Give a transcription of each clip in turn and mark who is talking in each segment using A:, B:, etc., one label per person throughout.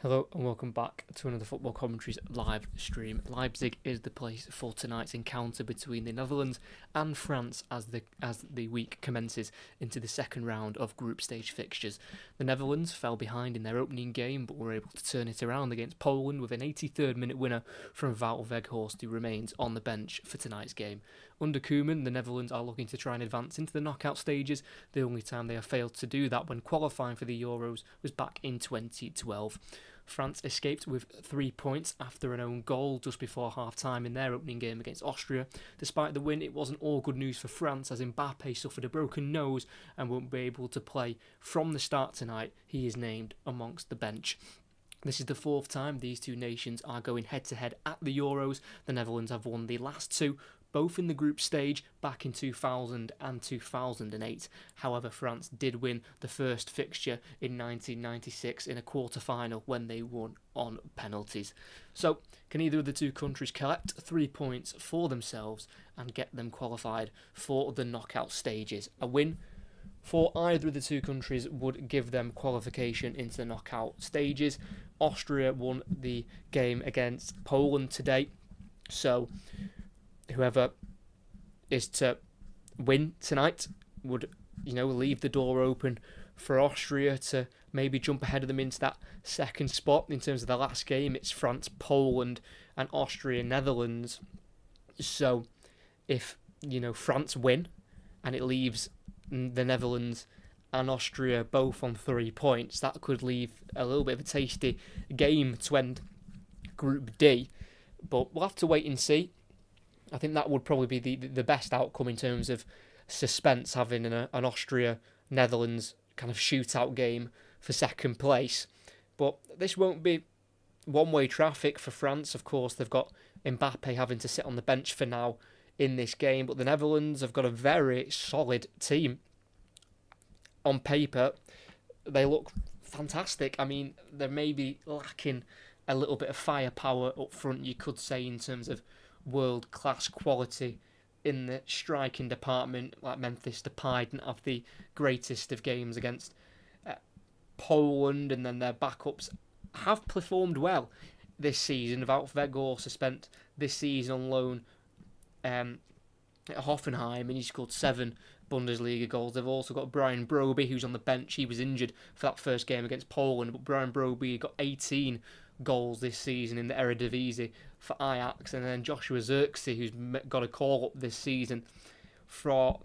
A: Hello and welcome back to another Football Commentaries live stream. Leipzig is the place for tonight's encounter between the Netherlands and France as the week commences into the second round of group stage fixtures. The Netherlands fell behind in their opening game but were able to turn it around against Poland with an 83rd minute winner from Wout Weghorst, who remains on the bench for tonight's game. Under Koeman, the Netherlands are looking to try and advance into the knockout stages. The only time they have failed to do that when qualifying for the Euros was back in 2012. France escaped with 3 points after an own goal just before half-time in their opening game against Austria. Despite the win, it wasn't all good news for France as Mbappe suffered a broken nose and won't be able to play from the start tonight. He is named amongst the bench. This is the fourth time these two nations are going head-to-head at the Euros. The Netherlands have won the last two, both in the group stage back in 2000 and 2008. However, France did win the first fixture in 1996 in a quarter-final when they won on penalties. So, can either of the two countries collect 3 points for themselves and get them qualified for the knockout stages? A win for either of the two countries would give them qualification into the knockout stages. Austria won the game against Poland today, so whoever is to win tonight would, leave the door open for Austria to maybe jump ahead of them into that second spot. In terms of the last game, it's France, Poland, and Austria, Netherlands. So if, France win and it leaves the Netherlands and Austria both on 3 points, that could leave a little bit of a tasty game to end Group D. But we'll have to wait and see. I think that would probably be the best outcome in terms of suspense, having an Austria-Netherlands kind of shootout game for second place. But this won't be one-way traffic for France. Of course, they've got Mbappe having to sit on the bench for now in this game, but the Netherlands have got a very solid team. On paper, they look fantastic. I mean, they're maybe lacking a little bit of firepower up front, you could say, in terms of world-class quality in the striking department. Like Memphis Depay didn't have the greatest of games against Poland, and then their backups have performed well this season. Wout Weghorst spent this season on loan at Hoffenheim, and he scored 7 Bundesliga goals. They've also got Brian Broby, who's on the bench. He was injured for that first game against Poland, but Brian Broby got 18 goals this season in the Eredivisie for Ajax, and then Joshua Zirkzee, who's got a call up this season for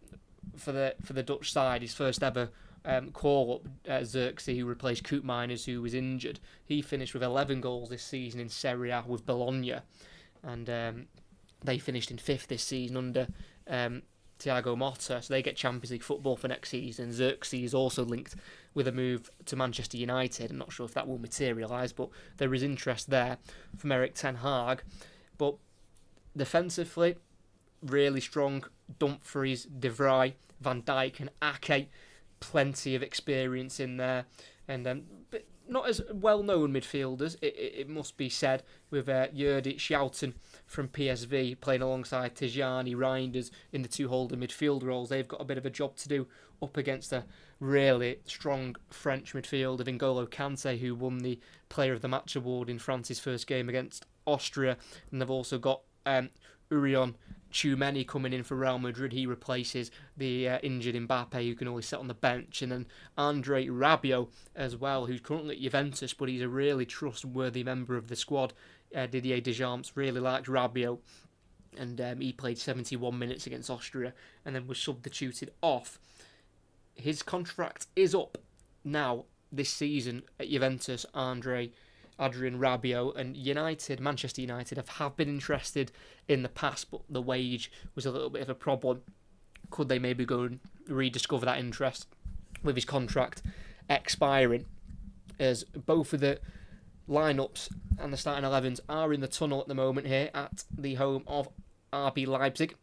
A: the Dutch side, his first ever call up. Zirkzee, who replaced Koopmeiners, who was injured, he finished with 11 goals this season in Serie A with Bologna, and they finished in 5th this season under Thiago Motta, so they get Champions League football for next season. Zirkzee is also linked with a move to Manchester United. I'm not sure if that will materialise, but there is interest there from Erik ten Hag. But defensively, really strong. Dumfries, De Vrij, Van Dijk and Ake, plenty of experience in there. And but not as well-known midfielders, it must be said, with Jurdi Schouten from PSV playing alongside Tijani Reinders in the two holding midfield roles. They've got a bit of a job to do up against a really strong French midfielder, N'Golo Kante, who won the Player of the Match award in France's first game against Austria. And they've also got Urion Tchouameni coming in for Real Madrid. He replaces the injured Mbappe, who can only sit on the bench. And then Andre Rabiot as well, who's currently at Juventus, but he's a really trustworthy member of the squad. Didier Deschamps really likes Rabiot, and he played 71 minutes against Austria and then was substituted off. His contract is up now this season at Juventus, Adrien Rabiot, and Manchester United have been interested in the past, but the wage was a little bit of a problem. Could they maybe go and rediscover that interest with his contract expiring? As both of the lineups and the starting 11s are in the tunnel at the moment here at the home of RB Leipzig,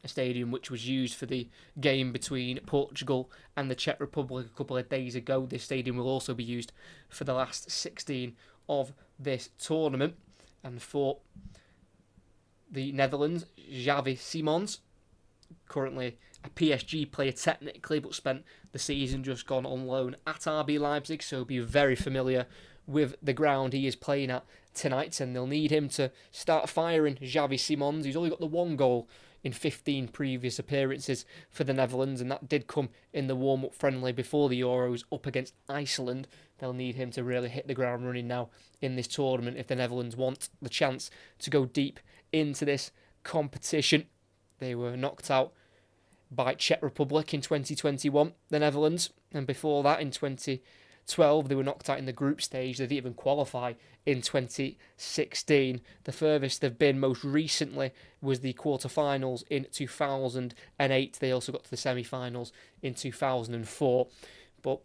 A: a stadium which was used for the game between Portugal and the Czech Republic a couple of days ago. This stadium will also be used for the last 16 of this tournament. And for the Netherlands, Xavi Simons, currently a PSG player technically, but spent the season just gone on loan at RB Leipzig, so be very familiar with the ground he is playing at tonight, and they'll need him to start firing Xavi Simons, who's only got the one goal in 15 previous appearances for the Netherlands, and that did come in the warm-up friendly before the Euros up against Iceland. They'll need him to really hit the ground running now in this tournament if the Netherlands want the chance to go deep into this competition. They were knocked out by Czech Republic in 2021, the Netherlands, and before that in 2012 they were knocked out in the group stage. They didn't even qualify in 2016. The furthest they've been most recently was the quarterfinals in 2008. They also got to the semi-finals in 2004. But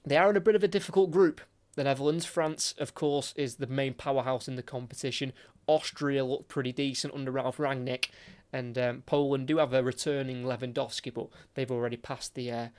A: they are in a bit of a difficult group, the Netherlands. France, of course, is the main powerhouse in the competition. Austria looked pretty decent under Ralf Rangnick. And Poland do have a returning Lewandowski, but they've already passed the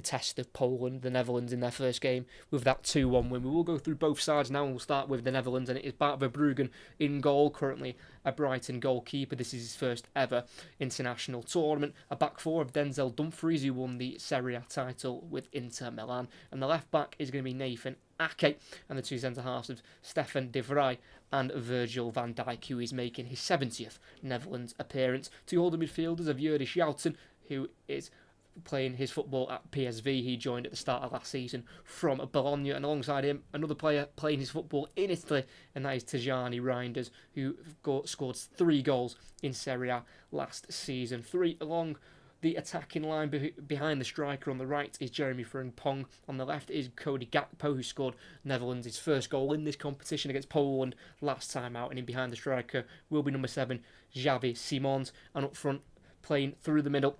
A: test of Poland, the Netherlands, in their first game with that 2-1 win. We will go through both sides now, and we'll start with the Netherlands, and it is Bart Verbruggen in goal, currently a Brighton goalkeeper. This is his first ever international tournament. A back four of Denzel Dumfries, who won the Serie A title with Inter Milan, and the left back is going to be Nathan Ake, and the two centre-halves of Stefan de Vrij and Virgil van Dijk, who is making his 70th Netherlands appearance. Two holding midfielders of Juri Schouten, who is playing his football at PSV. He joined at the start of last season from Bologna, and alongside him, another player playing his football in Italy, and that is Tijjani Reinders, who scored 3 goals in Serie A last season. 3 along the attacking line behind the striker. On the right is Jeremy Frimpong. On the left is Cody Gakpo, who scored Netherlands' his first goal in this competition against Poland last time out. And in behind the striker will be number 7, Xavi Simons. And up front, playing through the middle,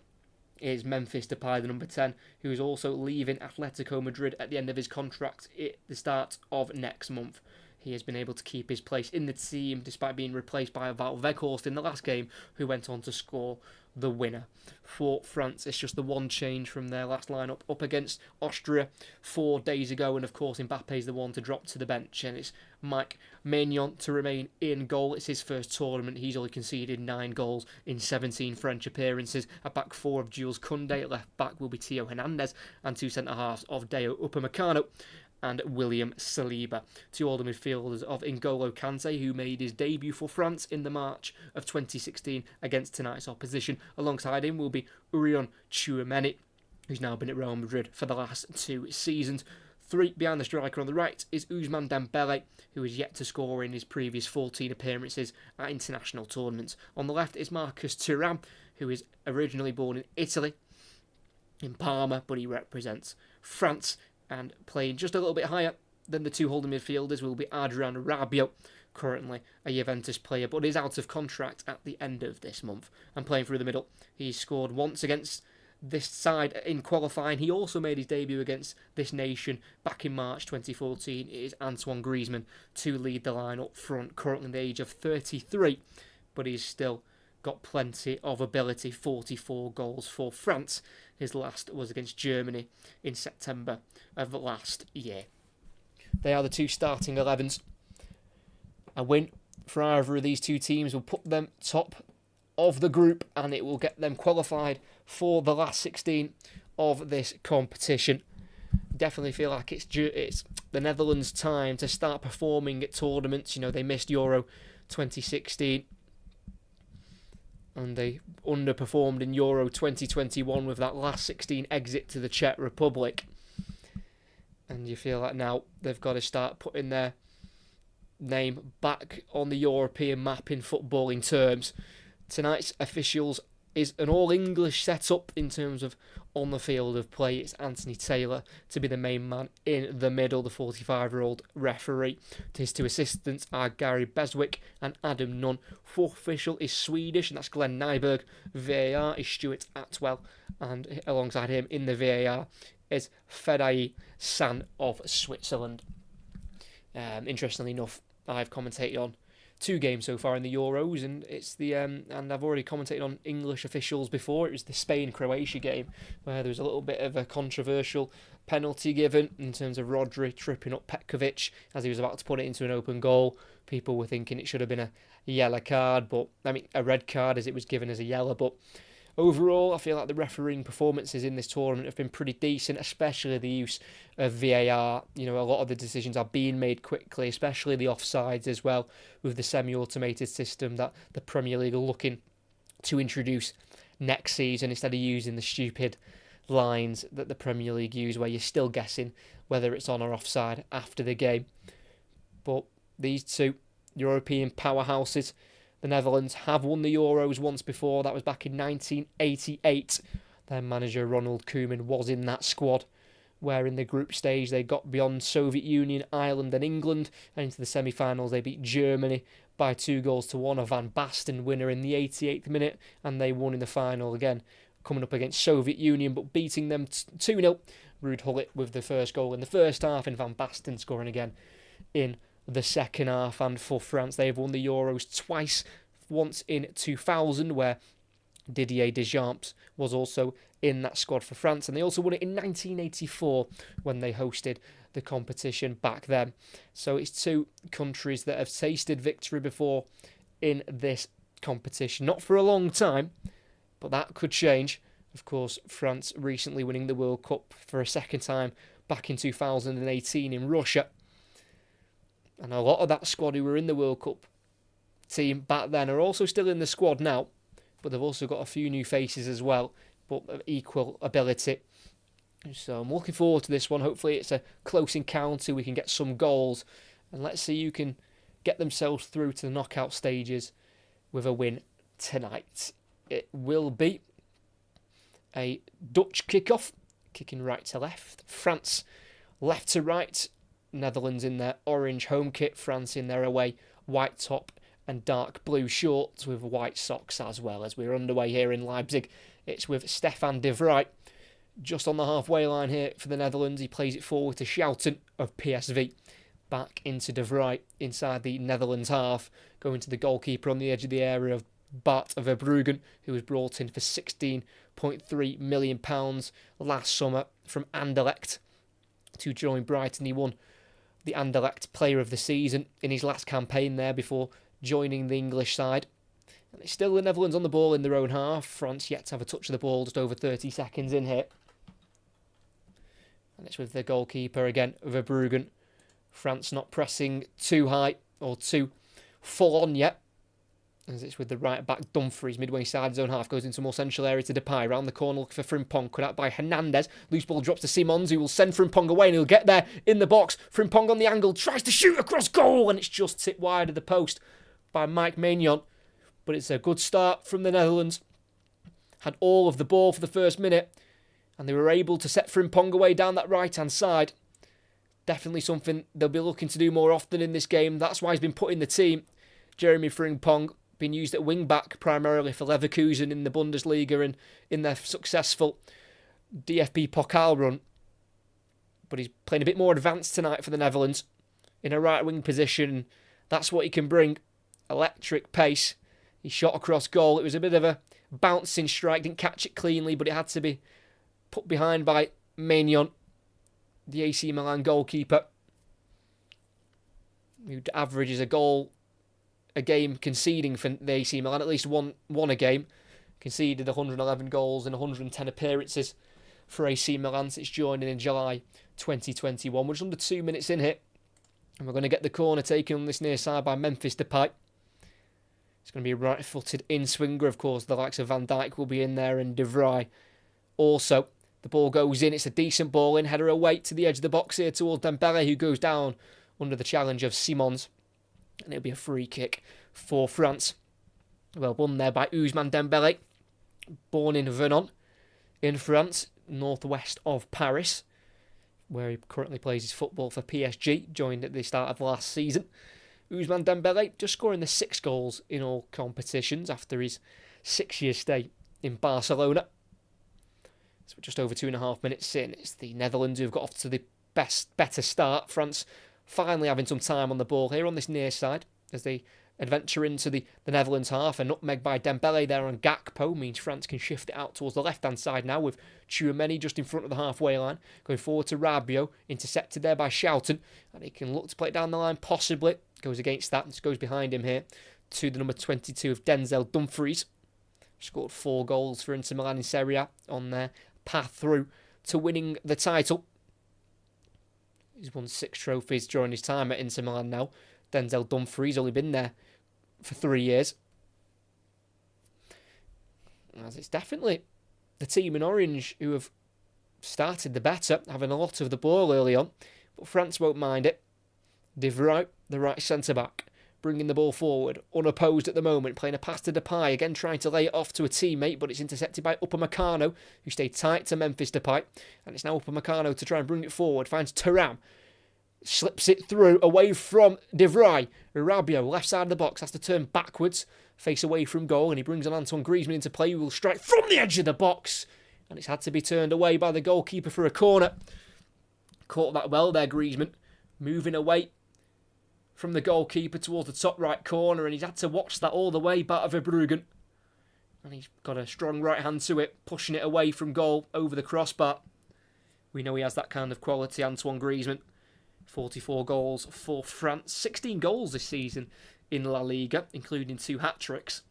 A: is Memphis Depay, the number 10, who is also leaving Atletico Madrid at the end of his contract at the start of next month. He has been able to keep his place in the team despite being replaced by Wout Weghorst in the last game, who went on to score the winner. For France, it's just the one change from their last lineup up against Austria 4 days ago, and of course Mbappe's the one to drop to the bench, and it's Mike Maignan to remain in goal. It's his first tournament. He's only conceded 9 goals in 17 French appearances. A back four of Jules Koundé. At left back will be Theo Hernandez, and two centre-halves of Deo Upamecano and William Saliba. Two older midfielders of N'Golo Kante, who made his debut for France in the March of 2016 against tonight's opposition. Alongside him will be Urion Tchouameni, who's now been at Real Madrid for the last 2 seasons. 3 behind the striker on the right is Ousmane Dembele, who is yet to score in his previous 14 appearances at international tournaments. On the left is Marcus Thuram, who is originally born in Italy, in Parma, but he represents France. And playing just a little bit higher than the two holding midfielders will be Adrian Rabiot, currently a Juventus player, but is out of contract at the end of this month. And playing through the middle, he scored once against this side in qualifying. He also made his debut against this nation back in March 2014. It is Antoine Griezmann to lead the line up front, currently the age of 33, but he's still got plenty of ability. 44 goals for France. His last was against Germany in September of last year. They are the two starting 11s. A win for either of these two teams will put them top of the group, and it will get them qualified for the last 16 of this competition. Definitely feel like it's the Netherlands' time to start performing at tournaments. You know, they missed Euro 2016. And they underperformed in Euro 2021 with that last 16 exit to the Czech Republic. And you feel like now they've got to start putting their name back on the European map in footballing terms. Tonight's officials is an all-English setup in terms of on the field of play. It's Anthony Taylor to be the main man in the middle, the 45-year-old referee. His two assistants are Gary Beswick and Adam Nunn. Fourth official is Swedish, and that's Glenn Nyberg. VAR is Stuart Atwell, and alongside him in the VAR is Fedai San of Switzerland. Interestingly enough, I've commentated on 2 games so far in the Euros, and it's and I've already commentated on English officials before. It was the Spain-Croatia game where there was a little bit of a controversial penalty given in terms of Rodri tripping up Petkovic as he was about to put it into an open goal. People were thinking it should have been a yellow card, but I mean a red card as it was given as a yellow. But overall, I feel like the refereeing performances in this tournament have been pretty decent, especially the use of VAR. You know, a lot of the decisions are being made quickly, especially the offsides as well, with the semi-automated system that the Premier League are looking to introduce next season instead of using the stupid lines that the Premier League use where you're still guessing whether it's on or offside after the game. But these two European powerhouses, the Netherlands, have won the Euros once before. That was back in 1988. Their manager Ronald Koeman was in that squad, where in the group stage they got beyond Soviet Union, Ireland and England, and into the semi-finals they beat Germany by 2-1, a Van Basten winner in the 88th minute, and they won in the final again, coming up against Soviet Union, but beating them 2-0. Ruud Gullit with the first goal in the first half, and Van Basten scoring again in the second half. And for France, they have won the Euros twice, once in 2000, where Didier Deschamps was also in that squad for France, and they also won it in 1984 when they hosted the competition back then. So it's two countries that have tasted victory before in this competition. Not for a long time, but that could change. Of course, France recently winning the World Cup for a second time back in 2018 in Russia. And a lot of that squad who were in the World Cup team back then are also still in the squad now, but they've also got a few new faces as well, but of equal ability. So I'm looking forward to this one. Hopefully it's a close encounter, we can get some goals, and let's see who can get themselves through to the knockout stages with a win tonight. It will be a Dutch kickoff, kicking right to left. France left to right. Netherlands in their orange home kit. France in their away white top and dark blue shorts with white socks as well. As we're underway here in Leipzig, it's with Stefan de Vrij just on the halfway line here for the Netherlands. He plays it forward to Schouten of PSV. Back into de Vrij inside the Netherlands half, going to the goalkeeper on the edge of the area of Bart Verbruggen, who was brought in for £16.3 million last summer from Anderlecht to join Brighton. He won the Anderlecht Player of the Season in his last campaign there before joining the English side. And it's still the Netherlands on the ball in their own half. France yet to have a touch of the ball, just over 30 seconds in here. And it's with the goalkeeper again, Verbruggen. France not pressing too high or too full on yet, as it's with the right back Dumfries, midway side his own half, goes into more central area to Depay, round the corner looking for Frimpong, cut out by Hernandez, loose ball drops to Simons, who will send Frimpong away, and he'll get there in the box. Frimpong on the angle, tries to shoot across goal, and it's just tipped wide of the post by Mike Maignan. But it's a good start from the Netherlands. Had all of the ball for the first minute, and they were able to set Frimpong away down that right hand side. Definitely something they'll be looking to do more often in this game. That's why he's been put in the team. Jeremy Frimpong, been used at wing-back primarily for Leverkusen in the Bundesliga and in their successful DFB Pokal run. But he's playing a bit more advanced tonight for the Netherlands in a right-wing position. That's what he can bring. Electric pace. He shot across goal. It was a bit of a bouncing strike. Didn't catch it cleanly, but it had to be put behind by Maignan, the AC Milan goalkeeper, who averages a goal a game conceding for the AC Milan, at least one a game. Conceded 111 goals in 110 appearances for AC Milan since joining in July 2021. We're just under 2 minutes in here, and we're going to get the corner taken on this near side by Memphis Depay. It's going to be a right-footed in-swinger, of course. The likes of Van Dijk will be in there, and de Vrij also. The ball goes in. It's a decent ball in. Header away to the edge of the box here towards Dembele, who goes down under the challenge of Simons. And it'll be a free kick for France. Well, won there by Ousmane Dembele, born in Vernon, in France, northwest of Paris, where he currently plays his football for PSG, joined at the start of last season. Ousmane Dembele just scoring the 6 goals in all competitions after his 6-year stay in Barcelona. So just over 2.5 minutes in, it's the Netherlands who've got off to the better start. France finally having some time on the ball here on this near side as they adventure into the Netherlands half. A nutmeg by Dembele there on Gakpo means France can shift it out towards the left-hand side now with Tchouameni just in front of the halfway line. Going forward to Rabiot, intercepted there by Schouten. And he can look to play it down the line, possibly. Goes against that, and just goes behind him here to the number 22 of Denzel Dumfries. Scored 4 goals for Inter Milan in Serie A on their path through to winning the title. He's won 6 trophies during his time at Inter Milan now. Denzel Dumfries only been there for 3 years. As it's definitely the team in orange who have started the better, having a lot of the ball early on. But France won't mind it. De Vrij, the right centre-back, bringing the ball forward, unopposed at the moment, playing a pass to Depay, again trying to lay it off to a teammate, but it's intercepted by Upamecano, who stayed tight to Memphis Depay. And it's now Upamecano to try and bring it forward, finds Thuram, slips it through, away from De Vrij. Rabiot, left side of the box, has to turn backwards, face away from goal, and he brings on Antoine Griezmann into play, who will strike from the edge of the box. And it's had to be turned away by the goalkeeper for a corner. Caught that well there, Griezmann, moving away from the goalkeeper towards the top right corner, and he's had to watch that all the way, Bart Verbruggen. And he's got a strong right hand to it, pushing it away from goal over the crossbar. We know he has that kind of quality, Antoine Griezmann. 44 goals for France, 16 goals this season in La Liga, including 2 hat-tricks.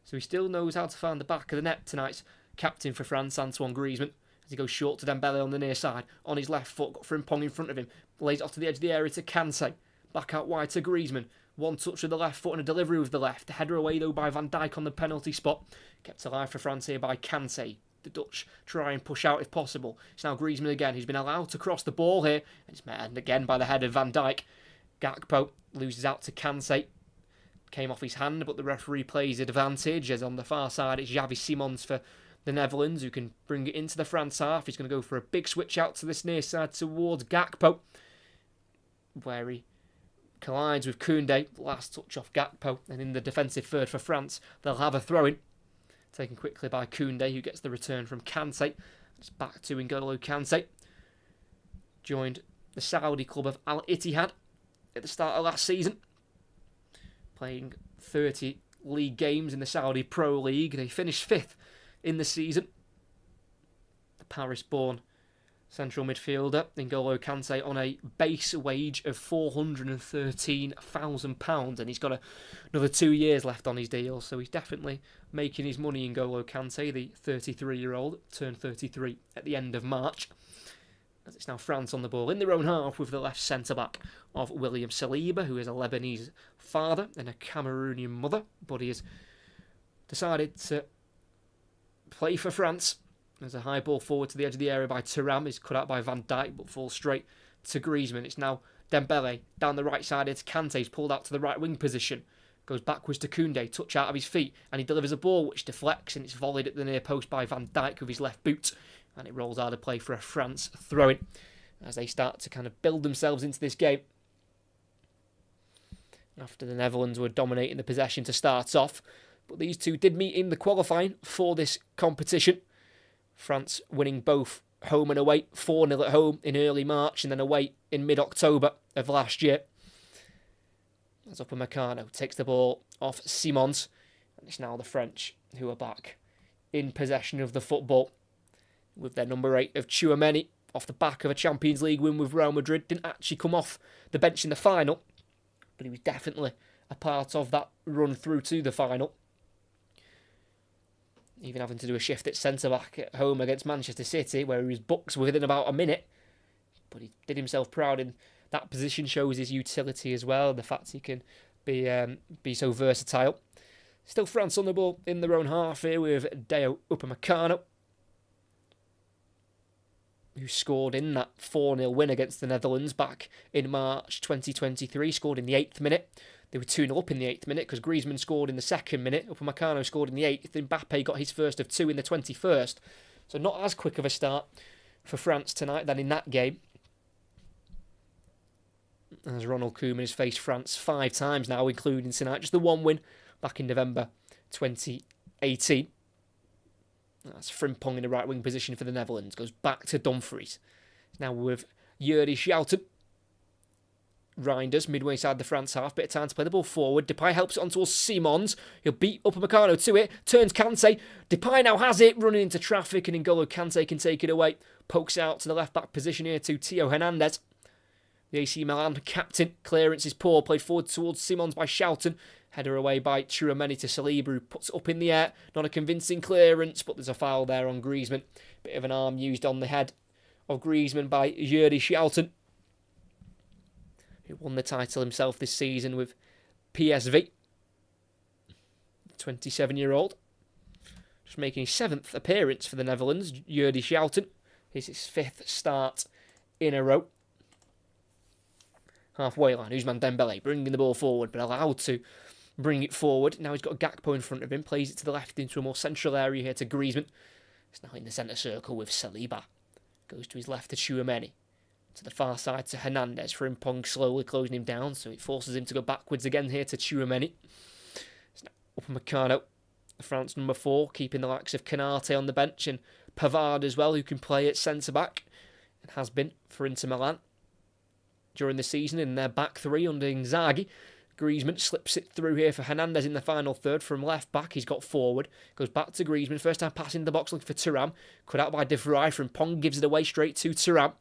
A: So he still knows how to find the back of the net. Tonight's captain for France, Antoine Griezmann, as he goes short to Dembele on the near side. On his left foot, got Frimpong in front of him. Lays it off to the edge of the area to Kante. Back out wide to Griezmann. One touch with the left foot and a delivery with the left. The header away though by Van Dijk on the penalty spot. Kept alive for France here by Kante. The Dutch try and push out if possible. It's now Griezmann again, who's been allowed to cross the ball here. And it's met again by the head of Van Dijk. Gakpo loses out to Kante. Came off his hand, but the referee plays advantage, as on the far side it's Xavi Simons for the Netherlands, who can bring it into the France half. He's going to go for a big switch out to this near side towards Gakpo, where he collides with Koundé. Last touch off Gakpo, and in the defensive third for France, they'll have a throw-in. Taken quickly by Koundé, who gets the return from Kante. It's back to N'Golo Kante. Joined the Saudi club of Al Ittihad at the start of last season, playing 30 league games in the Saudi Pro League. They finished 5th in the season. The Paris-born central midfielder N'Golo Kante on a base wage of £413,000, and he's got another 2 years left on his deal, so he's definitely making his money. N'Golo Kante, the 33-year-old, turned 33 at the end of March. As it's now France on the ball in their own half with the left centre-back of William Saliba, who is a Lebanese father and a Cameroonian mother, but he has decided to play for France. There's a high ball forward to the edge of the area by Thuram. Is cut out by Van Dijk, but falls straight to Griezmann. It's now Dembele down the right side. It's Kante. He's pulled out to the right wing position. Goes backwards to Koundé. Touch out of his feet. And he delivers a ball which deflects, and it's volleyed at the near post by Van Dijk with his left boot. And it rolls out of play for a France throw-in as they start to kind of build themselves into this game. After the Netherlands were dominating the possession to start off. But these two did meet in the qualifying for this competition. France winning both home and away, 4-0 at home in early March and then away in mid-October of last year. As Upamecano takes the ball off Simons, and it's now the French who are back in possession of the football with their number 8 of Tchouaméni off the back of a Champions League win with Real Madrid. Didn't actually come off the bench in the final, but he was definitely a part of that run through to the final. Even having to do a shift at centre-back at home against Manchester City, where he was booked within about a minute. But he did himself proud in that position, shows his utility as well, the fact he can be so versatile. Still France on the ball in their own half here with Dayot Upamecano, who scored in that 4-0 win against the Netherlands back in March 2023, scored in the 8th minute. They were 2-0 up in the 8th minute because Griezmann scored in the 2nd minute. Upamecano scored in the 8th. Mbappe got his first of 2 in the 21st. So not as quick of a start for France tonight than in that game. As Ronald Koeman has faced France 5 times now, including tonight. Just the one win back in November 2018. That's Frimpong in the right wing position for the Netherlands. Goes back to Dumfries. Now with Yuri Schouten. Reinders midway side the France half. Bit of time to play the ball forward. Depay helps it on towards Simons. He'll beat Upamecano to it. Turns Kante. Depay now has it. Running into traffic, and N'Golo Kante can take it away. Pokes out to the left back position here to Theo Hernandez. The AC Milan captain. Clearance is poor. Played forward towards Simons by Schouten. Header away by Tchouameni to Saliba, who puts it up in the air. Not a convincing clearance, but there's a foul there on Griezmann. Bit of an arm used on the head of Griezmann by Jordi Schouten, who won the title himself this season with PSV. 27-year-old. Just making his 7th appearance for the Netherlands. Jordi Schouten. It's his 5th start in a row. Halfway line, Ousmane Dembele bringing the ball forward, but allowed to bring it forward. Now he's got Gakpo in front of him, plays it to the left into a more central area here to Griezmann. It's now in the centre circle with Saliba. Goes to his left to Tchouameni. To the far side to Hernandez. Frimpong slowly closing him down, so it forces him to go backwards again here to Tchouameni. It's now Upamecano, France number 4, keeping the likes of Canate on the bench and Pavard as well, who can play at centre-back and has been for Inter Milan during the season in their back 3 under Inzaghi. Griezmann slips it through here for Hernandez in the final third. From left back, he's got forward. Goes back to Griezmann. First time passing the box, looking for Thuram. Cut out by De Vrij. Frimpong gives it away straight to Thuram.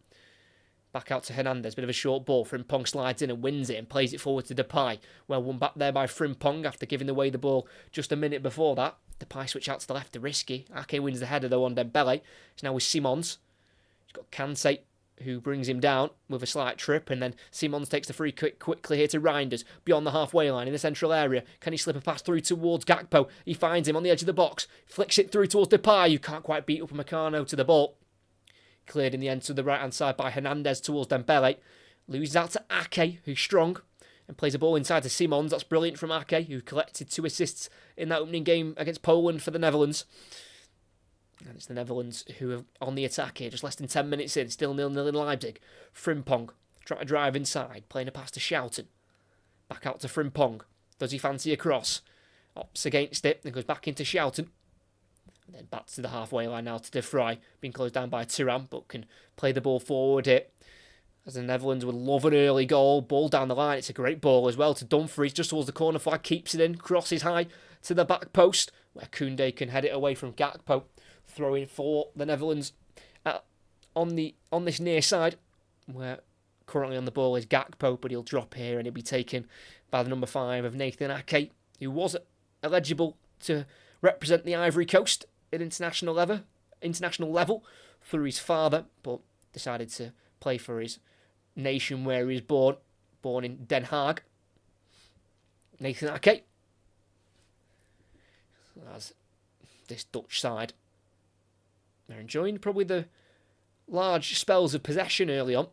A: Back out to Hernandez. Bit of a short ball. Frimpong slides in and wins it and plays it forward to Depay. Well won back there by Frimpong after giving away the ball just a minute before that. Depay switch out to the left to Risky. Ake wins the header though on Dembele. It's now with Simons. He's got Kante, who brings him down with a slight trip, and then Simons takes the free kick quickly here to Reinders, beyond the halfway line in the central area. Can he slip a pass through towards Gakpo? He finds him on the edge of the box, flicks it through towards Depay, who can't quite beat Upamecano to the ball. Cleared in the end to the right-hand side by Hernandez towards Dembele. Loses out to Ake, who's strong, and plays a ball inside to Simons. That's brilliant from Ake, who collected 2 assists in that opening game against Poland for the Netherlands. And it's the Netherlands who are on the attack here, just less than 10 minutes in, still 0-0 in Leipzig. Frimpong trying to drive inside, playing a pass to Schouten. Back out to Frimpong. Does he fancy a cross? Opts against it, then goes back into Schouten. And then back to the halfway line now to De Vrij, being closed down by Thuram, but can play the ball forward here. As the Netherlands would love an early goal, ball down the line. It's a great ball as well to Dumfries, just towards the corner flag, keeps it in, crosses high to the back post, where Koundé can head it away from Gakpo. Throwing for the Netherlands on this near side, where currently on the ball is Gakpo, but he'll drop here and he'll be taken by the number 5 of Nathan Ake, who was eligible to represent the Ivory Coast at international level through his father, but decided to play for his nation where he was born in Den Haag. Nathan Ake, as this Dutch side, they're enjoying probably the large spells of possession early on,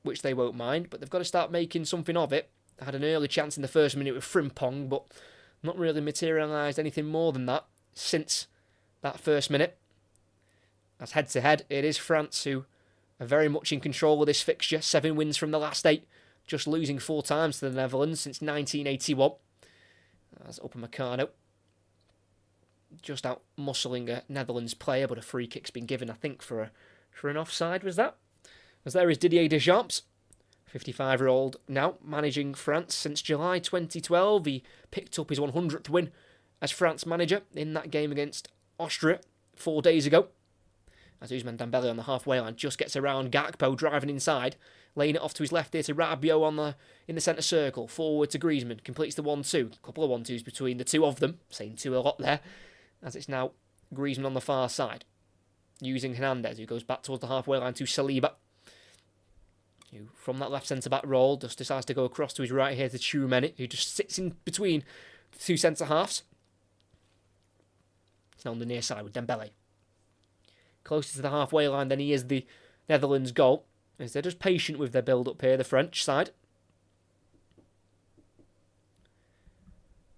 A: which they won't mind, but they've got to start making something of it. I had an early chance in the first minute with Frimpong, but not really materialised anything more than that since that first minute. As head-to-head, it is France who are very much in control of this fixture. 7 wins from the last 8, just losing 4 times to the Netherlands since 1981. As Upamecano just out muscling a Netherlands player, but a free kick's been given, I think, for an offside, was that? As there is Didier Deschamps, 55-year-old now, managing France since July 2012. He picked up his 100th win as France manager in that game against Austria 4 days ago. As Ousmane Dembele on the halfway line just gets around Gakpo, driving inside, laying it off to his left here to Rabiot in the centre circle, forward to Griezmann, completes the 1-2. A couple of 1-2s between the two of them, saying 2 a lot there, as it's now Griezmann on the far side, using Hernandez, who goes back towards the halfway line to Saliba, who from that left centre-back role just decides to go across to his right here to Tchouameni, who just sits in between the 2 centre-halves. It's now on the near side with Dembele. Closer to the halfway line than he is the Netherlands goal, as they're just patient with their build-up here, the French side.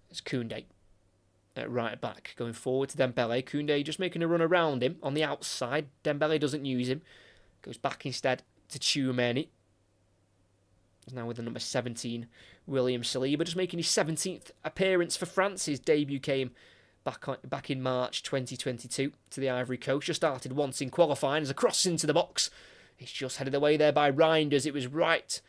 A: It's Koundé at right back, going forward to Dembele. Koundé just making a run around him on the outside. Dembele doesn't use him. Goes back instead to Tchouameni. Now with the number 17, William Saliba, just making his 17th appearance for France. His debut came back in March 2022 to the Ivory Coast. Just started once in qualifying as a cross into the box. It's just headed away there by Reinders. It was right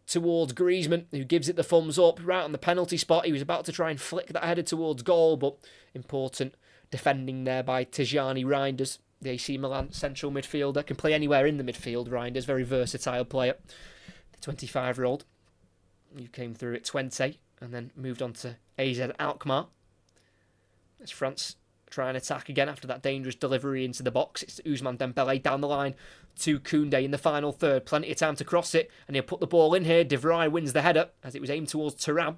A: towards Griezmann, who gives it the thumbs up right on the penalty spot. He was about to try and flick that header towards goal, but important defending there by Tijani Reinders, the AC Milan central midfielder. Can play anywhere in the midfield, Reinders, very versatile player. the 25-year-old, who came through at 20 and then moved on to AZ Alkmaar. As France try and attack again after that dangerous delivery into the box. It's Ousmane Dembele down the line to Koundé in the final third. Plenty of time to cross it, and he'll put the ball in here. De Vrij wins the header as it was aimed towards Thuram.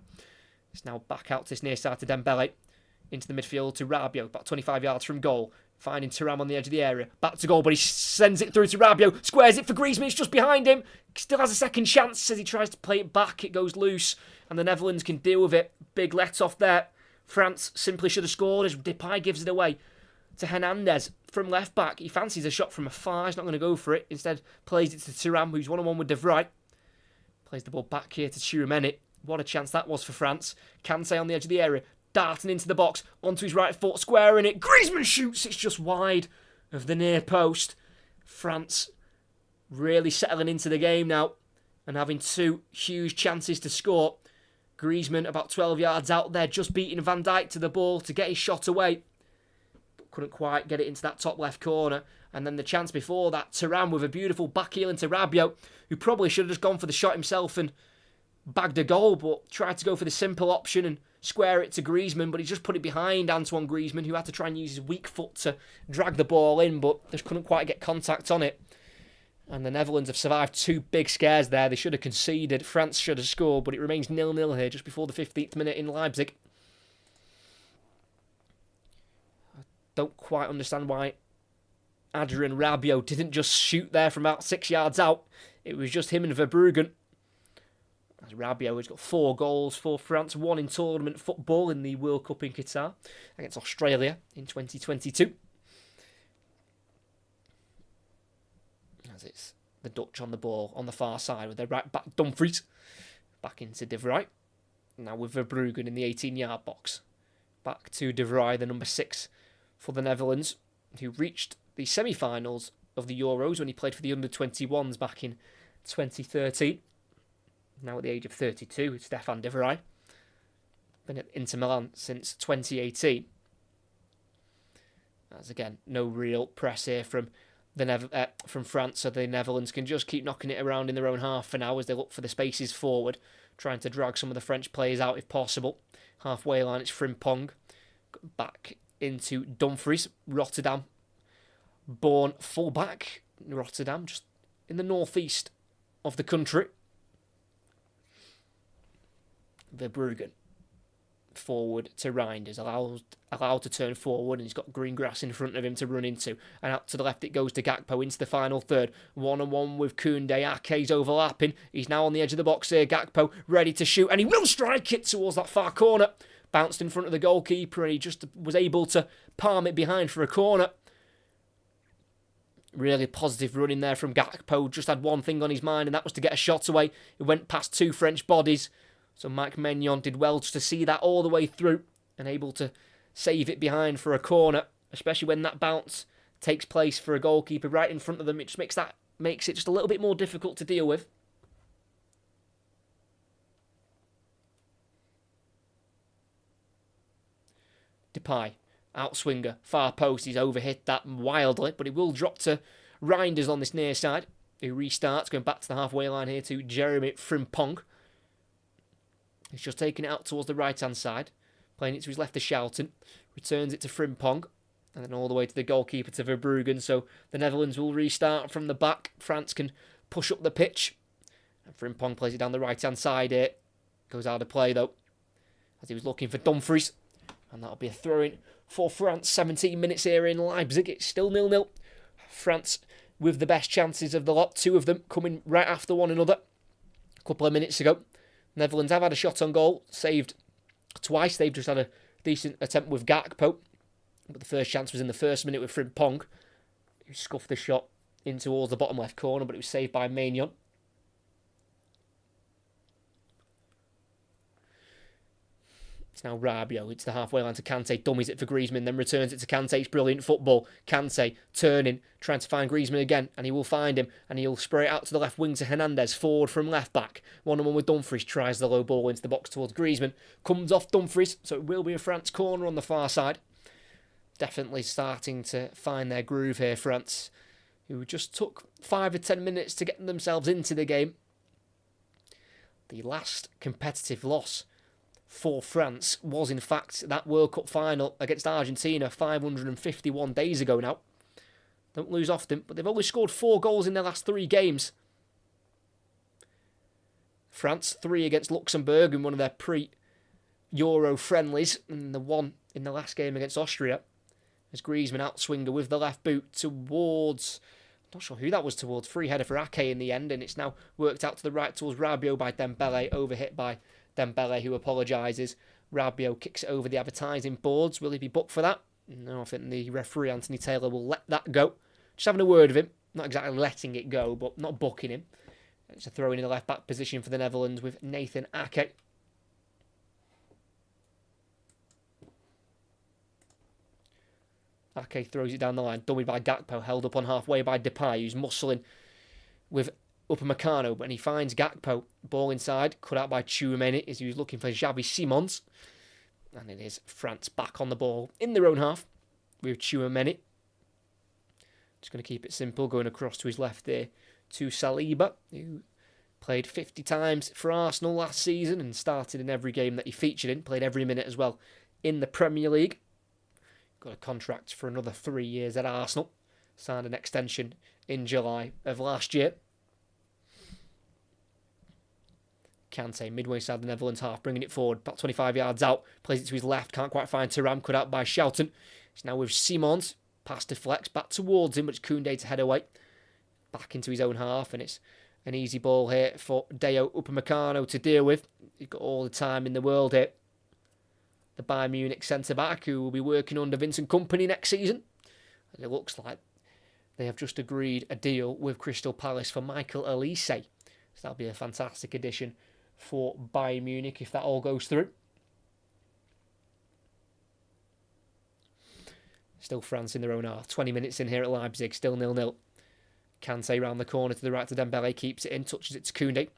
A: It's now back out to this near side to Dembele. Into the midfield to Rabiot, about 25 yards from goal. Finding Thuram on the edge of the area. Back to goal, but he sends it through to Rabiot. Squares it for Griezmann, it's just behind him. Still has a second chance as he tries to play it back. It goes loose, and the Netherlands can deal with it. Big let-off there. France simply should have scored as Depay gives it away to Hernandez from left back. He fancies a shot from afar. He's not going to go for it. Instead, plays it to Thuram, who's one-on-one with De Vrij. Plays the ball back here to Tchouameni. What a chance that was for France. Kante on the edge of the area, darting into the box, onto his right foot, squaring it. Griezmann shoots. It's just wide of the near post. France really settling into the game now and having two huge chances to score. Griezmann about 12 yards out there, just beating Van Dijk to the ball to get his shot away. But couldn't quite get it into that top left corner. And then the chance before that, Thuram with a beautiful back heel into Rabiot, who probably should have just gone for the shot himself and bagged a goal, but tried to go for the simple option and square it to Griezmann, but he just put it behind Antoine Griezmann, who had to try and use his weak foot to drag the ball in, but just couldn't quite get contact on it. And the Netherlands have survived two big scares there. They should have conceded. France should have scored, but it remains 0-0 here just before the 15th minute in Leipzig. I don't quite understand why Adrien Rabiot didn't just shoot there from about 6 yards out. It was just him and Verbruggen. As Rabiot has got 4 goals for France, 1 in tournament football in the World Cup in Qatar against Australia in 2022. As it's the Dutch on the ball on the far side with their right back Dumfries. Back into De Vrij. Now with Verbruggen in the 18-yard box. Back to De Vrij, the number 6 for the Netherlands, who reached the semi-finals of the Euros when he played for the under-21s back in 2013. Now at the age of 32, it's Stefan De Vrij. Been at Inter Milan since 2018. As again, no real press here from from France, so the Netherlands can just keep knocking it around in their own half for now as they look for the spaces forward, trying to drag some of the French players out if possible. Halfway line, it's Frimpong. Back into Dumfries, Rotterdam. Born fullback, Rotterdam, just in the northeast of the country. Verbruggen forward to Reinders, allowed to turn forward, and he's got green grass in front of him to run into. And out to the left it goes to Gakpo into the final third. 1-on-1 with Koundé. Ake's overlapping. He's now on the edge of the box here. Gakpo ready to shoot, and he will strike it towards that far corner. Bounced in front of the goalkeeper, and he just was able to palm it behind for a corner. Really positive run in there from Gakpo. Just had one thing on his mind, and that was to get a shot away. It went past 2 French bodies. So Mike Maignan did well just to see that all the way through and able to save it behind for a corner, especially when that bounce takes place for a goalkeeper right in front of them. It just makes it just a little bit more difficult to deal with. Depay, outswinger, far post. He's overhit that wildly, but he will drop to Reinders on this near side, who restarts, going back to the halfway line here to Jeremy Frimpong. He's just taking it out towards the right-hand side, playing it to his left to Schouten, returns it to Frimpong, and then all the way to the goalkeeper to Verbruggen. So the Netherlands will restart from the back. France can push up the pitch. And Frimpong plays it down the right-hand side here. Goes out of play, though, as he was looking for Dumfries. And that'll be a throw-in for France. 17 minutes here in Leipzig. It's still 0-0. France with the best chances of the lot. 2 of them coming right after one another a couple of minutes ago. Netherlands have had a shot on goal, saved twice. They've just had a decent attempt with Gakpo. But the first chance was in the first minute with Frimpong, who scuffed the shot in towards the bottom left corner, but it was saved by Maignan. It's now Rabiot. It's the halfway line to Kante. Dummies it for Griezmann, then returns it to Kante. It's brilliant football. Kante turning, trying to find Griezmann again, and he will find him, and he'll spray it out to the left wing to Hernandez, forward from left back. 1-on-1 with Dumfries, tries the low ball into the box towards Griezmann. Comes off Dumfries, so it will be a France corner on the far side. Definitely starting to find their groove here, France, who just took 5 or 10 minutes to get themselves into the game. The last competitive loss for France was, in fact, that World Cup final against Argentina 551 days ago now. Don't lose often, but they've only scored 4 goals in their last 3 games. France, 3 against Luxembourg in one of their pre-Euro friendlies, and the 1 in the last game against Austria. As Griezmann outswinger with the left boot towards... I'm not sure who that was towards. Free header for Ake in the end, and it's now worked out to the right towards Rabiot by Dembele, overhit by Dembele, who apologises. Rabiot kicks it over the advertising boards. Will he be booked for that? No, I think the referee, Anthony Taylor, will let that go. Just having a word with him. Not exactly letting it go, but not booking him. It's a throw in the left-back position for the Netherlands with Nathan Ake. Ake throws it down the line, dummied by Gakpo, held up on halfway by Depay, who's muscling with Upamecano, but he finds Gakpo, ball inside, cut out by Tchouaméni as he was looking for Xavi Simons. And it is France back on the ball in their own half with Tchouaméni. Just going to keep it simple, going across to his left there to Saliba, who played 50 times for Arsenal last season and started in every game that he featured in, played every minute as well in the Premier League. Got a contract for another 3 years at Arsenal. Signed an extension in July of last year. Kante, midway side the Netherlands half, bringing it forward, about 25 yards out, plays it to his left, can't quite find Thuram, cut out by Schouten. He's now with Simons, pass deflects, back towards him, but it's Koundé to head away. Back into his own half, and it's an easy ball here for Dayot Upamecano to deal with. He's got all the time in the world here. The Bayern Munich centre-back, who will be working under Vincent Kompany next season. And it looks like they have just agreed a deal with Crystal Palace for Michael Olise. So that'll be a fantastic addition for Bayern Munich if that all goes through. Still France in their own half. 20 minutes in here at Leipzig, still 0-0. Kante round the corner to the right to Dembele, keeps it in, touches it to Koundé.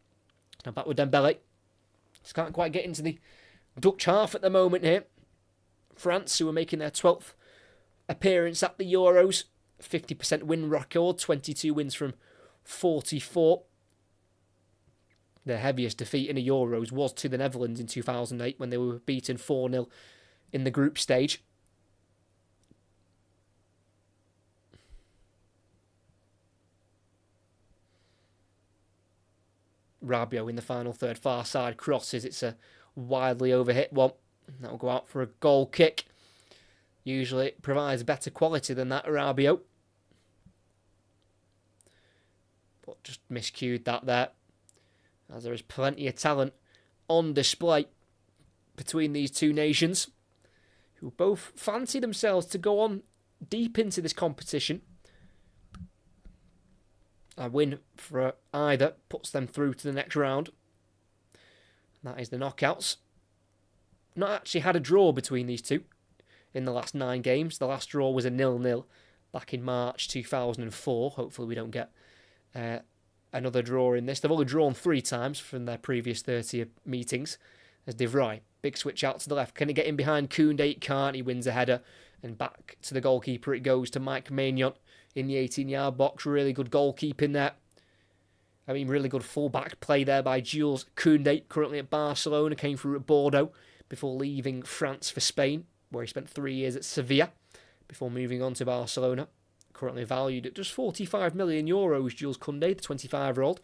A: Now back with Dembele. Just can't quite get into the Dutch half at the moment here. France, who are making their 12th appearance at the Euros. 50% win record, 22 wins from 44. Their heaviest defeat in the Euros was to the Netherlands in 2008 when they were beaten 4-0 in the group stage. Rabiot in the final third, far side crosses. It's a widely overhit one. That'll go out for a goal kick. Usually it provides better quality than that, Rabiot. But just miscued that there. As there is plenty of talent on display between these two nations, who both fancy themselves to go on deep into this competition. A win for either puts them through to the next round. That is the knockouts. Not actually had a draw between these two in the last 9 games. The last draw was a 0-0 back in March 2004. Hopefully we don't get another draw in this. They've only drawn 3 times from their previous 30 meetings. As De Vrij, big switch out to the left. Can he get in behind Koundé? Can't. He wins a header. And back to the goalkeeper it goes to Mike Maignan in the 18-yard box. Really good goalkeeping there. I mean, really good full-back play there by Jules Koundé, currently at Barcelona, came through at Bordeaux before leaving France for Spain, where he spent 3 years at Sevilla before moving on to Barcelona. Currently valued at just 45 million euros, Jules Koundé, the 25-year-old.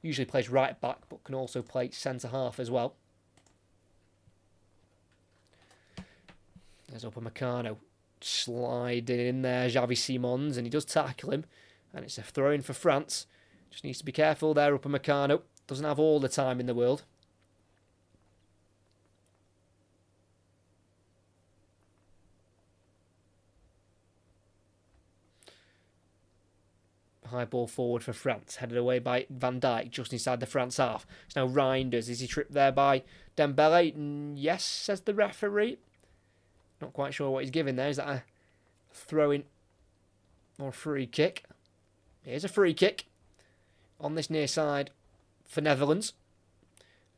A: Usually plays right-back, but can also play centre-half as well. There's Upamecano sliding in there, Xavi Simons, and he does tackle him. And it's a throw-in for France. Just needs to be careful there, Upamecano. Doesn't have all the time in the world. High ball forward for France, headed away by Van Dijk, just inside the France half. It's now Reinders. Is he tripped there by Dembele? Yes, says the referee. Not quite sure what he's giving there. Is that a throw-in or a free kick? Here's a free kick on this near side for Netherlands.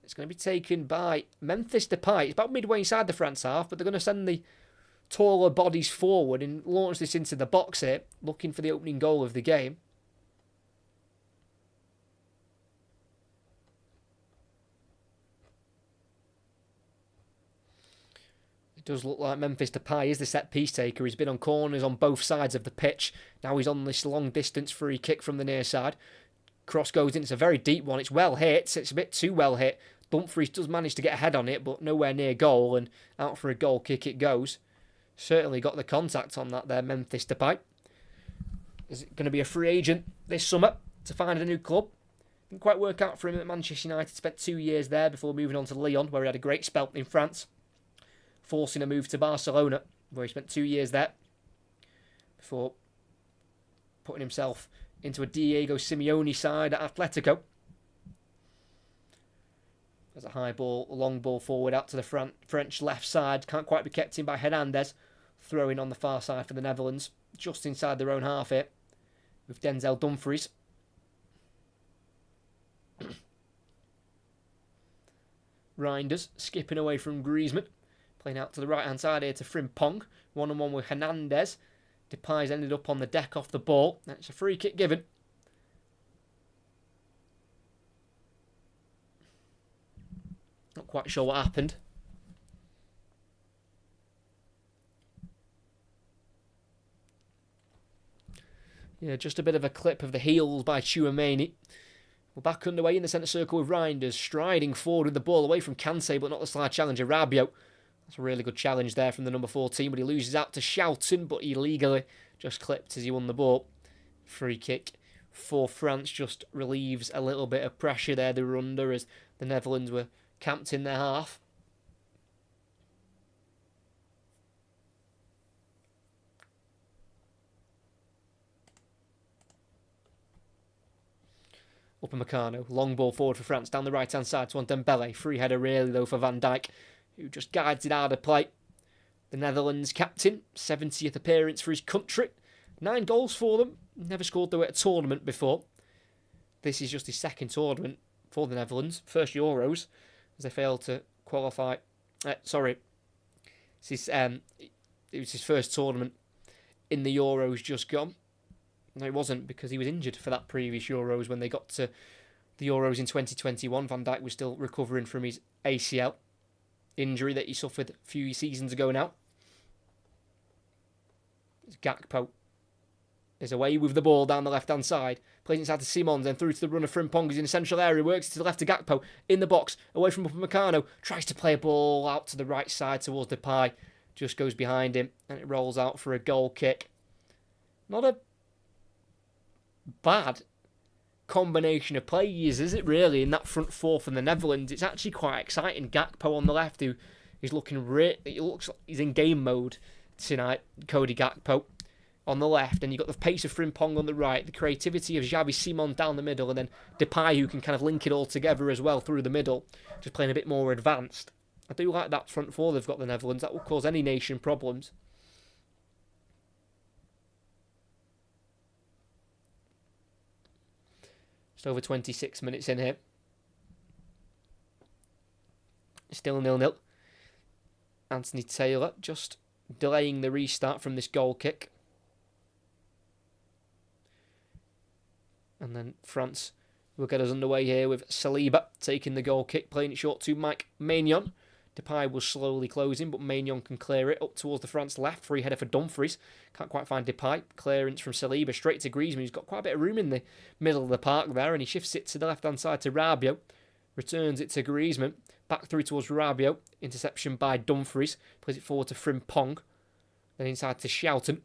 A: It's going to be taken by Memphis Depay. It's about midway inside the France half, but they're going to send the taller bodies forward and launch this into the box here, looking for the opening goal of the game. does look like Memphis Depay is the set-piece taker. He's been on corners on both sides of the pitch. Now he's on this long-distance free kick from the near side. Cross goes in. It's a very deep one. It's well hit. It's a bit too well hit. Dumfries does manage to get a head on it, but nowhere near goal, and out for a goal kick it goes. Certainly got the contact on that there, Memphis Depay. Is it going to be a free agent this summer to find a new club? Didn't quite work out for him at Manchester United. Spent 2 years there before moving on to Lyon, where he had a great spell in France, forcing a move to Barcelona, where he spent 2 years there before putting himself into a Diego Simeone side at Atletico. There's a high ball, a long ball forward out to the French left side. Can't quite be kept in by Hernandez. Throwing on the far side for the Netherlands. Just inside their own half here with Denzel Dumfries. Reinders skipping away from Griezmann. Playing out to the right-hand side here to Frimpong. One-on-one with Hernandez. Depay's ended up on the deck off the ball. That's a free kick given. Not quite sure what happened. Yeah, just a bit of a clip of the heels by Tchouaméni. We're back underway in the centre circle with Reinders, striding forward with the ball away from Kante, but not the slide challenger, Rabiot. That's a really good challenge there from the number 14, but he loses out to Schouten, but illegally just clipped as he won the ball. Free kick for France just relieves a little bit of pressure there they were under as the Netherlands were camped in their half. Upamecano, long ball forward for France, down the right-hand side to Dembele. Free header really, though, for Van Dijk, who just guides it out of play. The Netherlands captain, 70th appearance for his country. 9 goals for them. Never scored, though, at a tournament before. This is just his second tournament for the Netherlands. First Euros, as they failed to qualify. It was his first tournament in the Euros just gone. No, it wasn't, because he was injured for that previous Euros when they got to the Euros in 2021. Van Dijk was still recovering from his ACL injury that he suffered a few seasons ago now. Gakpo is away with the ball down the left-hand side. Plays inside to Simons, then through to the runner Frimpong, who's in the central area. Works to the left to Gakpo, in the box, away from Upamecano. Tries to play a ball out to the right side towards Depay. Just goes behind him, and it rolls out for a goal kick. Not a bad combination of players, is it really, in that front four from the Netherlands? It's actually quite exciting. Gakpo on the left, who is looking it looks like he's in game mode tonight. Cody Gakpo on the left, and you've got the pace of Frimpong on the right, the creativity of Xavi Simons down the middle, and then Depay, who can kind of link it all together as well through the middle, just playing a bit more advanced. I do like that front four they've got, the Netherlands. That will cause any nation problems. Just over 26 minutes in here. Still 0-0. Anthony Taylor just delaying the restart from this goal kick. And then France will get us underway here with Saliba taking the goal kick, playing it short to Mike Maignan. Depay will slowly close in, but Maignan can clear it up towards the France left. Free header for Dumfries. Can't quite find Depay. Clearance from Saliba straight to Griezmann, who's got quite a bit of room in the middle of the park there, and he shifts it to the left-hand side to Rabiot. Returns it to Griezmann. Back through towards Rabiot. Interception by Dumfries. Plays it forward to Frimpong. Then inside to Schouten.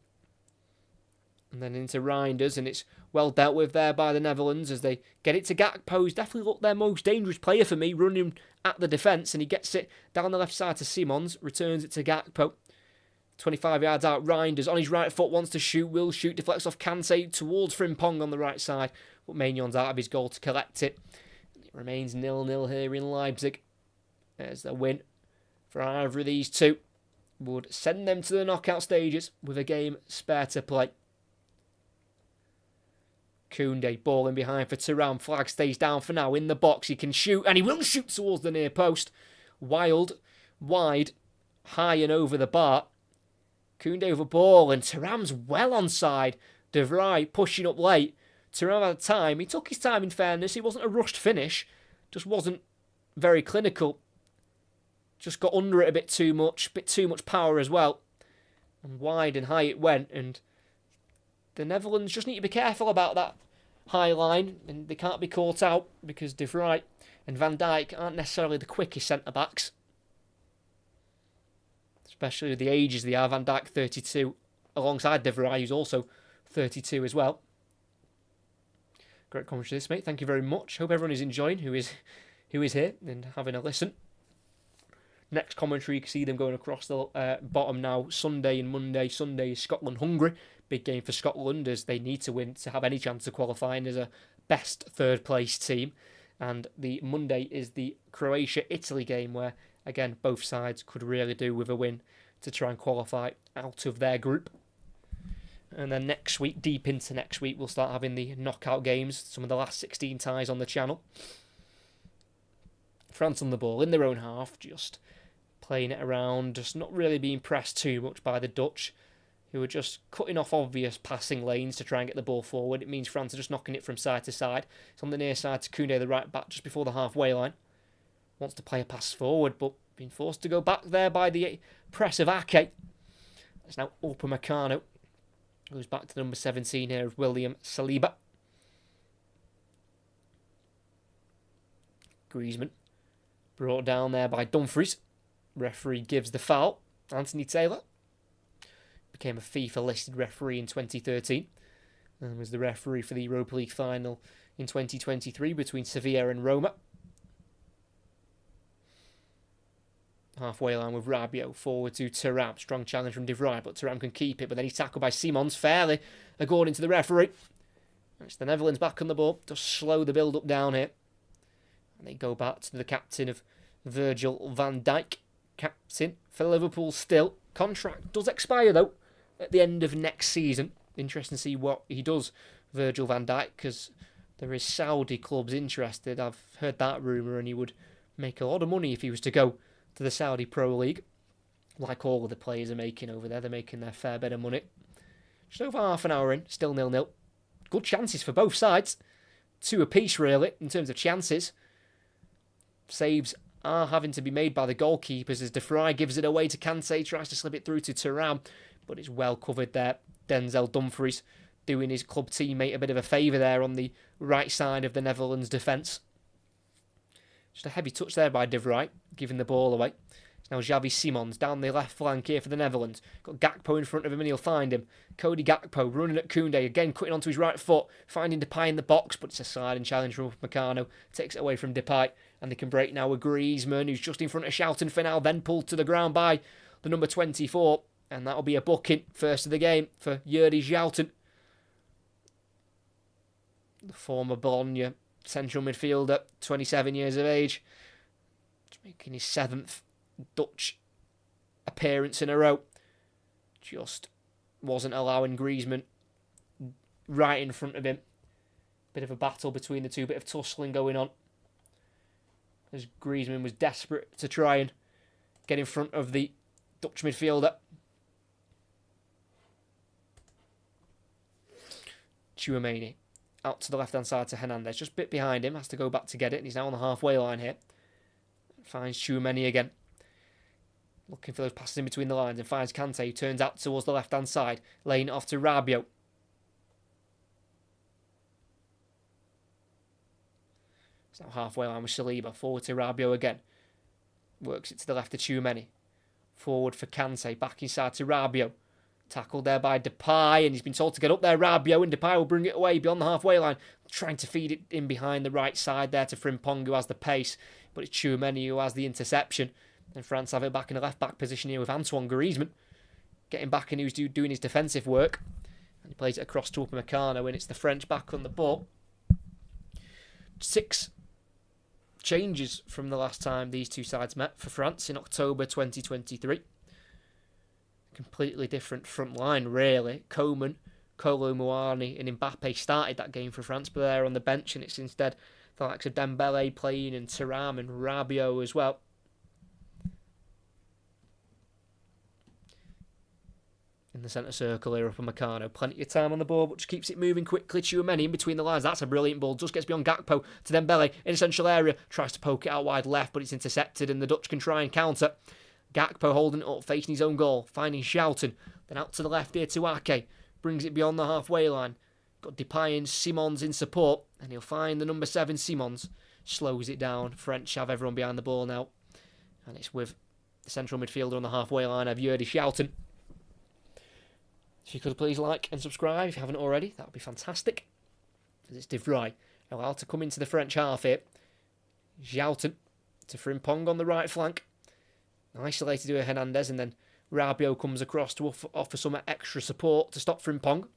A: And then into Reinders, and it's well dealt with there by the Netherlands as they get it to Gakpo, who's definitely looked their most dangerous player for me, running at the defence, and he gets it down the left side to Simons, returns it to Gakpo. 25 yards out, Reinders on his right foot, wants to shoot, will shoot, deflects off Kante towards Frimpong on the right side, but Maignan's out of his goal to collect it. It remains 0-0 here in Leipzig. There's the win for either of these two. Would send them to the knockout stages with a game spare to play. Koundé balling behind for Thuram. Flag stays down for now in the box. He can shoot, and he will shoot towards the near post. Wild, wide, high and over the bar. Koundé with a ball, and Thuram's well onside. De Vrij pushing up late. Thuram had time. He took his time, in fairness. It wasn't a rushed finish. Just wasn't very clinical. just got under it a bit too much power as well. And wide and high it went, and the Netherlands just need to be careful about that high line, and they can't be caught out because De Vrij and Van Dijk aren't necessarily the quickest centre-backs. Especially with the ages they are. Van Dijk 32, alongside De Vrij, who's also 32 as well. Great commentary this, mate. Thank you very much. Hope everyone is enjoying who is here and having a listen. Next commentary, you can see them going across the bottom now. Sunday and Monday. Sunday is Scotland-Hungary. Big game for Scotland as they need to win to have any chance of qualifying as a best third-place team. And the Monday is the Croatia-Italy game where, again, both sides could really do with a win to try and qualify out of their group. And then next week, deep into next week, we'll start having the knockout games, some of the last 16 ties on the channel. France on the ball in their own half, just playing it around, just not really being pressed too much by the Dutch, who are just cutting off obvious passing lanes to try and get the ball forward. It means France are just knocking it from side to side. It's on the near side to Koundé, the right back, just before the halfway line. Wants to play a pass forward, but being forced to go back there by the press of Ake. It's now Upamecano. Goes back to the number 17 here of William Saliba. Griezmann. Brought down there by Dumfries. Referee gives the foul. Anthony Taylor. Became a FIFA listed referee in 2013. And was the referee for the Europa League final in 2023 between Sevilla and Roma. Halfway line with Rabiot, forward to Thuram. Strong challenge from De Vrij, but Thuram can keep it. But then he's tackled by Simons, fairly, according to the referee. It's the Netherlands back on the ball. Just slow the build-up down here. And they go back to the captain of Virgil van Dijk. Captain for Liverpool still. Contract does expire, though, at the end of next season. Interesting to see what he does, Virgil van Dijk, because there is Saudi clubs interested. I've heard that rumour, and he would make a lot of money if he was to go to the Saudi Pro League, like all of the players are making over there. They're making their fair bit of money. Just over half an hour in, still 0-0. Good chances for both sides. 2 apiece, really, in terms of chances. Saves are having to be made by the goalkeepers as De Vrij gives it away to Kante, tries to slip it through to Thuram, but it's well covered there. Denzel Dumfries doing his club teammate a bit of a favour there on the right side of the Netherlands defence. Just a heavy touch there by De Vrij, giving the ball away. It's now Xavi Simons down the left flank here for the Netherlands. Got Gakpo in front of him and he'll find him. Cody Gakpo running at Koundé, again cutting onto his right foot, finding Depay in the box, but it's a sliding challenge from Upamecano. Takes it away from Depay, and they can break now with Griezmann, who's just in front of Schouten for now, then pulled to the ground by the number 24, and that'll be a booking, first of the game, for Yuri Schouten. The former Bologna central midfielder, 27 years of age, making his 7th Dutch appearance in a row. Just wasn't allowing Griezmann right in front of him. Bit of a battle between the two, bit of tussling going on, as Griezmann was desperate to try and get in front of the Dutch midfielder. Tchouaméni out to the left-hand side to Hernandez. Just a bit behind him. Has to go back to get it. And he's now on the halfway line here. Finds Tchouaméni again. Looking for those passes in between the lines. And finds Kante, who turns out towards the left-hand side. Laying it off to Rabiot. It's now halfway line with Saliba. Forward to Rabiot again. Works it to the left to Tchouaméni. Forward for Kante. Back inside to Rabiot. Tackled there by Depay, and he's been told to get up there, Rabiot, and Depay will bring it away beyond the halfway line, trying to feed it in behind the right side there to Frimpong, who has the pace, but it's Tchouaméni who has the interception, and France have it back in a left-back position here with Antoine Griezmann, getting back and who's doing his defensive work, and he plays it across to Upamecano, and it's the French back on the ball. 6 changes from the last time these two sides met for France in October 2023. Completely different front line, really. Coman, Kolo Muani and Mbappe started that game for France, but they're on the bench, and it's instead the likes of Dembele playing and Thuram and Rabiot as well. in the centre circle here, Upamecano. Plenty of time on the ball, but just keeps it moving quickly. Tchouaméni in between the lines. That's a brilliant ball. Just gets beyond Gakpo to Dembele in a central area. Tries to poke it out wide left, but it's intercepted, and the Dutch can try and counter. Gakpo holding it up, facing his own goal, finding Schouten. Then out to the left here to Ake. Brings it beyond the halfway line. Got Depay and Simons in support, and he'll find the number 7, Simons. Slows it down. French have everyone behind the ball now. And it's with the central midfielder on the halfway line of Yuri Schouten. If you could please like and subscribe if you haven't already, that would be fantastic. As it's De Vrij allowed to come into the French half here. Schouten to Frimpong on the right flank. Isolated to Hernandez, and then Rabiot comes across to offer some extra support to stop Frimpong.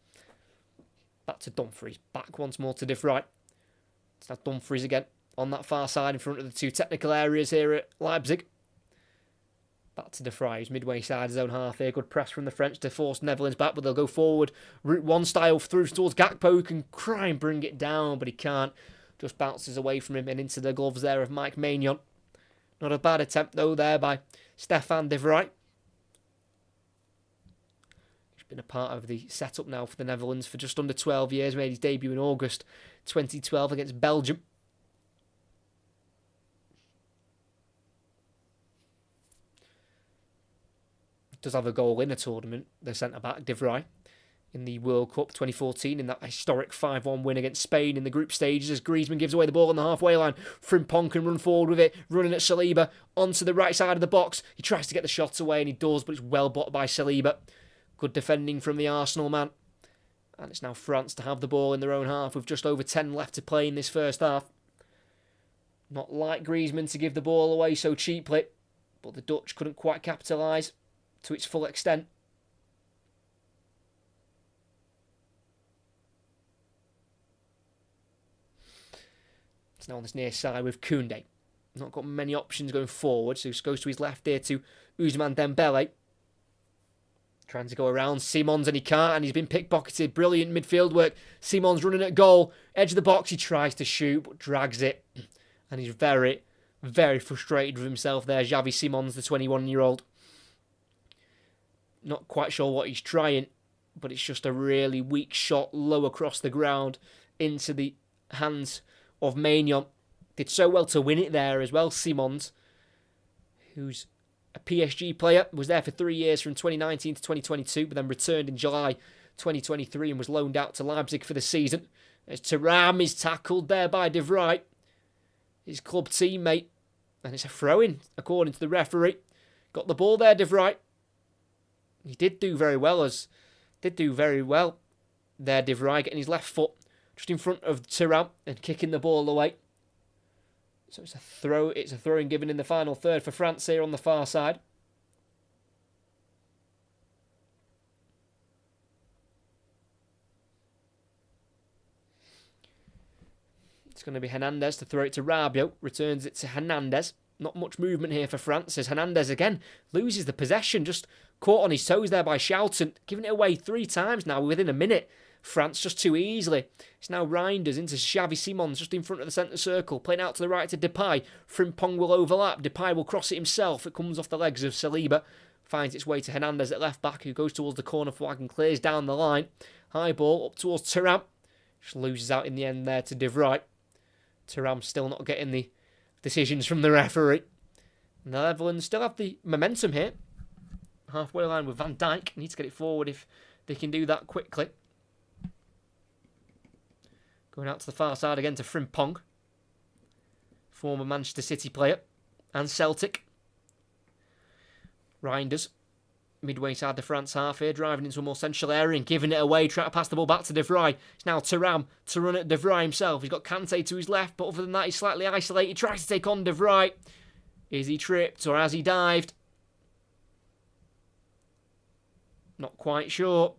A: Back to Dumfries. Back once more to De Vrij. It's now Dumfries again on that far side in front of the two technical areas here at Leipzig. Back to De Vrij, who's midway side his own half here. Good press from the French to force Netherlands back, but they'll go forward. Route 1 style through towards Gakpo, who can try and bring it down, but he can't. Just bounces away from him and into the gloves there of Mike Maignan. Not a bad attempt, though, there by Stefan De Vrij. He's been a part of the setup now for the Netherlands for just under 12 years. Made his debut in August 2012 against Belgium. Does have a goal in a tournament, the centre-back, De Vrij, in the World Cup 2014, in that historic 5-1 win against Spain in the group stages, as Griezmann gives away the ball on the halfway line. Frimpong can run forward with it, running at Saliba, onto the right side of the box. He tries to get the shot away, and he does, but it's well blocked by Saliba. Good defending from the Arsenal man. And it's now France to have the ball in their own half, with just over 10 left to play in this first half. Not like Griezmann to give the ball away so cheaply, but the Dutch couldn't quite capitalise to its full extent. It's now on this near side with Koundé. Not got many options going forward, so he goes to his left here to Ousmane Dembele. Trying to go around Simons, and he can't, and he's been pickpocketed. Brilliant midfield work. Simons running at goal. Edge of the box, he tries to shoot, but drags it. And he's very, very frustrated with himself there. Xavi Simons, the 21-year-old. Not quite sure what he's trying, but it's just a really weak shot low across the ground into the hands of Maignan. Did so well to win it there as well. Simons, who's a PSG player, was there for 3 years from 2019 to 2022, but then returned in July 2023 and was loaned out to Leipzig for the season. As Thuram is tackled there by De Vrij, his club teammate, and it's a throw-in according to the referee. Got the ball there, De Vrij. He did do very well there, De Vrij, getting his left foot just in front of Thuram and kicking the ball away. So it's a throw-in given in the final third for France here on the far side. It's going to be Hernandez to throw it to Rabiot. Returns it to Hernandez. Not much movement here for France as Hernandez again loses the possession. Just caught on his toes there by Schouten. Giving it away 3 times now within a minute. France just too easily. It's now Reinders into Xavi Simons just in front of the centre circle. Playing out to the right to Depay. Frimpong will overlap. Depay will cross it himself. It comes off the legs of Saliba. Finds its way to Hernandez at left back, who goes towards the corner flag and clears down the line. High ball up towards Thuram. Just loses out in the end there to De Vrij. Thuram still not getting the decisions from the referee. And the Netherlands still have the momentum here. Halfway line with Van Dijk. Need to get it forward if they can do that quickly. Going out to the far side again to Frimpong. Former Manchester City player. And Celtic. Reinders. Midway side the France half here. Driving into a more central area and giving it away. Trying to pass the ball back to De Vrij. It's now Thuram to run at De Vrij himself. He's got Kante to his left. But other than that, he's slightly isolated. Tries to take on De Vrij. Is he tripped or has he dived? Not quite sure.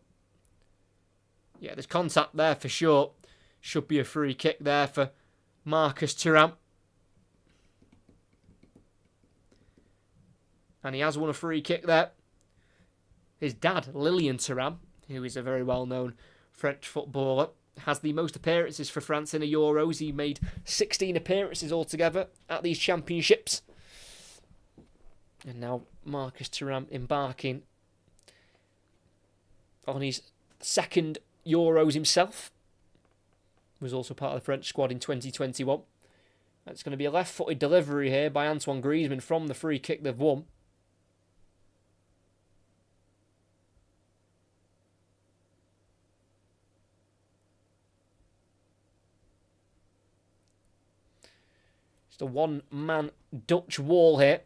A: Yeah, there's contact there for sure. Should be a free kick there for Marcus Thuram. And he has won a free kick there. His dad, Lilian Thuram, who is a very well-known French footballer, has the most appearances for France in the Euros. He made 16 appearances altogether at these championships. And now Marcus Thuram embarking on his second Euros himself. Was also part of the French squad in 2021. It's going to be a left-footed delivery here by Antoine Griezmann from the free kick they've won. It's a one-man Dutch wall here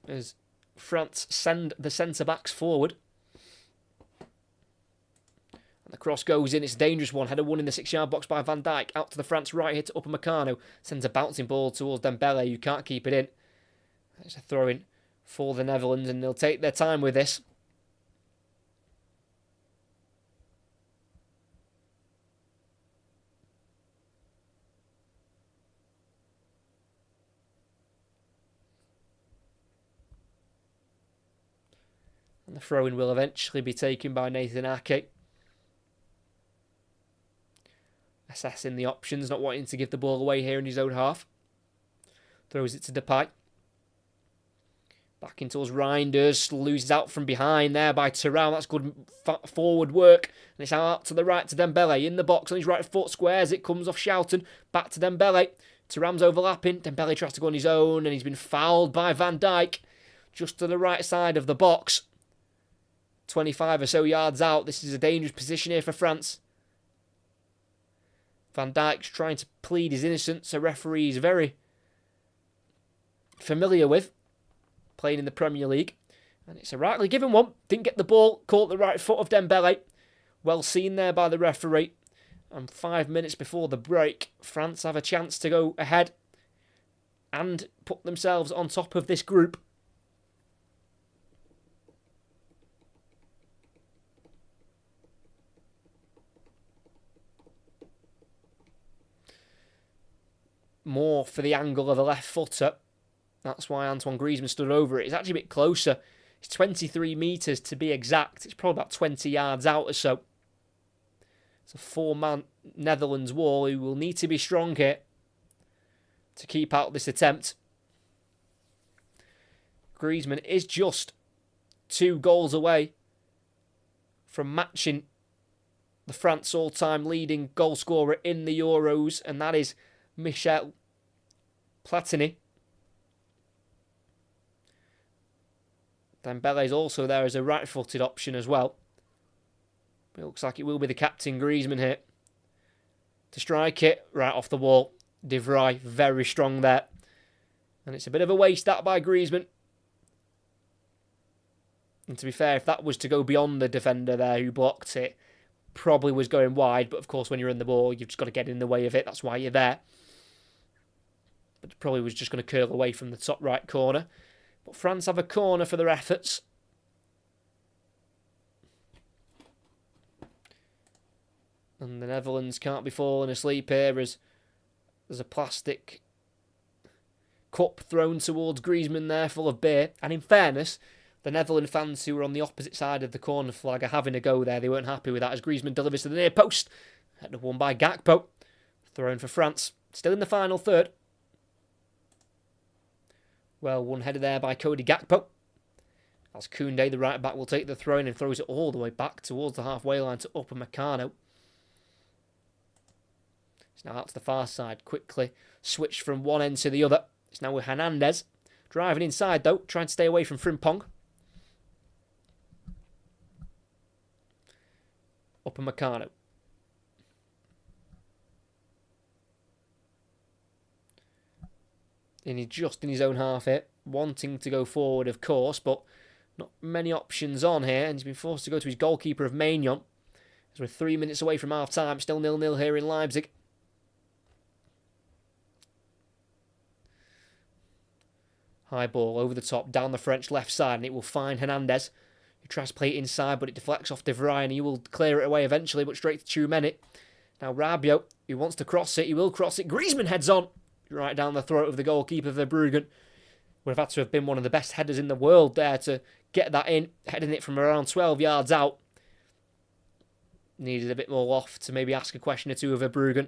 A: as France send the centre-backs forward. And the cross goes in. It's a dangerous one. Header won in the 6-yard box by Van Dijk. Out to the France right here to Upamecano. Sends a bouncing ball towards Dembele. You can't keep it in. It's a throw-in for the Netherlands, and they'll take their time with this. And the throw-in will eventually be taken by Nathan Ake. Assessing the options, not wanting to give the ball away here in his own half. Throws it to Depay. Back into us, Reinders. Loses out from behind there by Thuram. That's good forward work. And it's out to the right to Dembele. In the box on his right foot. Squares it. Comes off Schouten. Back to Dembele. Thuram's overlapping. Dembele tries to go on his own. And he's been fouled by Van Dijk. Just to the right side of the box. 25 or so yards out. This is a dangerous position here for France. Van Dijk's trying to plead his innocence. A referee is very familiar with playing in the Premier League. And it's a rightly given one. Didn't get the ball. Caught the right foot of Dembele. Well seen there by the referee. And 5 minutes before the break, France have a chance to go ahead and put themselves on top of this group. More for the angle of the left footer. That's why Antoine Griezmann stood over it. It's actually a bit closer. It's 23 metres to be exact. It's probably about 20 yards out or so. It's a 4-man Netherlands wall who will need to be strong here to keep out this attempt. Griezmann is just 2 goals away from matching the France all-time leading goal scorer in the Euros, and that is Michel Platini. Dembele is also there as a right-footed option as well. But it looks like it will be the captain, Griezmann, here to strike it right off the wall. De Vrij very strong there. And it's a bit of a waste that by Griezmann. And to be fair, if that was to go beyond the defender there who blocked it, probably was going wide. But of course, when you're in the ball, you've just got to get in the way of it. That's why you're there. But probably was just going to curl away from the top right corner. But France have a corner for their efforts. And the Netherlands can't be falling asleep here as there's a plastic cup thrown towards Griezmann there full of beer. And in fairness, the Netherlands fans who were on the opposite side of the corner flag are having a go there. They weren't happy with that as Griezmann delivers to the near post. Header won by Gakpo. Thrown for France. Still in the final third. Well, one header there by Cody Gakpo. As Koundé, the right back, will take the throw in and throws it all the way back towards the halfway line to Upamecano. It's now out to the far side. Quickly switched from one end to the other. It's now with Hernandez. Driving inside though, trying to stay away from Frimpong. Upamecano. And he's just in his own half here, wanting to go forward, of course, but not many options on here, and he's been forced to go to his goalkeeper of Maignan. As we're 3 minutes away from half-time, still 0-0 here in Leipzig. High ball over the top, down the French left side, and it will find Hernandez, who tries to play it inside, but it deflects off De Vrij, and he will clear it away eventually, but straight to Tchouameni. Now Rabiot, who wants to cross it, he will cross it. Griezmann heads on. Right down the throat of the goalkeeper, Verbruggen. Would have had to have been one of the best headers in the world there to get that in, heading it from around 12 yards out. Needed a bit more loft to maybe ask a question or two of Verbruggen.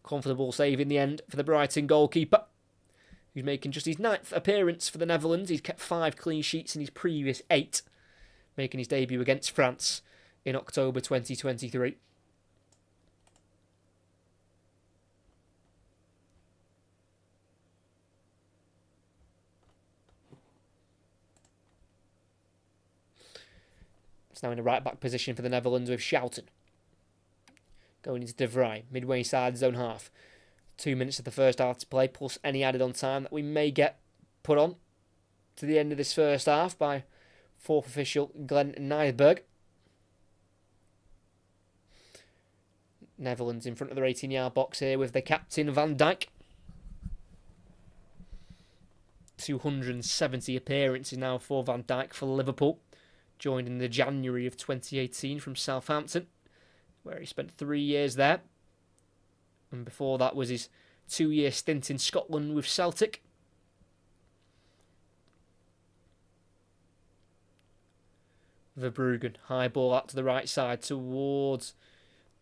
A: Comfortable save in the end for the Brighton goalkeeper, who's making just his 9th appearance for the Netherlands. He's kept 5 clean sheets in his previous 8, making his debut against France in October 2023. It's now in the right-back position for the Netherlands with Schouten. Going into De Vrij, midway side his own half. 2 minutes of the first half to play, plus any added on time that we may get put on to the end of this first half by fourth official Glenn Nijberg. Netherlands in front of their 18-yard box here with the captain Van Dijk. 270 appearances now for Van Dijk for Liverpool. Joined in the January of 2018 from Southampton, where he spent 3 years there. And before that was his 2-year stint in Scotland with Celtic. Verbruggen, high ball out to the right side towards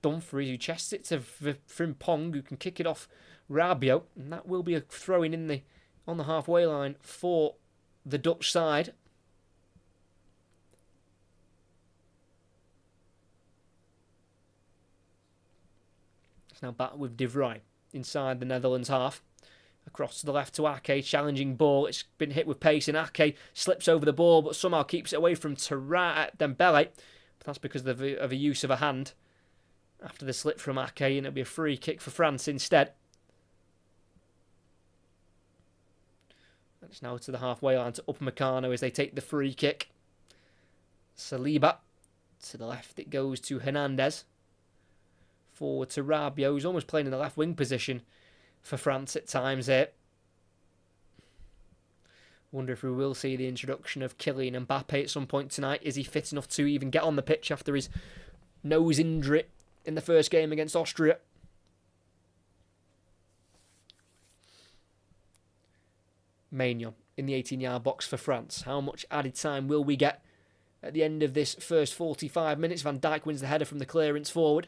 A: Dumfries, who chests it to Frimpong, who can kick it off Rabiot. And that will be a throw-in on the halfway line for the Dutch side. Now back with De Vrij inside the Netherlands half. Across to the left to Ake, challenging ball. It's been hit with pace and Ake slips over the ball but somehow keeps it away from Dembele. But that's because of a use of a hand after the slip from Ake, and it'll be a free kick for France instead. And it's now to the halfway line to Upamecano as they take the free kick. Saliba. To the left it goes to Hernandez. Forward to Rabiot, who's almost playing in the left wing position for France at times here. Wonder if we will see the introduction of Kylian Mbappe at some point tonight. Is he fit enough to even get on the pitch after his nose injury in the first game against Austria? Maignan in the 18-yard box for France. How much added time will we get at the end of this first 45 minutes? Van Dijk wins the header from the clearance forward.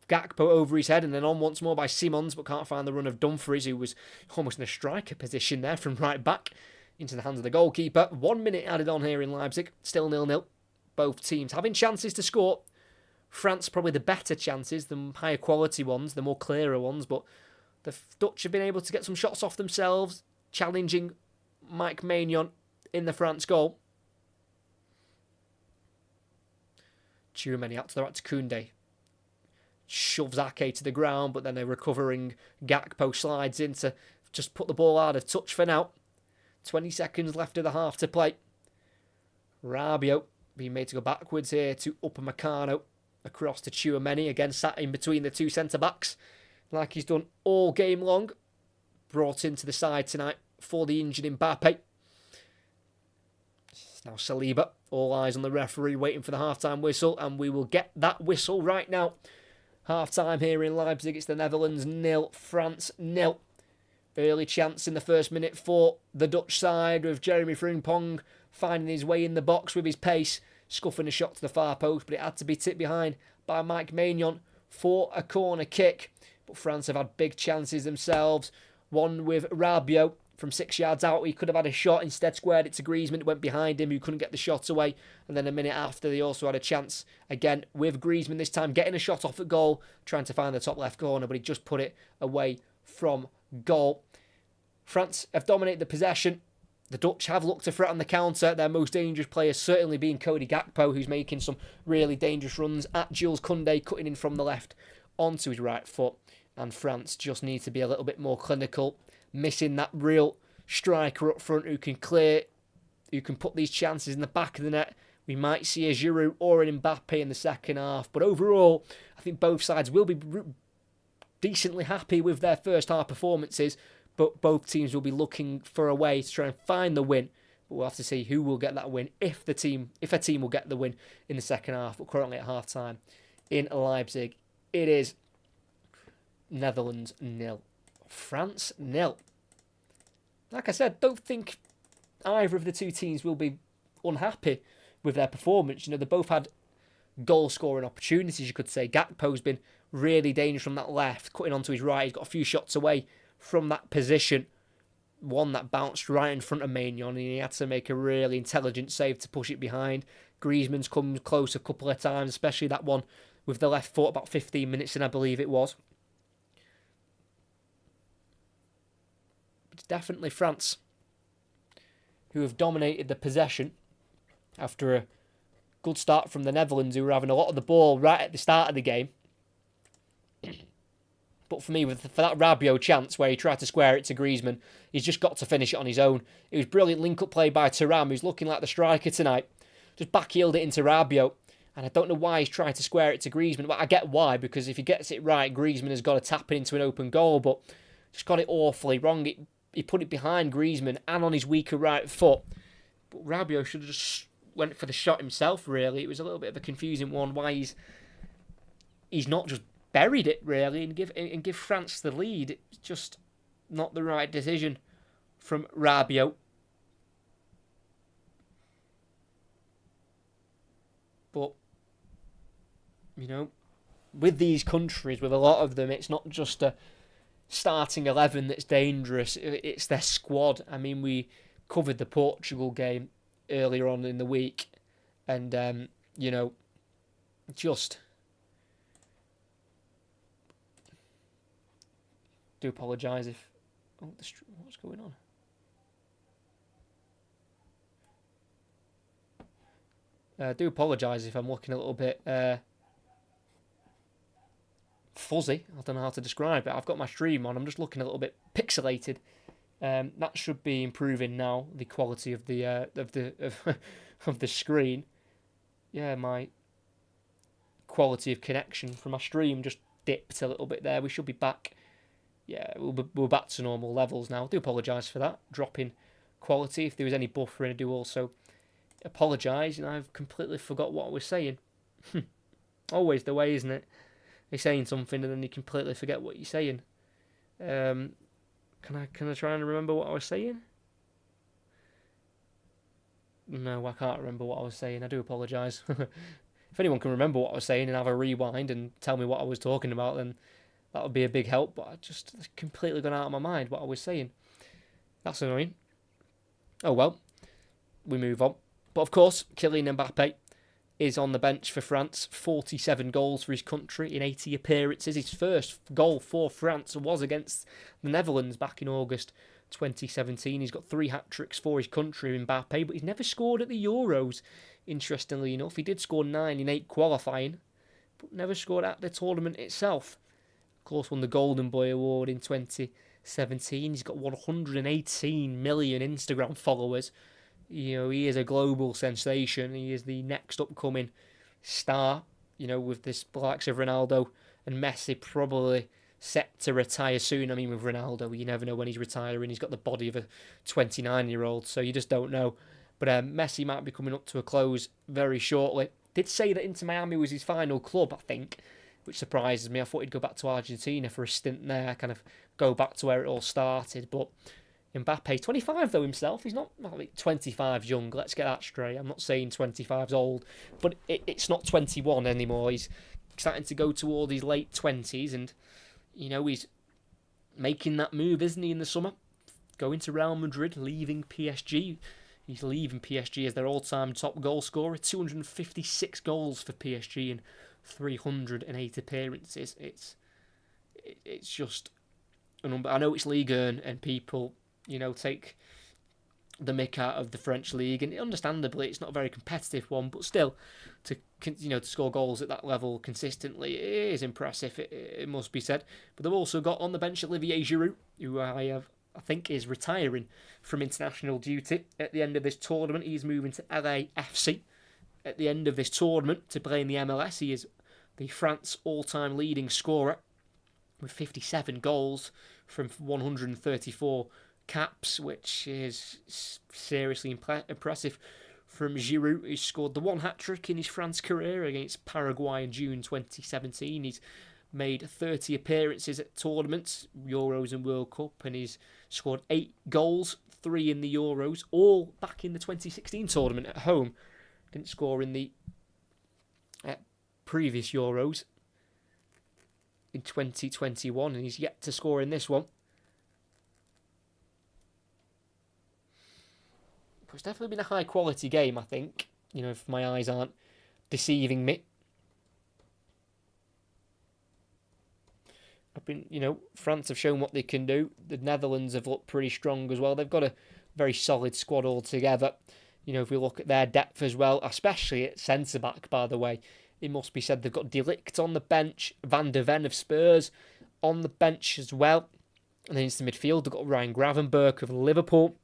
A: Gakpo over his head and then on once more by Simons, but can't find the run of Dumfries, who was almost in a striker position there from right back into the hands of the goalkeeper. 1 minute added on here in Leipzig, still 0-0. Both teams having chances to score. France probably the better chances, the higher quality ones, the more clearer ones, but the Dutch have been able to get some shots off themselves, challenging Mike Maignan in the France goal. Tchouaméni out to the right to Koundé. Shoves Ake to the ground, but then a recovering Gakpo slides in to just put the ball out of touch for now. 20 seconds left of the half to play. Rabiot being made to go backwards here to Upamecano. Across to Tchouaméni, again sat in between the two centre-backs, like he's done all game long. Brought into the side tonight for the injured Mbappe. It's now Saliba. All eyes on the referee, waiting for the half-time whistle, and we will get that whistle right now. Half-time here in Leipzig, it's the Netherlands 0, France 0. Early chance in the first minute for the Dutch side, with Jeremy Frimpong finding his way in the box with his pace, scuffing a shot to the far post, but it had to be tipped behind by Mike Maignan for a corner kick. But France have had big chances themselves. One with Rabiot from 6 yards out. He could have had a shot, instead squared it to Griezmann. It went behind him, who couldn't get the shot away. And then a minute after, they also had a chance again with Griezmann, this time getting a shot off at goal, trying to find the top left corner, but he just put it away from goal. France have dominated the possession. The Dutch have looked to threat on the counter. Their most dangerous player certainly being Cody Gakpo, who's making some really dangerous runs at Jules Koundé, cutting in from the left onto his right foot. And France just need to be a little bit more clinical, missing that real striker up front who can clear, who can put these chances in the back of the net. We might see a Giroud or an Mbappe in the second half. But overall, I think both sides will be decently happy with their first half performances. But both teams will be looking for a way to try and find the win. But we'll have to see who will get that win, if a team will get the win in the second half. But currently at half-time in Leipzig, it is Netherlands 0, France 0. Like I said, don't think either of the two teams will be unhappy with their performance. You know, they both had goal-scoring opportunities, you could say. Gakpo's been really dangerous from that left, cutting onto his right. He's got a few shots away from that position. one that bounced right in front of Maignan, and he had to make a really intelligent save to push it behind. Griezmann's come close a couple of times, especially that one with the left foot about 15 minutes in, I believe it was. It's definitely France who have dominated the possession after a good start from the Netherlands, who were having a lot of the ball right at the start of the game. But for me, for that Rabiot chance where he tried to square it to Griezmann, he's just got to finish it on his own. It was brilliant link-up play by Thuram, who's looking like the striker tonight. Just backheeled it into Rabiot. And I don't know why he's trying to square it to Griezmann. Well, I get why, because if he gets it right, Griezmann has got to tap it into an open goal, but just got it awfully wrong. He put it behind Griezmann and on his weaker right foot. But Rabiot should have just went for the shot himself, really. It was a little bit of a confusing one, why he's not just buried it, really, and give France the lead. It's just not the right decision from Rabiot. But, you know, with these countries, with a lot of them, it's not just a starting 11 that's dangerous, it's their squad. I mean, we covered the Portugal game earlier on in the week, and, you know, just... do apologise if... Oh, what's going on? I do apologise if I'm looking a little bit fuzzy. I don't know how to describe it. I've got my stream on. I'm just looking a little bit pixelated. That should be improving now. The quality of the of the screen. Yeah, my quality of connection from my stream just dipped a little bit there. We should be back. Yeah, we're back to normal levels now. I do apologise for that drop in quality. If there was any buffering, I do also apologise. And I've completely forgot what I was saying. Always the way, isn't it? You're saying something and then you completely forget what you're saying. Can I try and remember what I was saying? No, I can't remember what I was saying. I do apologise. If anyone can remember what I was saying and have a rewind and tell me what I was talking about, then that would be a big help. But I just completely gone out of my mind what I was saying. That's annoying. Oh well, we move on. But of course, Kylian Mbappe is on the bench for France. 47 goals for his country in 80 appearances. His first goal for France was against the Netherlands back in August 2017. He's got 3 hat-tricks for his country, Mbappe, but he's never scored at the Euros, interestingly enough. He did score 9 in 8 qualifying, but never scored at the tournament itself. Of course, won the Golden Boy Award in 2017. He's got 118 million Instagram followers. You know, he is a global sensation. He is the next upcoming star, you know, with this likes of Ronaldo and Messi probably set to retire soon. I mean, with Ronaldo, you never know when he's retiring. He's got the body of a 29-year-old, so you just don't know. But Messi might be coming up to a close very shortly. Did say that Inter Miami was his final club, I think, which surprises me. I thought he'd go back to Argentina for a stint there, kind of go back to where it all started, but... Mbappe, 25 though himself. He's not like 25's young. Let's get that straight. I'm not saying 25's old, but it's not 21 anymore. He's starting to go toward his late 20s, and you know he's making that move, isn't he? In the summer, going to Real Madrid, leaving PSG. He's leaving PSG as their all-time top goal scorer. 256 goals for PSG in 308 appearances. It's just a number. I know it's Ligue 1 and people, you know, take the mick out of the French league, and understandably it's not a very competitive one, but still, to score goals at that level consistently is impressive, it must be said. But they've also got on the bench Olivier Giroud, who I think is retiring from international duty at the end of this tournament. He's moving to LAFC at the end of this tournament to play in the MLS. He is the France all-time leading scorer with 57 goals from 134 caps, which is seriously impressive from Giroud. He scored the one hat-trick in his France career against Paraguay in June 2017. He's made 30 appearances at tournaments, Euros and World Cup, and he's scored 8 goals, 3 in the Euros, all back in the 2016 tournament at home. Didn't score in the previous Euros in 2021, and he's yet to score in this one. But it's definitely been a high quality game, I think. You know, if my eyes aren't deceiving me. France have shown what they can do. The Netherlands have looked pretty strong as well. They've got a very solid squad altogether. You know, if we look at their depth as well, especially at centre-back, by the way, it must be said they've got De Ligt on the bench, Van der Ven of Spurs on the bench as well. And then into the midfield, they've got Ryan Gravenberch of Liverpool.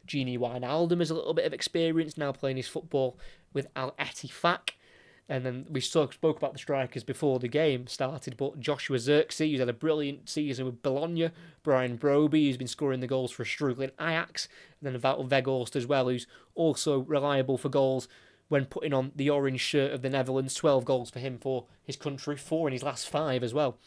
A: Gini Wijnaldum has a little bit of experience now playing his football with Al Ettifaq. And then we spoke about the strikers before the game started, but Joshua Zirkzee, who's had a brilliant season with Bologna, Brian Broby, who's been scoring the goals for a struggling Ajax, and then Wout Weghorst as well, who's also reliable for goals when putting on the orange shirt of the Netherlands. 12 goals for him for his country, 4 in his last 5 as well.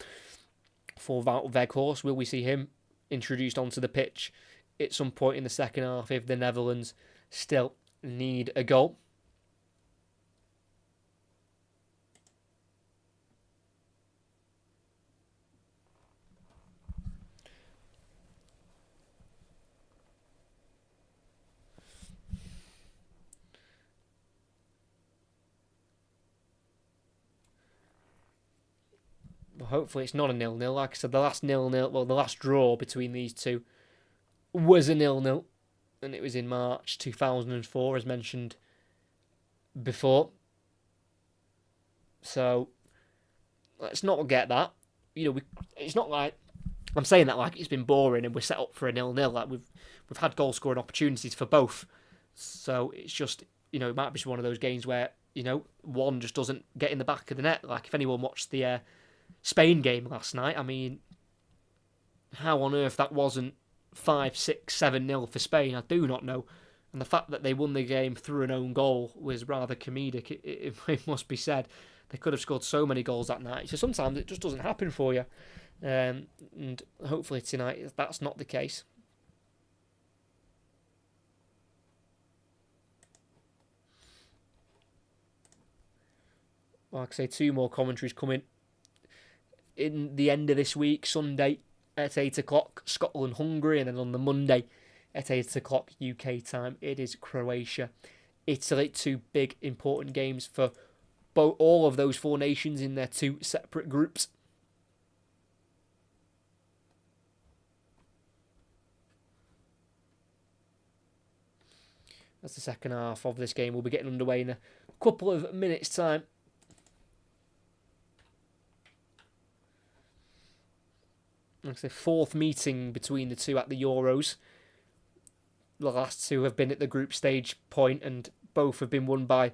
A: For Wout Weghorst, will we see him introduced onto the pitch at some point in the second half if the Netherlands still need a goal? Hopefully it's not a 0-0. Like I said, the last draw between these two was a 0-0, and it was in March 2004, as mentioned before. So let's not get that. You know, it's not like I'm saying that like it's been boring and we're set up for a 0-0. Like we've had goal scoring opportunities for both. So it's just, you know, it might be just one of those games where, you know, one just doesn't get in the back of the net. Like if anyone watched the Spain game last night, I mean, how on earth that wasn't 5, 6, 7-0 for Spain, I do not know. And the fact that they won the game through an own goal was rather comedic, it must be said. They could have scored so many goals that night. So sometimes it just doesn't happen for you. And hopefully tonight that's not the case. Like I say, 2 more commentaries coming in the end of this week, Sunday at 8 o'clock, Scotland, Hungary, and then on the Monday at 8 o'clock UK time, it is Croatia, Italy. 2 big important games for all of those 4 nations in their 2 separate groups. That's the second half of this game. We'll be getting underway in a couple of minutes' time. It's the 4th meeting between the 2 at the Euros. The last 2 have been at the group stage point, and both have been won by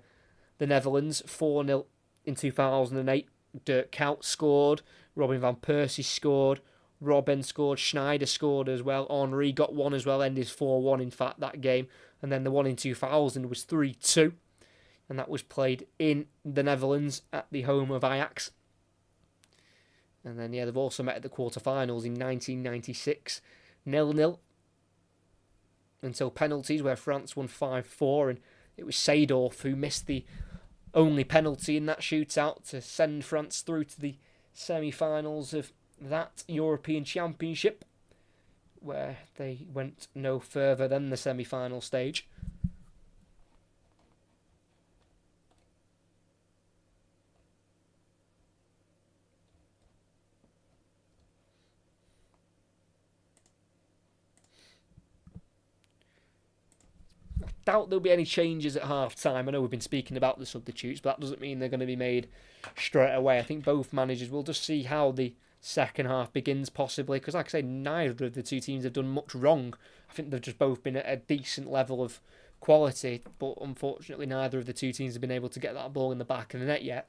A: the Netherlands. 4-0 in 2008. Dirk Kuyt scored. Robin van Persie scored. Robben scored. Schneider scored as well. Henry got one as well. Ended 4-1 in fact that game. And then the one in 2000 was 3-2. And that was played in the Netherlands at the home of Ajax. And then, they've also met at the quarterfinals in 1996, 0-0. Until penalties, where France won 5-4, and it was Seedorf who missed the only penalty in that shootout to send France through to the semi-finals of that European Championship, where they went no further than the semi-final stage. Doubt there'll be any changes at half-time. I know we've been speaking about the substitutes, but that doesn't mean they're going to be made straight away. I think both managers will just see how the second half begins, possibly, because like I say, neither of the 2 teams have done much wrong. I think they've just both been at a decent level of quality, but unfortunately neither of the 2 teams have been able to get that ball in the back of the net yet.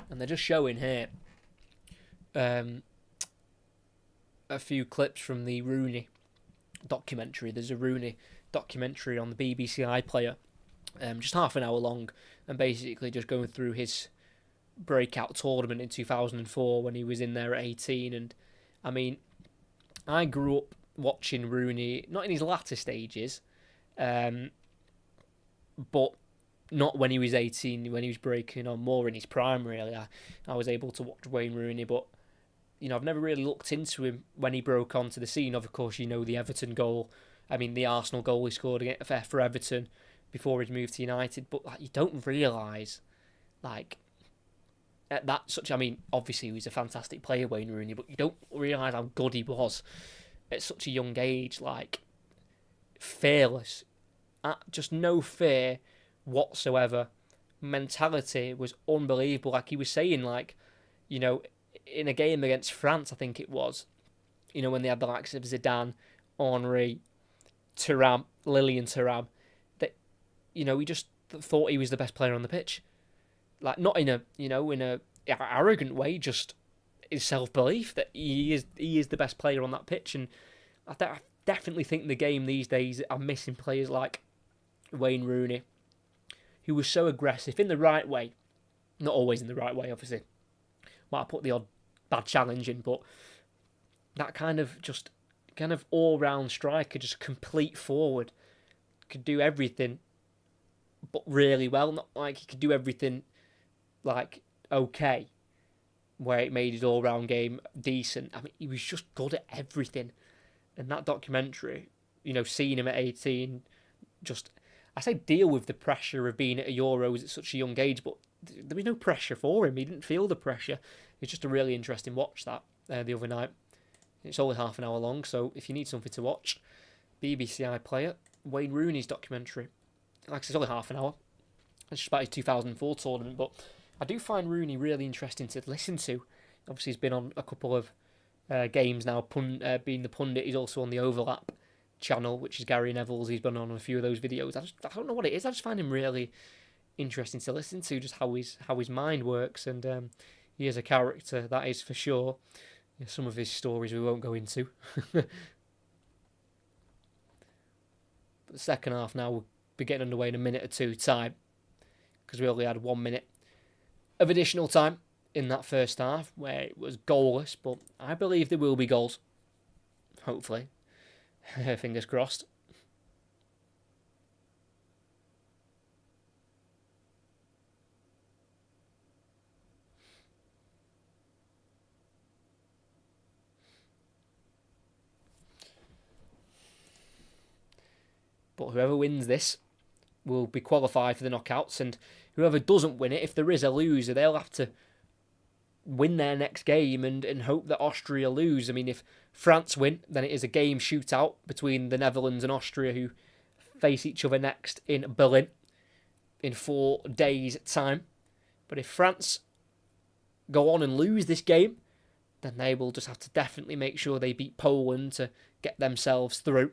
A: And they're just showing here a few clips from the Rooney documentary. There's a Rooney documentary on the BBC iPlayer, just half an hour long, and basically just going through his breakout tournament in 2004 when he was in there at 18. And I mean, I grew up watching Rooney, not in his latter stages, but not when he was 18, when he was breaking on, more in his prime, really. I was able to watch Wayne Rooney, but I've never really looked into him when he broke onto the scene. Of course, the Everton goal. I mean, the Arsenal goal he scored for Everton before he'd moved to United. But like, you don't realise, like, at that such. I mean, obviously he was a fantastic player, Wayne Rooney, but you don't realise how good he was at such a young age. Like, fearless, just no fear whatsoever. Mentality was unbelievable. Like he was saying, like, in a game against France, I think it was, when they had the likes of Zidane, Henry, Thuram, Lilian Thuram, that, he just thought he was the best player on the pitch. Like, not in a arrogant way, just his self-belief that he is the best player on that pitch. And I definitely think the game these days are missing players like Wayne Rooney, who was so aggressive in the right way. Not always in the right way, obviously. Might have put the odd bad challenge in, but that kind of all-round striker, just complete forward, could do everything, but really well. Not like he could do everything, like, okay, where it made his all-round game decent. I mean, he was just good at everything. And that documentary, seeing him at 18, just, I say deal with the pressure of being at a Euros at such a young age, but there was no pressure for him. He didn't feel the pressure. It was just a really interesting watch, that, the other night. It's only half an hour long, so if you need something to watch, BBC iPlayer, Wayne Rooney's documentary. Like I said, it's only half an hour. It's just about his 2004 tournament, but I do find Rooney really interesting to listen to. Obviously, he's been on a couple of games now, being the pundit. He's also on the Overlap channel, which is Gary Neville's. He's been on a few of those videos. I don't know what it is. I just find him really interesting to listen to, just how his mind works, and he is a character, that is for sure. Some of his stories we won't go into. But the second half now will be getting underway in a minute or two time, because we only had 1 minute of additional time in that first half where it was goalless, but I believe there will be goals. Hopefully. Fingers crossed. But whoever wins this will be qualified for the knockouts, and whoever doesn't win it, if there is a loser, they'll have to win their next game and hope that Austria lose. I mean, if France win, then it is a game shootout between the Netherlands and Austria, who face each other next in Berlin in 4 days' time. But if France go on and lose this game, then they will just have to definitely make sure they beat Poland to get themselves through.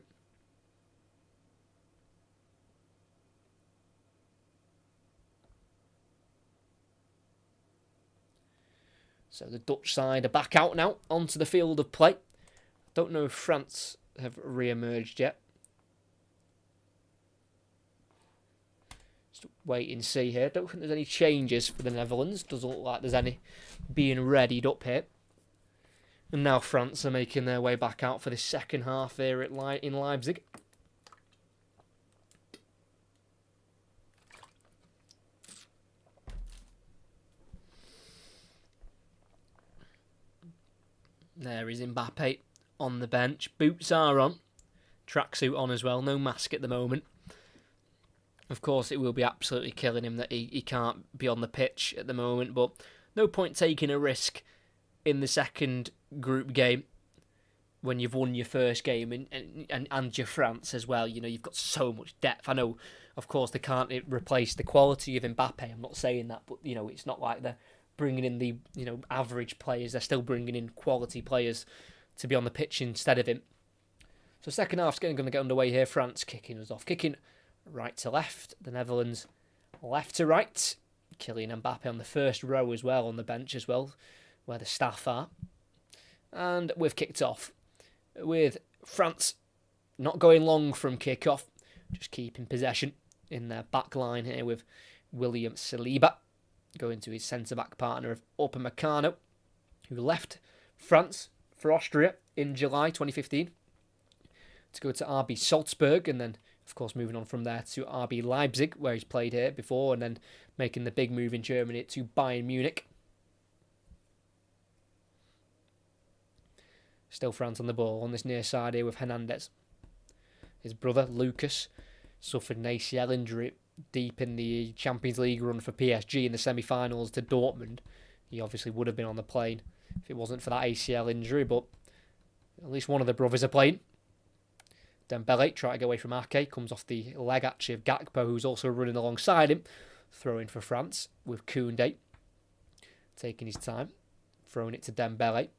A: So the Dutch side are back out now onto the field of play. Don't know if France have re-emerged yet. Just wait and see here. Don't think there's any changes for the Netherlands. Doesn't look like there's any being readied up here. And now France are making their way back out for the second half here in Leipzig. There is Mbappe on the bench. Boots are on. Tracksuit on as well. No mask at the moment. Of course, it will be absolutely killing him that he can't be on the pitch at the moment, but no point taking a risk in the second group game when you've won your first game and your France as well. You've got so much depth. I know, of course, they can't replace the quality of Mbappe. I'm not saying that, but, it's not like they're bringing in the, average players. They're still bringing in quality players to be on the pitch instead of him. So second half's going to get underway here. France kicking us off. Kicking right to left. The Netherlands left to right. Kylian Mbappe on the first row as well, on the bench as well, where the staff are. And we've kicked off with France not going long from kick-off, just keeping possession in their back line here with William Saliba going to his centre-back partner of Upamecano, who left France for Austria in July 2015 to go to RB Salzburg, and then, of course, moving on from there to RB Leipzig, where he's played here before, and then making the big move in Germany to Bayern Munich. Still France on the ball on this near side here with Hernandez. His brother, Lucas, suffered an ACL injury deep in the Champions League run for PSG in the semi-finals to Dortmund. He obviously would have been on the plane if it wasn't for that ACL injury, but at least one of the brothers are playing. Dembele trying to get away from Ake, comes off the leg actually of Gakpo, who's also running alongside him, throwing for France with Koundé taking his time, throwing it to Dembele,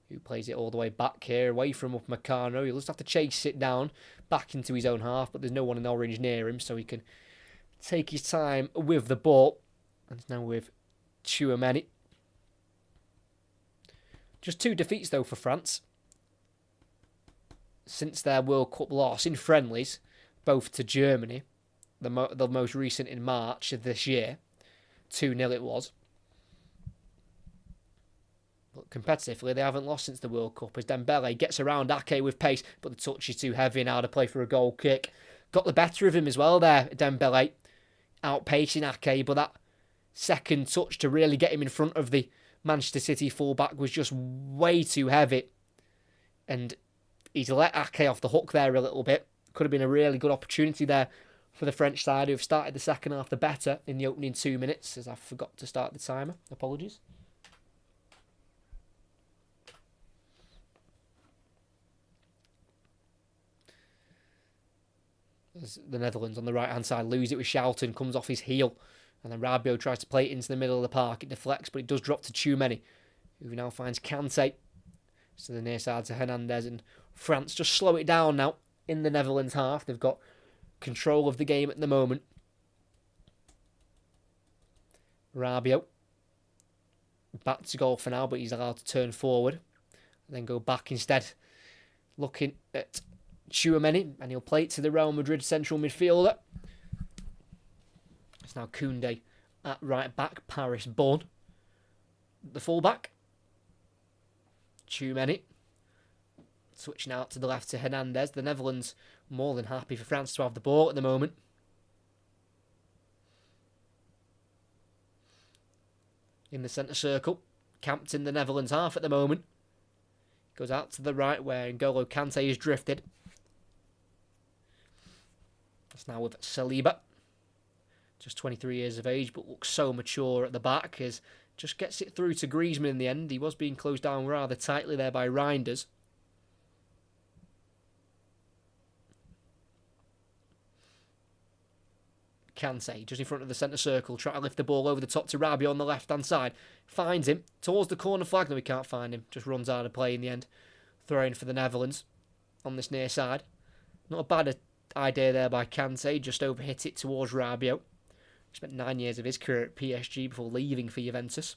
A: who plays it all the way back here, away from Upamecano. He'll just have to chase it down, back into his own half, but there's no one in orange near him, so he can take his time with the ball. And it's now with Tchouaméni. Just 2 defeats, though, for France since their World Cup loss in friendlies, both to Germany, the most recent in March of this year. 2-0 it was. But competitively, they haven't lost since the World Cup, as Dembele gets around Ake with pace, but the touch is too heavy and out of play for a goal kick. Got the better of him as well there, Dembele, outpacing Ake, but that second touch to really get him in front of the Manchester City fullback was just way too heavy. And he's let Ake off the hook there a little bit. Could have been a really good opportunity there for the French side, who have started the second half the better in the opening 2 minutes, as I forgot to start the timer. Apologies. As the Netherlands on the right-hand side lose it with Schouten, comes off his heel, and then Rabiot tries to play it into the middle of the park. It deflects, but it does drop to Tchouaméni, who now finds Kante. So the near side to Hernandez, and France just slow it down now in the Netherlands half. They've got control of the game at the moment. Rabiot back to goal for now, but he's allowed to turn forward and then go back instead, looking at Tchouaméni, and he'll play it to the Real Madrid central midfielder. It's now Koundé at right back, Paris Bon, the fullback. Tchouaméni switching out to the left to Hernandez. The Netherlands more than happy for France to have the ball at the moment. In the centre circle, camped in the Netherlands half at the moment. Goes out to the right where N'Golo Kante is drifted. That's now with Saliba. Just 23 years of age, but looks so mature at the back, as just gets it through to Griezmann in the end. He was being closed down rather tightly there by Reinders. Kante, just in front of the centre circle, trying to lift the ball over the top to Rabiot on the left-hand side. Finds him towards the corner flag. No, he can't find him. Just runs out of play in the end. Throwing for the Netherlands on this near side. Not a bad idea there by Kante. Just overhit it towards Rabiot. Spent 9 years of his career at PSG before leaving for Juventus.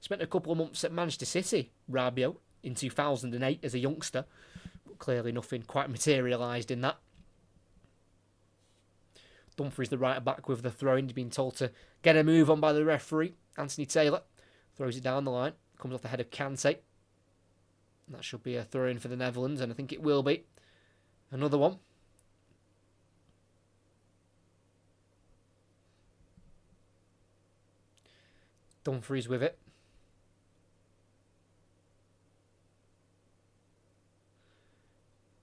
A: Spent a couple of months at Manchester City, Rabiot, in 2008 as a youngster. But clearly nothing quite materialised in that. Dumfries the right back with the throw-in. He's been told to get a move on by the referee. Anthony Taylor throws it down the line. Comes off the head of Kante. And that should be a throw-in for the Netherlands, and I think it will be. Another one. Dumfries with it.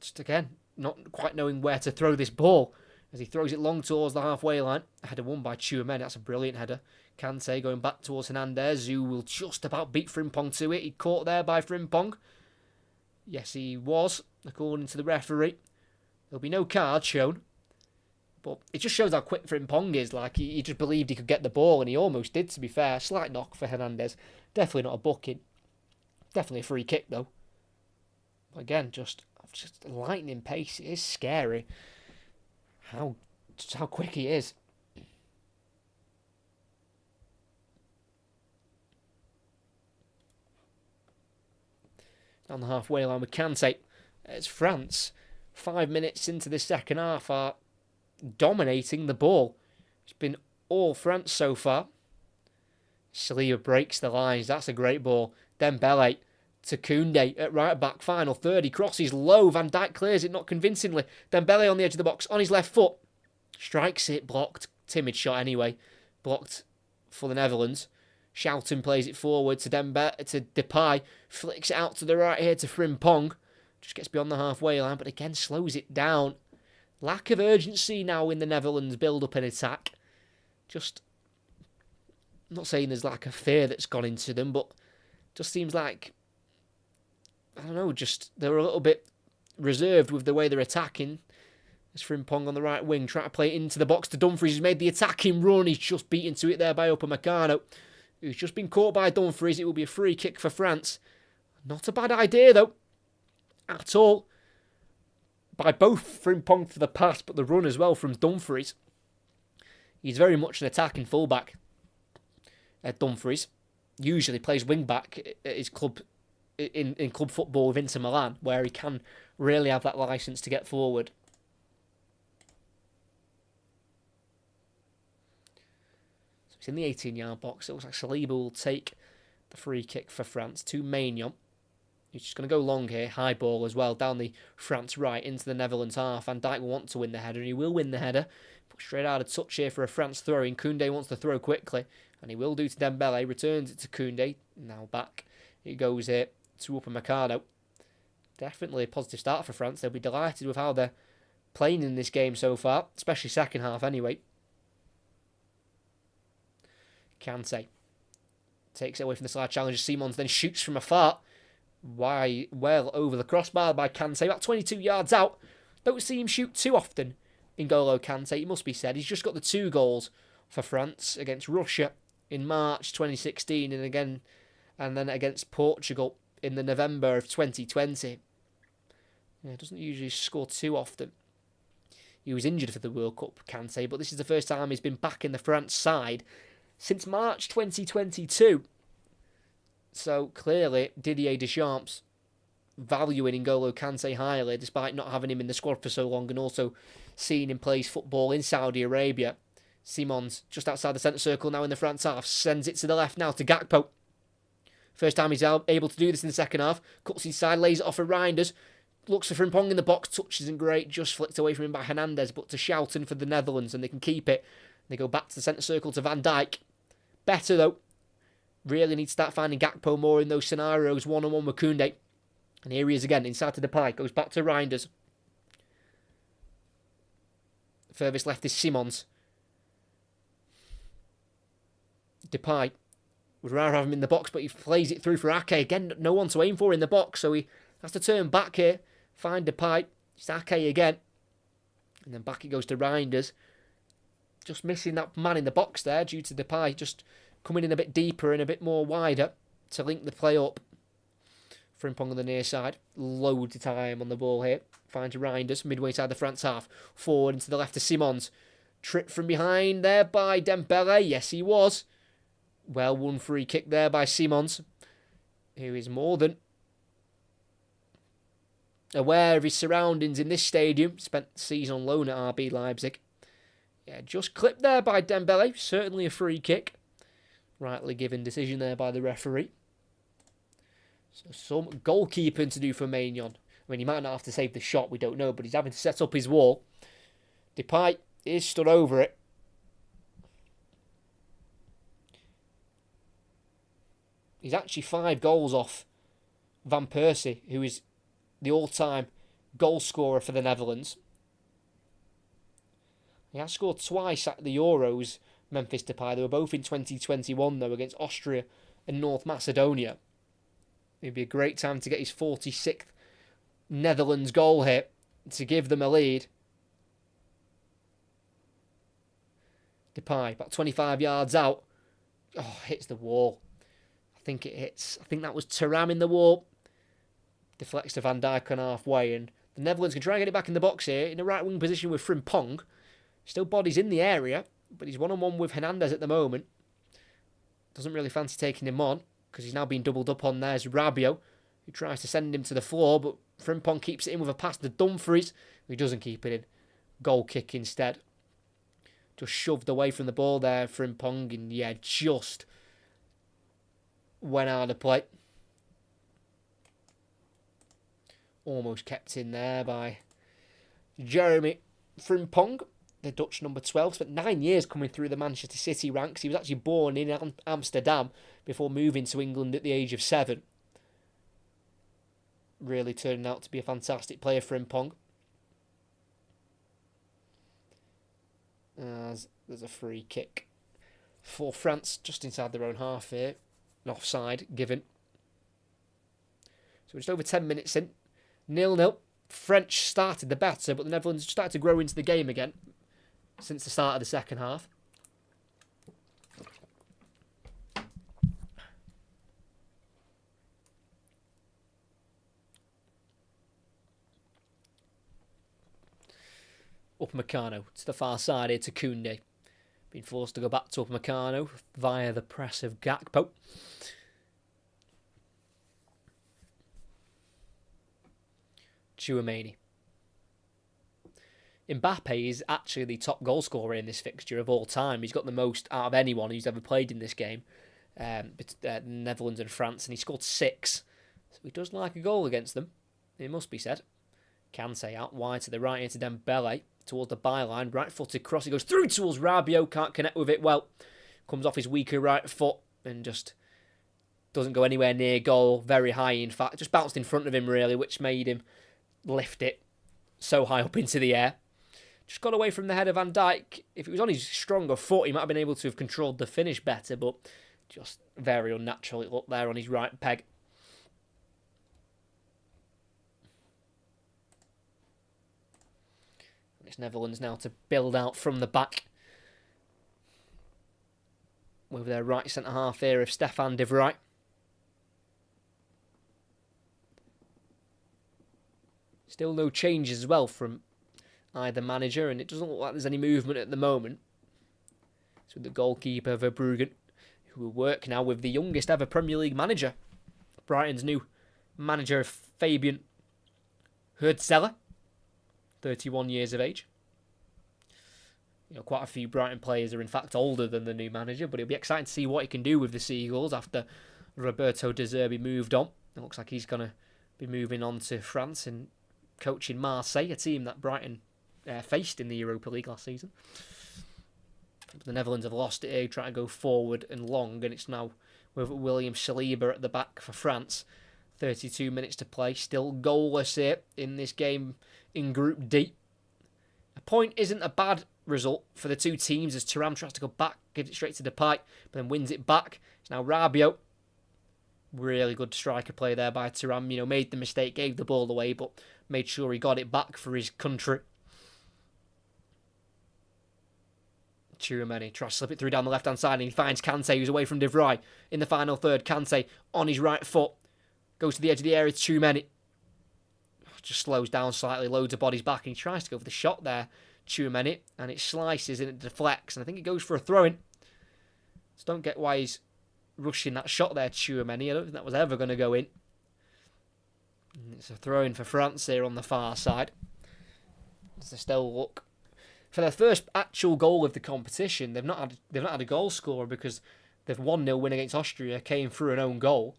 A: Just again, not quite knowing where to throw this ball, as he throws it long towards the halfway line. A header won by Tchouaméni. That's a brilliant header. Kante going back towards Hernandez, who will just about beat Frimpong to it. He caught there by Frimpong. Yes, he was, according to the referee. There'll be no card shown. But it just shows how quick Frimpong is. Like, he just believed he could get the ball, and he almost did, to be fair. Slight knock for Hernandez. Definitely not a booking. Definitely a free kick, though. But again, just lightning pace. It is scary how quick he is. On the halfway line with Kante. It's France, 5 minutes into the second half, are dominating the ball. It's been all France so far. Saliba breaks the lines. That's a great ball. Dembele to Koundé at right back. Final third. He crosses low. Van Dijk clears it, not convincingly. Dembele on the edge of the box, on his left foot. Strikes it. Blocked. Timid shot anyway. Blocked for the Netherlands. Schouten plays it forward to Depay. Flicks it out to the right here to Frimpong. Just gets beyond the halfway line, but again slows it down. Lack of urgency now in the Netherlands build up and attack. Just, I'm not saying there's lack of fear that's gone into them, but just seems like, I don't know, just they're a little bit reserved with the way they're attacking. As Frimpong on the right wing, trying to play it into the box to Dumfries, who's made the attacking run. He's just beaten to it there by Upamecano, who's just been caught by Dumfries. It will be a free kick for France. Not a bad idea, though, at all. By both Frimpong for the pass, but the run as well from Dumfries. He's very much an attacking fullback. Dumfries usually plays wing back at his club in club football with Inter Milan, where he can really have that licence to get forward. So it's in the 18-yard box. It looks like Saliba will take the free kick for France to Maignan. He's just going to go long here, high ball as well, down the France right into the Netherlands half. Van Dijk will want to win the header, and he will win the header. Put straight out of touch here for a France throw-in. Koundé wants to throw quickly, and he will do to Dembele. Returns it to Koundé. Now back it goes here to Upamecano. Definitely a positive start for France. They'll be delighted with how they're playing in this game so far, especially second half anyway. Kante takes it away from the side challenger. Simons then shoots from afar. Well over the crossbar by Kante, about 22 yards out. Don't see him shoot too often, N'Golo Kante, it must be said. He's just got the 2 goals for France against Russia in March 2016 and then against Portugal in the November of 2020. Yeah, doesn't usually score too often. He was injured for the World Cup, Kante, but this is the first time he's been back in the France side since March 2022. So clearly, Didier Deschamps valuing N'Golo Kante highly, despite not having him in the squad for so long and also seeing him play football in Saudi Arabia. Simons, just outside the centre circle now in the France half, sends it to the left now to Gakpo. First time he's able to do this in the second half. Cuts inside, lays it off for Reinders. Looks for Frimpong in the box, touch isn't great, just flicked away from him by Hernandez, but to Schouten for the Netherlands, and they can keep it. They go back to the centre circle to Van Dijk. Better though. Really need to start finding Gakpo more in those scenarios, one-on-one with Koundé. And here he is again, inside to Depay, goes back to Reinders. Furthest left is Simons. Depay would rather have him in the box, but he plays it through for Ake. Again, no one to aim for in the box, so he has to turn back here, find Depay. It's Ake again. And then back it goes to Reinders. Just missing that man in the box there due to Depay just coming in a bit deeper and a bit more wider to link the play up. Frimpong on the near side. Loads of time on the ball here. Finds Reinders midway side the France half. Forward into the left to Simons. Tripped from behind there by Dembele. Yes, he was. Well won free kick there by Simons, who is more than aware of his surroundings in this stadium. Spent the season on loan at RB Leipzig. Yeah, just clipped there by Dembele. Certainly a free kick. Rightly given decision there by the referee. So some goalkeeping to do for Maignan. I mean, he might not have to save the shot, we don't know, but he's having to set up his wall. Depay is stood over it. He's actually 5 goals off Van Persie, who is the all-time goal scorer for the Netherlands. He has scored twice at the Euros, Memphis Depay. They were both in 2021, though, against Austria and North Macedonia. It'd be a great time to get his 46th Netherlands goal here to give them a lead. Depay, about 25 yards out. Oh, hits the wall. I think that was Thuram in the wall. Deflects to Van Dijk on halfway, and the Netherlands can try and get it back in the box here in the right wing position with Frimpong. Still bodies in the area, but he's one-on-one with Hernandez at the moment. Doesn't really fancy taking him on, because he's now being doubled up on. There's Rabiot, who tries to send him to the floor, but Frimpong keeps it in with a pass to Dumfries, who doesn't keep it in. Goal kick instead. Just shoved away from the ball there, Frimpong, and yeah, just went out of play. Almost kept in there by Jeremy Frimpong, the Dutch number 12. Spent 9 years coming through the Manchester City ranks. He was actually born in Amsterdam before moving to England at the age of 7. really turning out to be a fantastic player for Frimpong. As there's a free kick for France just inside their own half here. An offside given. So we're just over 10 minutes in. 0-0. French started the better, but the Netherlands started to grow into the game again since the start of the second half. Upamecano to the far side here to Koundé. Being forced to go back to Upamecano via the press of Gakpo. Tchouaméni. Mbappe is actually the top goal scorer in this fixture of all time. He's got the most out of anyone who's ever played in this game. Netherlands and France, and he scored 6. So he does like a goal against them, it must be said. Kante out wide to the right here to Dembele towards the byline. Right-footed cross. He goes through towards Rabiot. Can't connect with it well. Comes off his weaker right foot and just doesn't go anywhere near goal. Very high, in fact. Just bounced in front of him, really, which made him lift it so high up into the air. Just got away from the head of Van Dijk. If it was on his stronger foot, he might have been able to have controlled the finish better, but just very unnatural it looked there on his right peg. It's Netherlands now to build out from the back with their right centre-half here of Stefan de Vrij. Still no changes as well from either manager, and it doesn't look like there's any movement at the moment. So the goalkeeper, Verbruggen, who will work now with the youngest ever Premier League manager, Brighton's new manager, Fabian Hurdzela. 31 years of age. You know, quite a few Brighton players are in fact older than the new manager, but it'll be exciting to see what he can do with the Seagulls after Roberto De Zerbi moved on. It looks like he's going to be moving on to France and coaching Marseille, a team that Brighton faced in the Europa League last season. The Netherlands have lost it here, trying to go forward and long, and it's now with William Saliba at the back for France. 32 minutes to play, still goalless here in this game in Group D. A point isn't a bad result for the two teams as Thuram tries to go back, give it straight to Depay, but then wins it back. It's now Rabiot. Really good striker play there by Thuram. You know, made the mistake, gave the ball away, but made sure he got it back for his country. Tchouaméni tries to slip it through down the left-hand side, and he finds Kante, who's away from De Vrij in the final third. Kante on his right foot. Goes to the edge of the area to Tchouaméni. Just slows down slightly, loads of bodies back, and he tries to go for the shot there, Tchouaméni, and it slices and it deflects, and I think it goes for a throw-in. So don't get why he's rushing that shot there, Tchouaméni. I don't think that was ever going to go in. And it's a throw-in for France here on the far side. As they still look for their first actual goal of the competition. They've not had a goal scorer because they've 1-0 win against Austria, came through an own goal.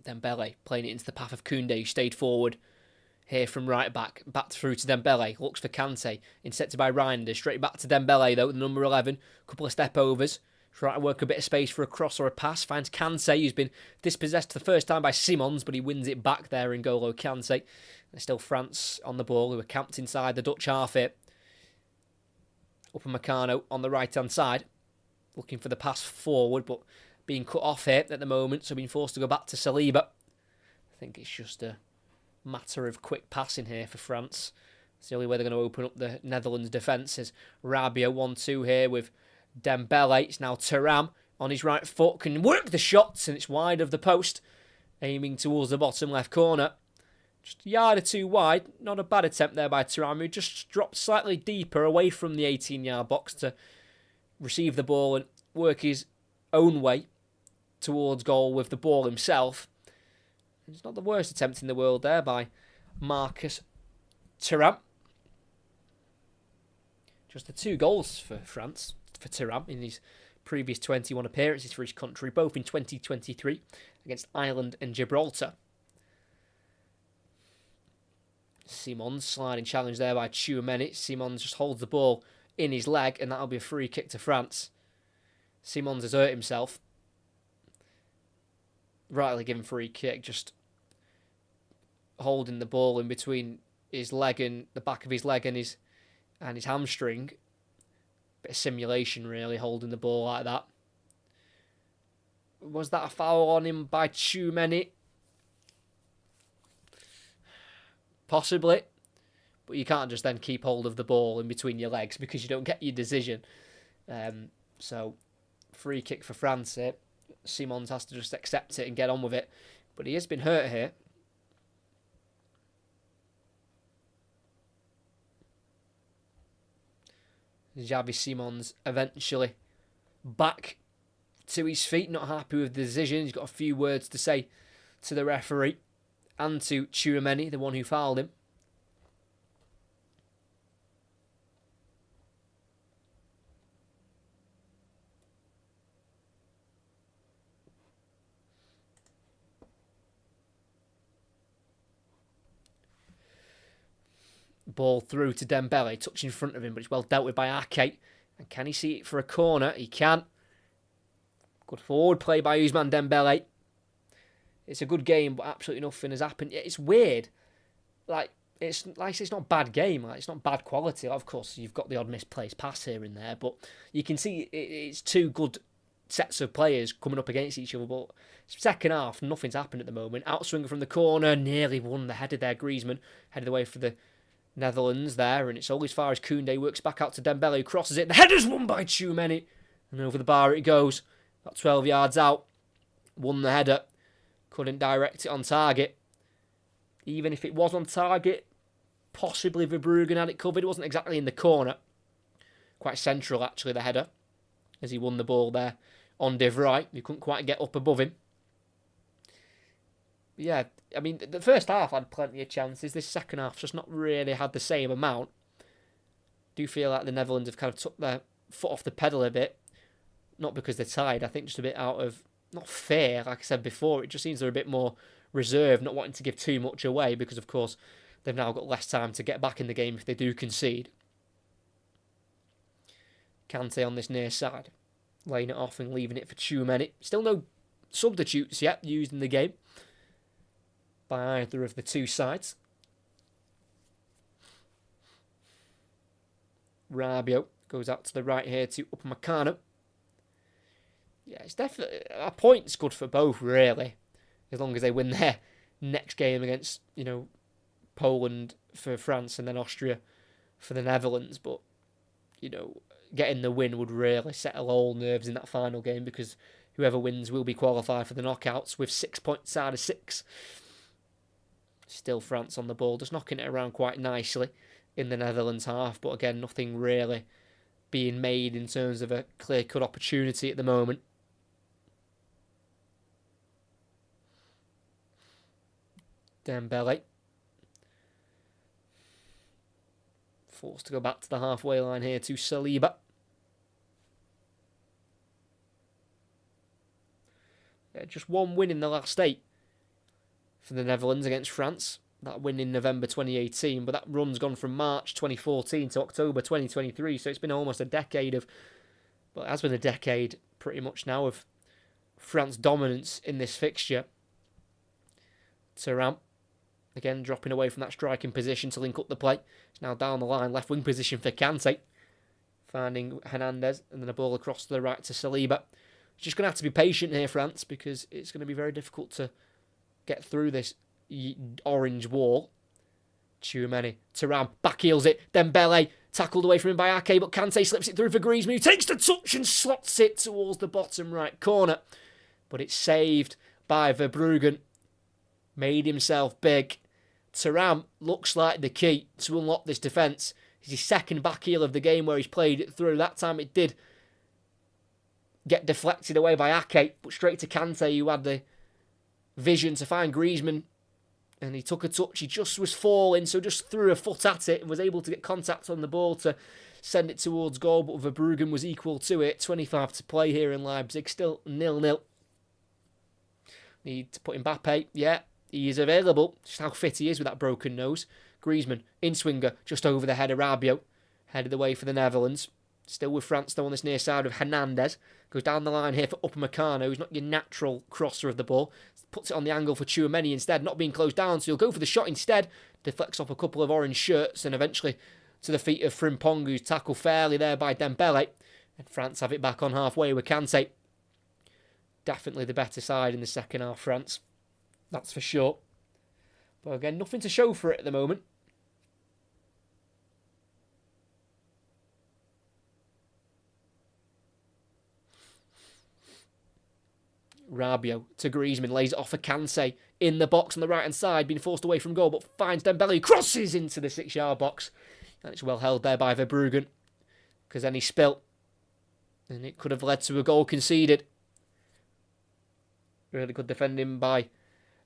A: Dembele playing it into the path of Koundé, who stayed forward here from right back through to Dembele, looks for Kante, intercepted by Reinders, straight back to Dembele though, the number 11, couple of step overs, trying to work a bit of space for a cross or a pass, finds Kante, who's been dispossessed for the first time by Simons, but he wins it back there in N'Golo Kante. There's still France on the ball, who are camped inside the Dutch half here. Upamecano on the right hand side, looking for the pass forward, but being cut off here at the moment, so being forced to go back to Saliba. I think it's just a matter of quick passing here for France. It's the only way they're going to open up the Netherlands' defence. Is Rabiot 1-2 here with Dembele. It's now Thuram on his right foot, can work the shots, and it's wide of the post, aiming towards the bottom left corner. Just a yard or two wide. Not a bad attempt there by Thuram, who just dropped slightly deeper away from the 18-yard box to receive the ball and work his own way towards goal with the ball himself. It's not the worst attempt in the world there by Marcus Thuram. Just the 2 goals for France, for Thuram, in his previous 21 appearances for his country, both in 2023 against Ireland and Gibraltar. Simons, sliding challenge there by Tchouaméni. Simons just holds the ball in his leg, and that'll be a free kick to France. Simons has hurt himself. Rightly given free kick, just holding the ball in between his leg and the back of his leg and his hamstring. Bit of simulation, really, holding the ball like that. Was that a foul on him by Tchouaméni? Possibly. But you can't just then keep hold of the ball in between your legs because you don't get your decision. So, free kick for France here. Simons has to just accept it and get on with it. But he has been hurt here. Xavi Simons eventually back to his feet, not happy with the decision. He's got a few words to say to the referee and to Tchouaméni, the one who fouled him. Ball through to Dembele, touch in front of him, but it's well dealt with by Ake. And can he see it for a corner? He can. Good forward play by Ousmane Dembele. It's a good game, but absolutely nothing has happened. It's weird. It's not a bad game. It's not bad quality. Of course, you've got the odd misplaced pass here and there, but you can see it's two good sets of players coming up against each other. But second half, nothing's happened at the moment. Outswinger from the corner, nearly won the header there. Griezmann headed away for the Netherlands there, and it's all as far as Koundé works back out to Dembele, who crosses it. The header's won by Tchouaméni, and over the bar it goes. About 12 yards out, won the header. Couldn't direct it on target. Even if it was on target, possibly Verbruggen had it covered. It wasn't exactly in the corner. Quite central, actually, the header, as he won the ball there on De Vrij, who couldn't quite get up above him. But yeah, I mean, the first half had plenty of chances. This second half just not really had the same amount. Do feel like the Netherlands have kind of took their foot off the pedal a bit. Not because they're tired, I think just a bit out of, not fear, like I said before, it just seems they're a bit more reserved, not wanting to give too much away, because of course they've now got less time to get back in the game if they do concede. Kante on this near side, laying it off and leaving it for Tchouaméni. Still no substitutes yet used in the game by either of the two sides. Rabiot goes out to the right here to Upamecano. Yeah, it's definitely a point's good for both, really, as long as they win their next game against, Poland for France and then Austria for the Netherlands. But, getting the win would really settle all nerves in that final game, because whoever wins will be qualified for the knockouts with 6 points out of 6. Still France on the ball, just knocking it around quite nicely in the Netherlands half, but again, nothing really being made in terms of a clear-cut opportunity at the moment. Dembele forced to go back to the halfway line here to Saliba. Yeah, just one win in the last 8 for the Netherlands against France. That win in November 2018, but that run's gone from March 2014 to October 2023, so it's been almost a decade of, well, it has been a decade pretty much now of France dominance in this fixture. Thuram, again dropping away from that striking position to link up the play. It's now down the line, left wing position for Kante, finding Hernandez, and then a ball across to the right to Saliba. Just going to have to be patient here, France, because it's going to be very difficult to get through this orange wall. Tchouaméni, Thuram, back heels it, Dembele, tackled away from him by Ake, but Kante slips it through for Griezmann, who takes the touch and slots it towards the bottom right corner. But it's saved by Verbruggen. Made himself big. Thuram looks like the key to unlock this defence. It's his second back heel of the game where he's played it through. That time it did get deflected away by Ake, but straight to Kante, who had the vision to find Griezmann, and he took a touch. He just was falling, so just threw a foot at it and was able to get contact on the ball to send it towards goal, but Verbruggen was equal to it. 25 to play here in Leipzig, still 0-0. Need to put Mbappe, yeah, he is available. Just how fit he is with that broken nose. Griezmann, in swinger, just over the head of Rabiot. Headed away for the Netherlands. Still with France though on this near side with Hernandez. Goes down the line here for Upamecano, who's not your natural crosser of the ball. Puts it on the angle for Tchouaméni instead, not being closed down, so he'll go for the shot instead. Deflects off a couple of orange shirts and eventually to the feet of Frimpong, who's tackled fairly there by Dembele. And France have it back on halfway with Kante. Definitely the better side in the second half, France. That's for sure. But again, nothing to show for it at the moment. Rabiot to Griezmann, lays it off for Kante in the box on the right hand side, being forced away from goal, but finds Dembele, crosses into the 6-yard box, and it's well held there by Verbruggen, because then he spilt, and it could have led to a goal conceded. Really good defending by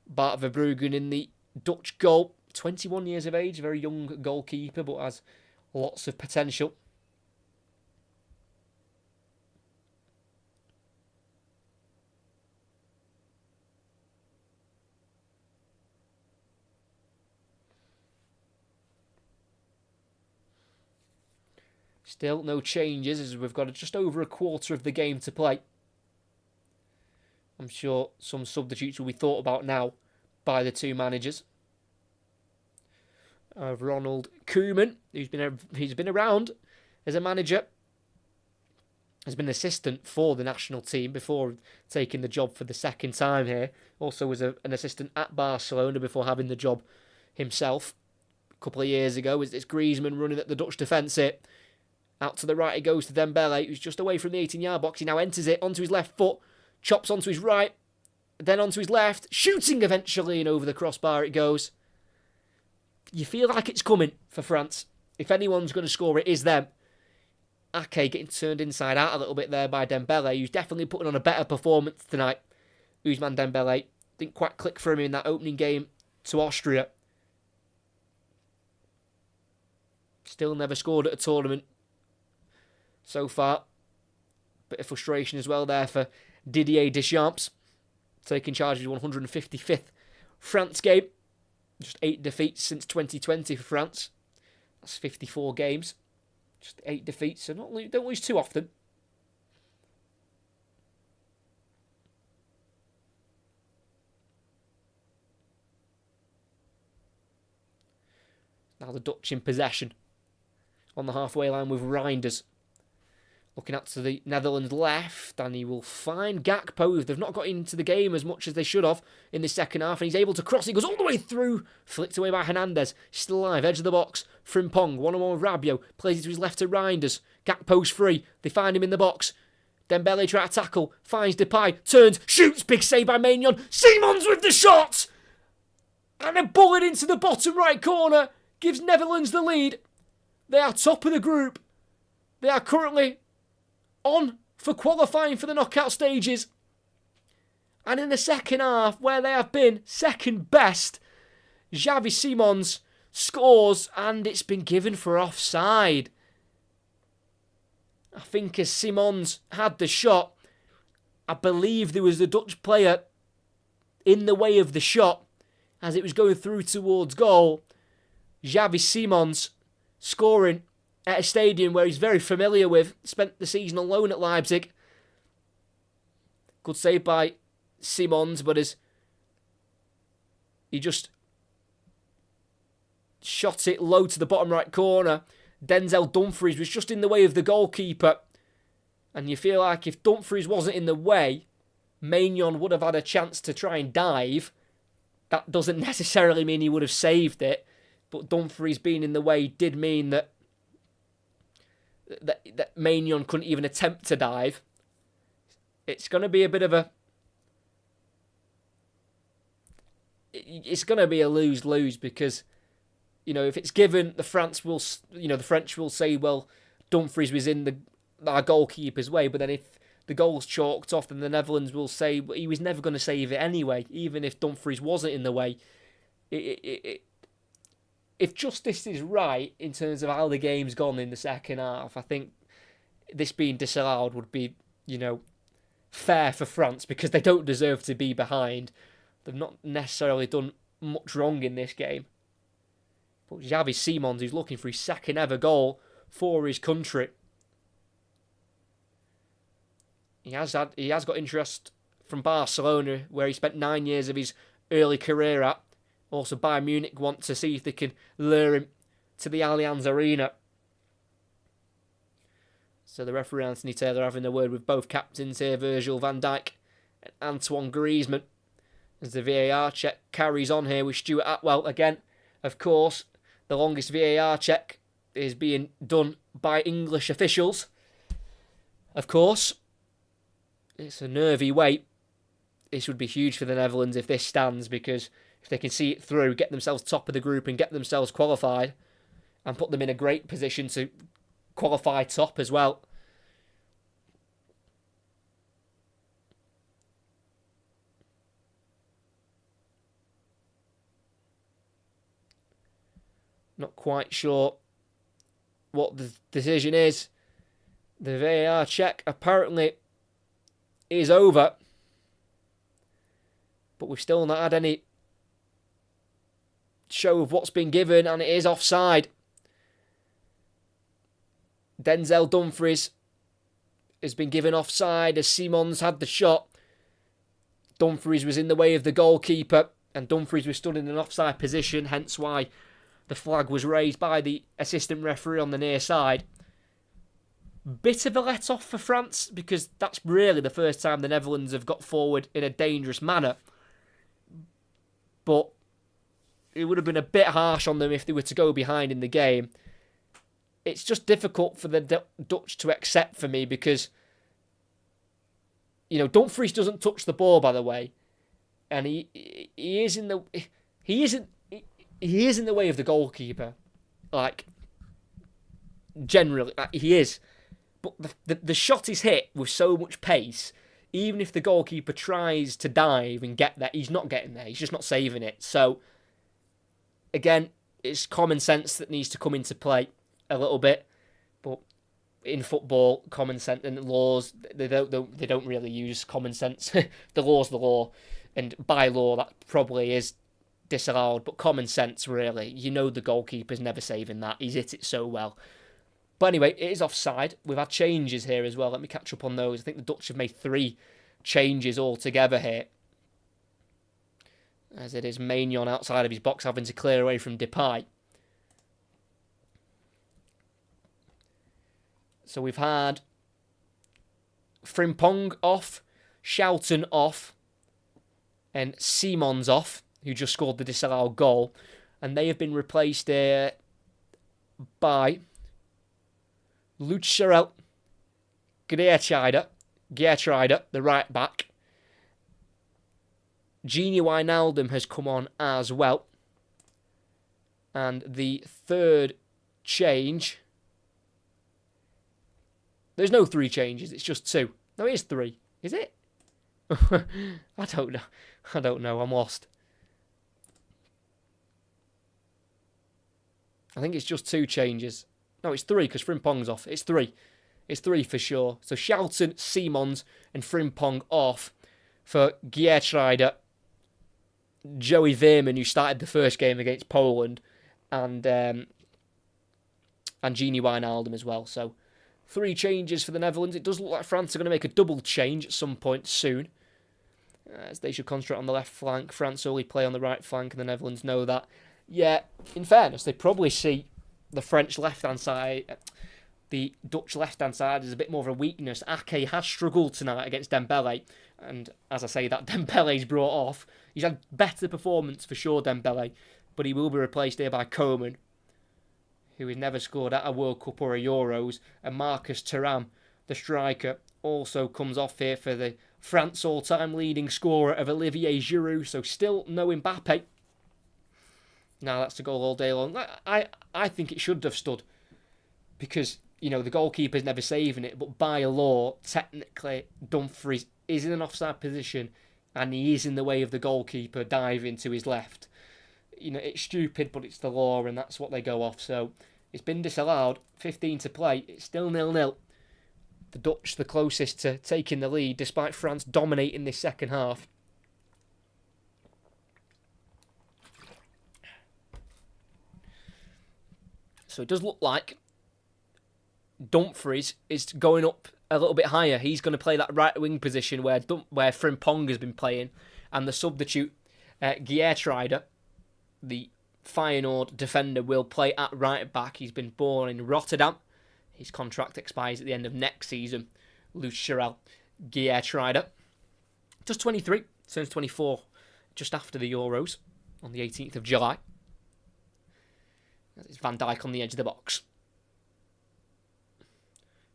A: Bart Verbruggen in the Dutch goal. 21 years of age, very young goalkeeper, but has lots of potential. Still no changes as we've got just over a quarter of the game to play. I'm sure some substitutes will be thought about now by the two managers. Ronald Koeman, he's been around as a manager, has been assistant for the national team before taking the job for the second time here. Also was an assistant at Barcelona before having the job himself a couple of years ago. It's Griezmann running at the Dutch defence here. Out to the right it goes to Dembele, who's just away from the 18-yard box. He now enters it onto his left foot, chops onto his right, then onto his left, shooting eventually, and over the crossbar it goes. You feel like it's coming for France. If anyone's going to score, it is them. Ake getting turned inside out a little bit there by Dembele, who's definitely putting on a better performance tonight. Ousmane Dembele didn't quite click for him in that opening game to Austria. Still never scored at a tournament so far. Bit of frustration as well there for Didier Deschamps, taking charge of his 155th France game. Just 8 defeats since 2020 for France. That's 54 games. Just 8 defeats, so don't lose too often. Now the Dutch in possession on the halfway line with Reinders. Looking out to the Netherlands left, and he will find Gakpo. They've not got into the game as much as they should have in the second half, and he's able to cross. He goes all the way through, flicked away by Hernandez. Still alive, edge of the box. Frimpong, one-on-one with Rabiot, plays it to his left to Reinders. Gakpo's free. They find him in the box. Dembele try to tackle, finds Depay, turns, shoots, big save by Maignan. Simons with the shot! And a bullet into the bottom right corner gives Netherlands the lead. They are top of the group. They are currently on for qualifying for the knockout stages. And in the second half, where they have been second best, Xavi Simons scores, and it's been given for offside. I think as Simons had the shot, I believe there was a Dutch player in the way of the shot as it was going through towards goal. Xavi Simons scoring at a stadium where he's very familiar with, spent the season on loan at Leipzig. Good save by Simons, but as he just shot it low to the bottom right corner, Denzel Dumfries was just in the way of the goalkeeper. And you feel like if Dumfries wasn't in the way, Maignan would have had a chance to try and dive. That doesn't necessarily mean he would have saved it, but Dumfries being in the way did mean that Maignan couldn't even attempt to dive. It's going to be a bit of a... It's going to be a lose-lose because, you know, if it's given, the French will say, well, Dumfries was in our goalkeeper's way, but then if the goal's chalked off, then the Netherlands will say well, he was never going to save it anyway, even if Dumfries wasn't in the way. If justice is right in terms of how the game's gone in the second half, I think this being disallowed would be, fair for France because they don't deserve to be behind. They've not necessarily done much wrong in this game. But Xavi Simons, who's looking for his second ever goal for his country, He has got interest from Barcelona, where he spent 9 years of his early career at. Also, Bayern Munich want to see if they can lure him to the Allianz Arena. So the referee Anthony Taylor having a word with both captains here, Virgil van Dijk and Antoine Griezmann, as the VAR check carries on here with Stuart Atwell again. Of course, the longest VAR check is being done by English officials. Of course, it's a nervy wait. This would be huge for the Netherlands if this stands, because if they can see it through, get themselves top of the group and get themselves qualified, and put them in a great position to qualify top as well. Not quite sure what the decision is. The VAR check apparently is over, but we've still not had any show of what's been given, and it is offside. Denzel Dumfries has been given offside as Simons had the shot. Dumfries was in the way of the goalkeeper, and Dumfries was stood in an offside position, hence why the flag was raised by the assistant referee on the near side. Bit of a let-off for France, because that's really the first time the Netherlands have got forward in a dangerous manner. But it would have been a bit harsh on them if they were to go behind in the game. It's just difficult for the Dutch to accept for me, because, you know, Dumfries doesn't touch the ball, by the way, and he is in the he is in the way of the goalkeeper, like, generally, like, he is. But the shot is hit with so much pace, even if the goalkeeper tries to dive and get there, he's not getting there. He's just not saving it. So, again, it's common sense that needs to come into play a little bit. But in football, common sense and laws, they don't really use common sense. The law's the law, and by law that probably is disallowed. But common sense, really, you know, the goalkeeper's never saving that. He's hit it so well. But anyway, it is offside. We've had changes here as well. Let me catch up on those. I think the Dutch have made 3 changes altogether here, as it is Maignan outside of his box having to clear away from Depay. So we've had Frimpong off, Schouten off, and Simons off, who just scored the disallowed goal. And they have been replaced by Lucharel Geertruida, the right back. Gini Wijnaldum has come on as well. And the third change... There's no 3 changes, it's just 2. No, it is 3. Is it? I don't know, I'm lost. I think it's just 2 changes. No, it's 3 because Frimpong's off. It's 3. It's 3 for sure. So Schouten, Simons and Frimpong off for Geertruida, Joey Veerman, who started the first game against Poland, and Gini Wijnaldum as well. So 3 changes for the Netherlands. It does look like France are going to make a double change at some point soon, as they should concentrate on the left flank. France only play on the right flank, and the Netherlands know that. Yeah, in fairness, they probably see the French left-hand side, the Dutch left-hand side, is a bit more of a weakness. Ake has struggled tonight against Dembele, and as I say, that Dembele's brought off. He's had better performance for sure, Dembele, but he will be replaced here by Coman, who has never scored at a World Cup or a Euros, and Marcus Thuram, the striker, also comes off here for the France all-time leading scorer of Olivier Giroud, so still no Mbappe. Now that's the goal all day long. I think it should have stood, because, you know, the goalkeeper's never saving it, but by law, technically, Dumfries is in an offside position and he is in the way of the goalkeeper diving to his left. You know, it's stupid, but it's the law, and that's what they go off. So it's been disallowed, 15 to play, it's still 0-0. The Dutch the closest to taking the lead, despite France dominating this second half. So it does look like Dumfries is going up a little bit higher. He's going to play that right wing position where Frimpong has been playing, and the substitute Geertruida, the Feyenoord defender, will play at right back. He's been born in Rotterdam. His contract expires at the end of next season. Lucharel Geertruida, just 23, turns 24 just after the Euros on the 18th of July. It's Van Dijk on the edge of the box.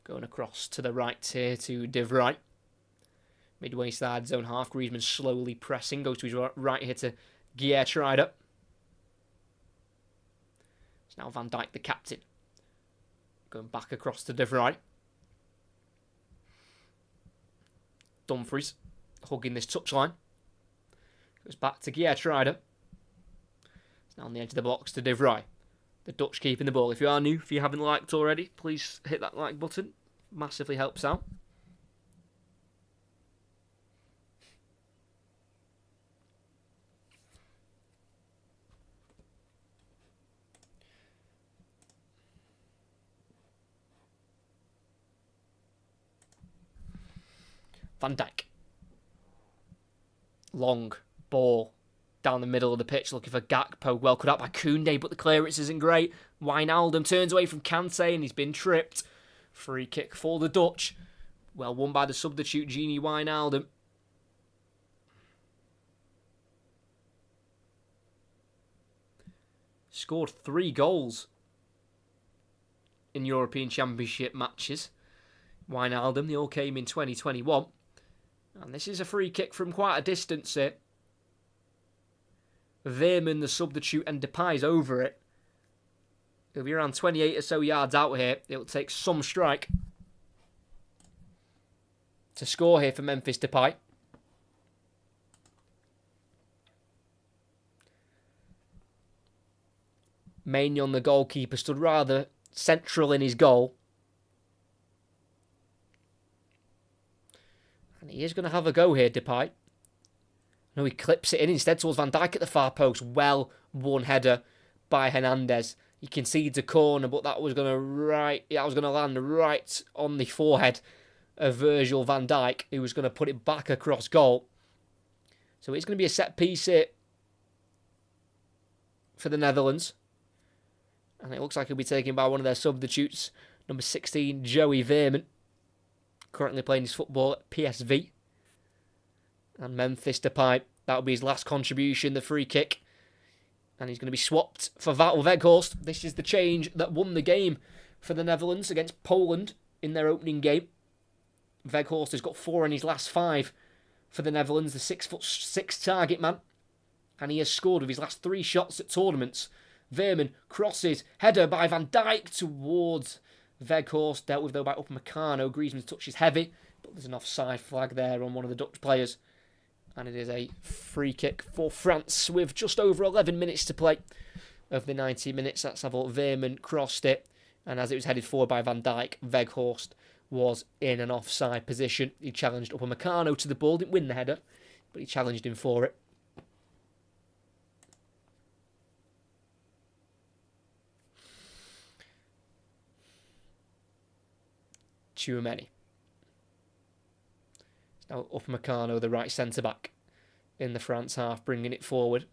A: Going across to the right here to De Vrij. Midway side zone half. Griezmann slowly pressing. Goes to his right here to Geertruida. It's now Van Dijk, the captain. Going back across to De Vrij. Dumfries hugging this touchline. Goes back to Geertruida. It's now on the edge of the box to De Vrij. The Dutch keeping the ball. If you are new, if you haven't liked already, please hit that like button. Massively helps out. Van Dijk. Long ball down the middle of the pitch looking for Gakpo. Well cut out by Koundé, but the clearance isn't great. Wijnaldum turns away from Kante and he's been tripped. Free kick for the Dutch. Well won by the substitute Gini Wijnaldum. Scored 3 goals in European Championship matches. Wijnaldum, they all came in 2021. And this is a free kick from quite a distance here. Veerman, the substitute, and Depay's over it. He'll be around 28 or so yards out here. It'll take some strike to score here for Memphis Depay. Maignan, the goalkeeper, stood rather central in his goal. And he is going to have a go here, Depay. No, he clips it in instead towards Van Dijk at the far post. Well won header by Hernandez. He concedes a corner, but that was going to land right on the forehead of Virgil van Dijk, who was going to put it back across goal. So it's going to be a set piece here for the Netherlands. And it looks like he'll be taken by one of their substitutes, number 16, Joey Veerman. Currently playing his football at PSV. And Memphis Depay, that'll be his last contribution, the free kick. And he's going to be swapped for Wout Weghorst. This is the change that won the game for the Netherlands against Poland in their opening game. Weghorst has got 4 in his last 5 for the Netherlands, the 6'6" target man. And he has scored with his last 3 shots at tournaments. Veerman crosses, header by Van Dijk towards Weghorst, dealt with though by Upamecano. Griezmann's touch is heavy, but there's an offside flag there on one of the Dutch players. And it is a free kick for France with just over 11 minutes to play of the 90 minutes. Let's have a look. Veerman crossed it, and as it was headed forward by Van Dijk, Weghorst was in an offside position. He challenged Upamecano to the ball, didn't win the header, but he challenged him for it. Tchouameni. Now Upamecano, the right centre-back in the France half, bringing it forward.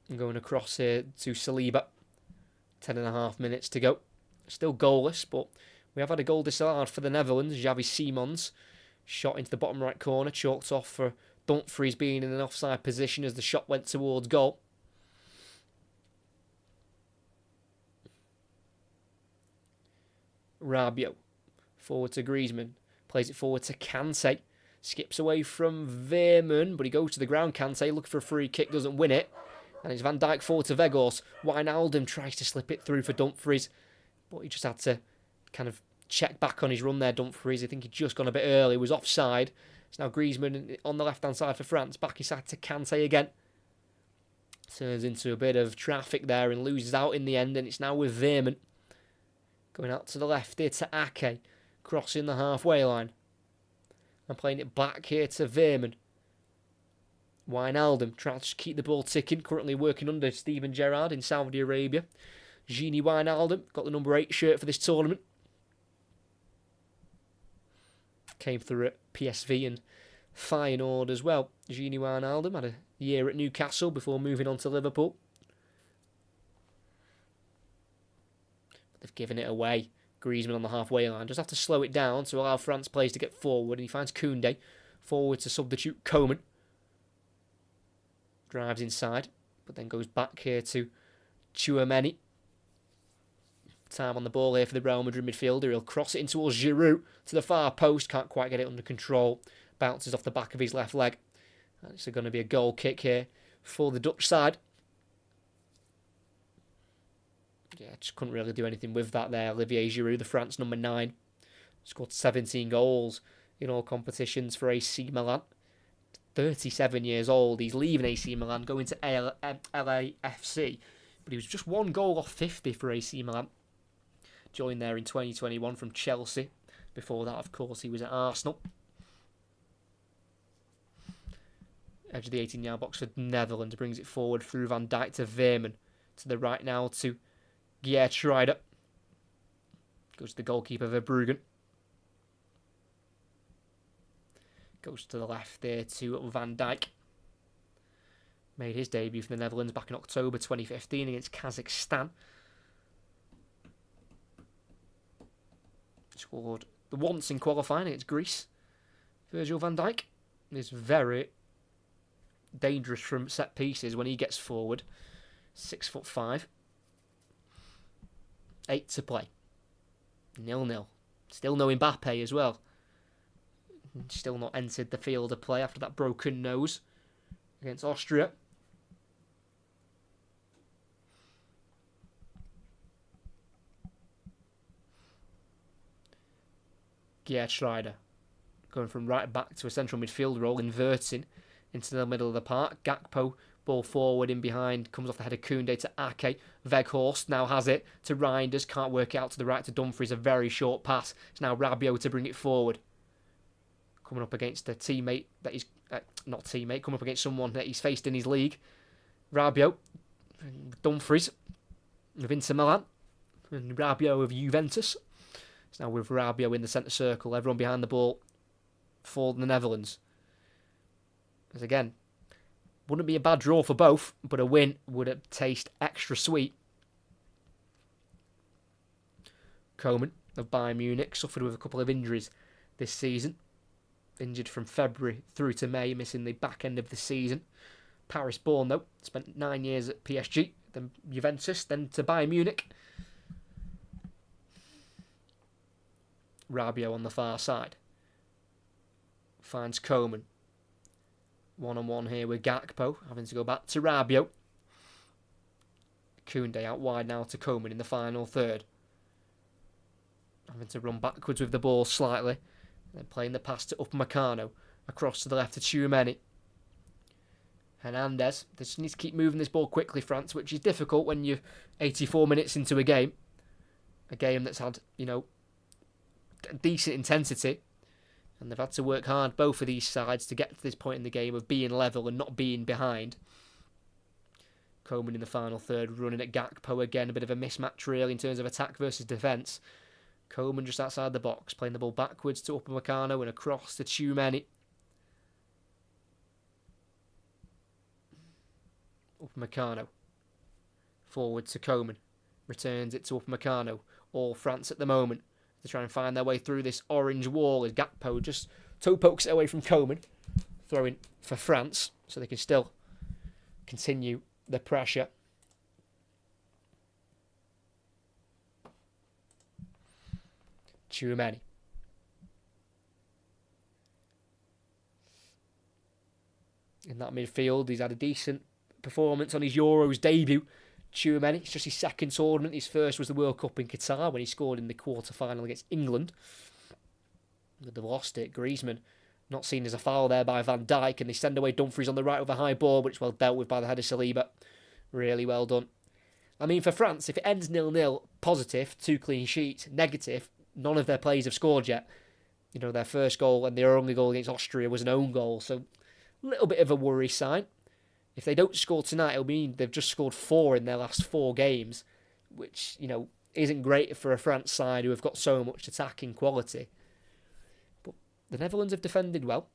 A: And going across here to Saliba. 10.5 minutes to go. Still goalless, but we have had a goal disallowed for the Netherlands. Xavi Simons shot into the bottom right corner, chalked off for Dumfries being in an offside position as the shot went towards goal. Rabiot, forward to Griezmann, plays it forward to Kante, skips away from Veerman, but he goes to the ground. Kante looking for a free kick, doesn't win it, and it's Van Dijk forward to Weghorst. Wijnaldum tries to slip it through for Dumfries, but he just had to kind of check back on his run there, Dumfries. I think he'd just gone a bit early, he was offside. It's now Griezmann on the left-hand side for France, back inside to Kante again. Turns into a bit of traffic there and loses out in the end, and it's now with Veerman. Going out to the left here to Ake, crossing the halfway line. And playing it back here to Veerman. Wijnaldum trying to keep the ball ticking, currently working under Steven Gerrard in Saudi Arabia. Gini Wijnaldum got the number 8 shirt for this tournament. Came through at PSV and Feyenoord as well. Gini Wijnaldum had a year at Newcastle before moving on to Liverpool. They've given it away. Griezmann on the halfway line. Just have to slow it down to allow France players to get forward. And he finds Koundé forward to substitute Coman. Drives inside, but then goes back here to Tchouaméni. Time on the ball here for the Real Madrid midfielder. He'll cross it in towards Giroud to the far post. Can't quite get it under control. Bounces off the back of his left leg. And it's going to be a goal kick here for the Dutch side. Yeah, just couldn't really do anything with that there. Olivier Giroud, the France number 9. Scored 17 goals in all competitions for AC Milan. 37 years old. He's leaving AC Milan, going to LAFC. But he was just 1 goal off 50 for AC Milan. Joined there in 2021 from Chelsea. Before that, of course, he was at Arsenal. Edge of the 18-yard box for Netherlands. Brings it forward through Van Dijk to Veerman. To the right now to Geertruida. Goes to the goalkeeper Verbruggen. Goes to the left there to Van Dijk. Made his debut for the Netherlands back in October 2015 against Kazakhstan. Scored the once in qualifying against Greece. Virgil van Dijk is very dangerous from set pieces when he gets forward. 6'5". 8 to play. 0-0. Still no Mbappe as well. Still not entered the field of play after that broken nose against Austria. Geertruida going from right back to a central midfield role, inverting into the middle of the park. Gakpo, ball forward in behind, comes off the head of Koundé to Ake. Weghorst now has it to Reinders, can't work it out to the right to Dumfries, a very short pass. It's now Rabiot to bring it forward. Coming up against a teammate that he's, not teammate, coming up against someone that he's faced in his league. Rabiot, Dumfries of Inter Milan, and Rabiot of Juventus. It's now with Rabiot in the centre circle, everyone behind the ball for the Netherlands. As again, wouldn't be a bad draw for both, but a win would taste extra sweet. Coman of Bayern Munich suffered with a couple of injuries this season. Injured from February through to May, missing the back end of the season. Paris born though, spent 9 years at PSG, then Juventus, then to Bayern Munich. Rabiot on the far side. Finds Coman. One-on-one here with Gakpo, having to go back to Rabiot. Koundé out wide now to Coman in the final third. Having to run backwards with the ball slightly. Then playing the pass to Upamecano. Across to the left to Tchouaméni. Hernandez. They just need to keep moving this ball quickly, France, which is difficult when you're 84 minutes into a game. A game that's had, decent intensity. And they've had to work hard, both of these sides, to get to this point in the game of being level and not being behind. Coman in the final third, running at Gakpo again. A bit of a mismatch, really, in terms of attack versus defence. Coman just outside the box, playing the ball backwards to Upamecano and across to Tchouaméni. Upamecano. Forward to Coman. Returns it to Upamecano. All France at the moment to try and find their way through this orange wall as Gakpo just toe pokes it away from Coman, throwing for France so they can still continue the pressure. Tchouaméni. In that midfield, he's had a decent performance on his Euros debut. Tchouaméni, it's just his second tournament. His first was the World Cup in Qatar when he scored in the quarter-final against England. But they've lost it. Griezmann not seen as a foul there by Van Dijk, and they send away Dumfries on the right with a high ball, but it's well dealt with by the head of Saliba. Really well done. I mean, for France, if it ends 0-0, positive, 2 clean sheets. Negative, none of their players have scored yet. Their first goal and their only goal against Austria was an own goal, so a little bit of a worry sign. If they don't score tonight, it'll mean they've just scored 4 in their last 4 games, which, isn't great for a France side who have got so much attacking quality. But the Netherlands have defended well.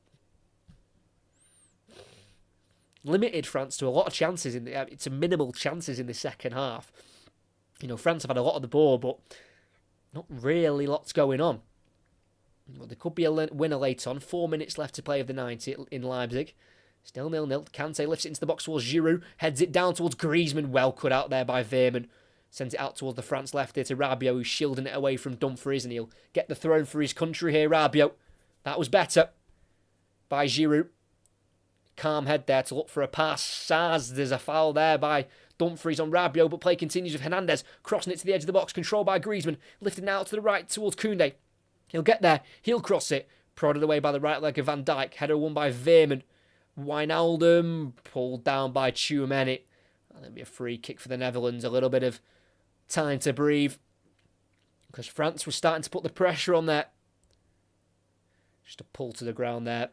A: Limited France to a lot of chances, to minimal chances in the second half. France have had a lot of the ball, but not really lots going on. Well, there could be a winner late on. 4 minutes left to play of the 90 in Leipzig. Still 0-0. Kante lifts it into the box towards Giroud. Heads it down towards Griezmann. Well cut out there by Veerman. Sends it out towards the France left here to Rabiot, who's shielding it away from Dumfries, and he'll get the throne for his country here, Rabiot. That was better by Giroud. Calm head there to look for a pass. There's a foul there by Dumfries on Rabiot, but play continues with Hernandez crossing it to the edge of the box, controlled by Griezmann, lifting out to the right towards Koundé. He'll get there. He'll cross it. Prodded away by the right leg of Van Dijk. Header won by Veerman. Wijnaldum pulled down by Tchouameni. That'll be a free kick for the Netherlands. A little bit of time to breathe, because France was starting to put the pressure on there. Just a pull to the ground there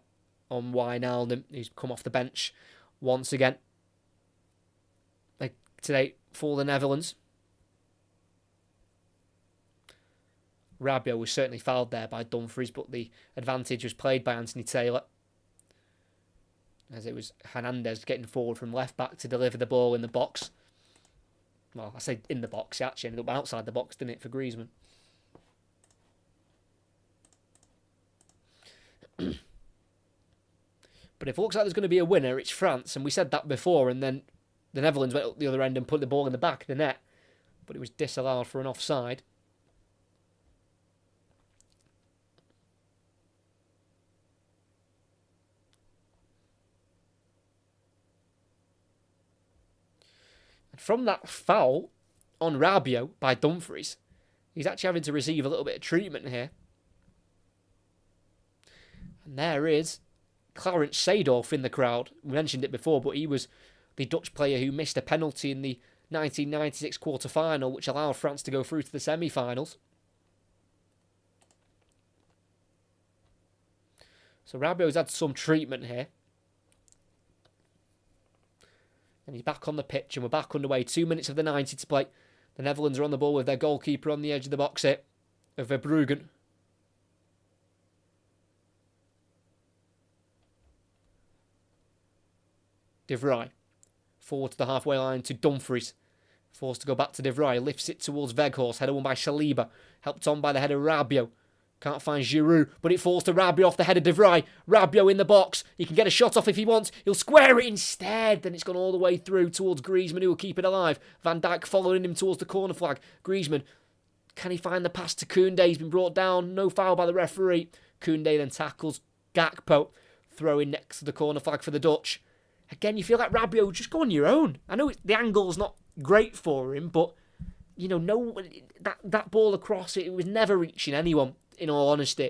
A: on Wijnaldum, who's come off the bench once again today for the Netherlands. Rabiot was certainly fouled there by Dumfries, but the advantage was played by Anthony Taylor, as it was Hernandez getting forward from left back to deliver the ball in the box. Well, I say in the box, it actually ended up outside the box, didn't it, for Griezmann. But if it looks like there's going to be a winner, it's France, and we said that before, and then the Netherlands went up the other end and put the ball in the back of the net, but it was disallowed for an offside. And from that foul on Rabiot by Dumfries, he's actually having to receive a little bit of treatment here. And there is Clarence Seedorf in the crowd. We mentioned it before, but he was the Dutch player who missed a penalty in the 1996 quarter-final, which allowed France to go through to the semi-finals. So Rabiot's had some treatment here. And he's back on the pitch, and we're back underway. 2 minutes of the 90 to play. The Netherlands are on the ball with their goalkeeper on the edge of the box here, of Verbruggen. De Vrij. Forward to the halfway line to Dumfries. Forced to go back to De Vrij. Lifts it towards Weghorst. Header won by Saliba. Helped on by the header Rabiot. Can't find Giroud, but it falls to Rabiot off the head of De Vrij. Rabiot in the box. He can get a shot off if he wants. He'll square it instead. Then it's gone all the way through towards Griezmann, who will keep it alive. Van Dijk following him towards the corner flag. Griezmann, can he find the pass to Koundé? He's been brought down. No foul by the referee. Koundé then tackles Gakpo, throwing next to the corner flag for the Dutch. Again, you feel like Rabiot, just go on your own. I know the angle's not great for him, but that ball across it was never reaching anyone, in all honesty.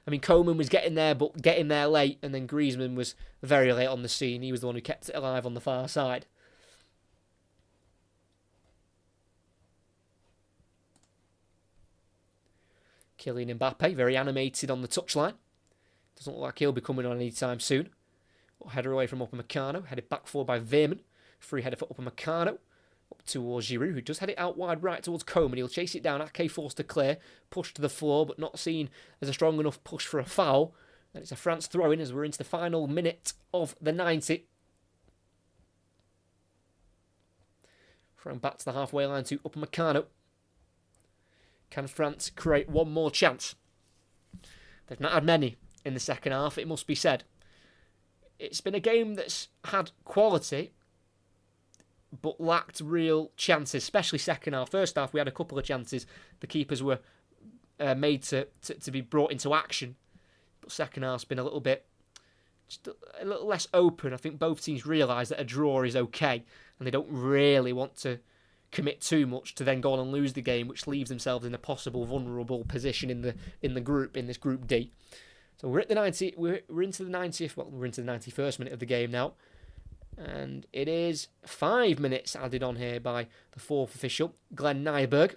A: I mean, Coman was getting there, but getting there late, and then Griezmann was very late on the scene. He was the one who kept it alive on the far side. Kylian Mbappe, very animated on the touchline. Doesn't look like he'll be coming on anytime soon. Header away from Upamecano, headed back forward by Veerman. Free header for Upamecano. Up towards Giroud, who does head it out wide right towards Coman. He'll chase it down. Ake forced to clear. Pushed to the floor, but not seen as a strong enough push for a foul. And it's a France throw-in as we're into the final minute of the 90. Thrown back to the halfway line to Upamecano. Can France create one more chance? They've not had many in the second half, it must be said. It's been a game that's had quality, but lacked real chances, especially second half. First half, we had a couple of chances. The keepers were made to be brought into action. But second half's been a little bit, just a little less open. I think both teams realise that a draw is okay, and they don't really want to commit too much to then go on and lose the game, which leaves themselves in a possible vulnerable position in the group, in this Group D. So we're at the 90. We're into the 90th. Well, we're into the 91st minute of the game now, and it is 5 minutes added on here by the fourth official, Glenn Nyberg.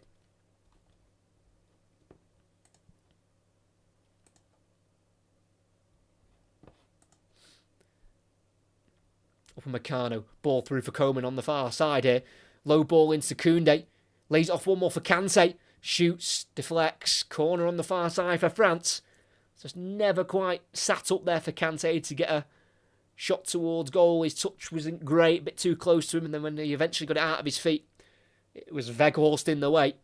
A: Upamecano, ball through for Coman on the far side here. Low ball into Koundé. Lays it off one more for Kante. Shoots, deflects, corner on the far side for France. Just never quite sat up there for Kante to get a shot towards goal. His touch wasn't great, a bit too close to him, and then when he eventually got it out of his feet, it was Weghorst in the way.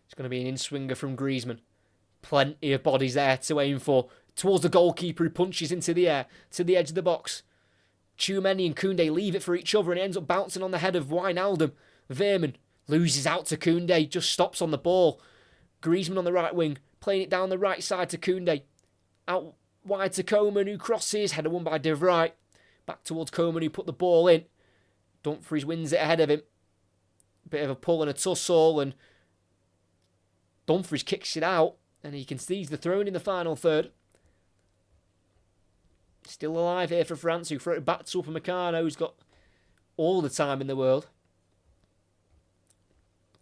A: It's going to be an in-swinger from Griezmann. Plenty of bodies there to aim for. Towards the goalkeeper who punches into the air, to the edge of the box. Tchouameni and Koundé leave it for each other and it ends up bouncing on the head of Wijnaldum. Veerman loses out to Koundé, just stops on the ball. Griezmann on the right wing, playing it down the right side to Koundé. Out wide to Coman who crosses, header won by De Vrij. Back towards Coman who put the ball in. Dumfries wins it ahead of him. Bit of a pull and a tussle and Dumfries kicks it out and he concedes the throw in the final third. Still alive here for France, who throw it back to Upamecano, who's got all the time in the world.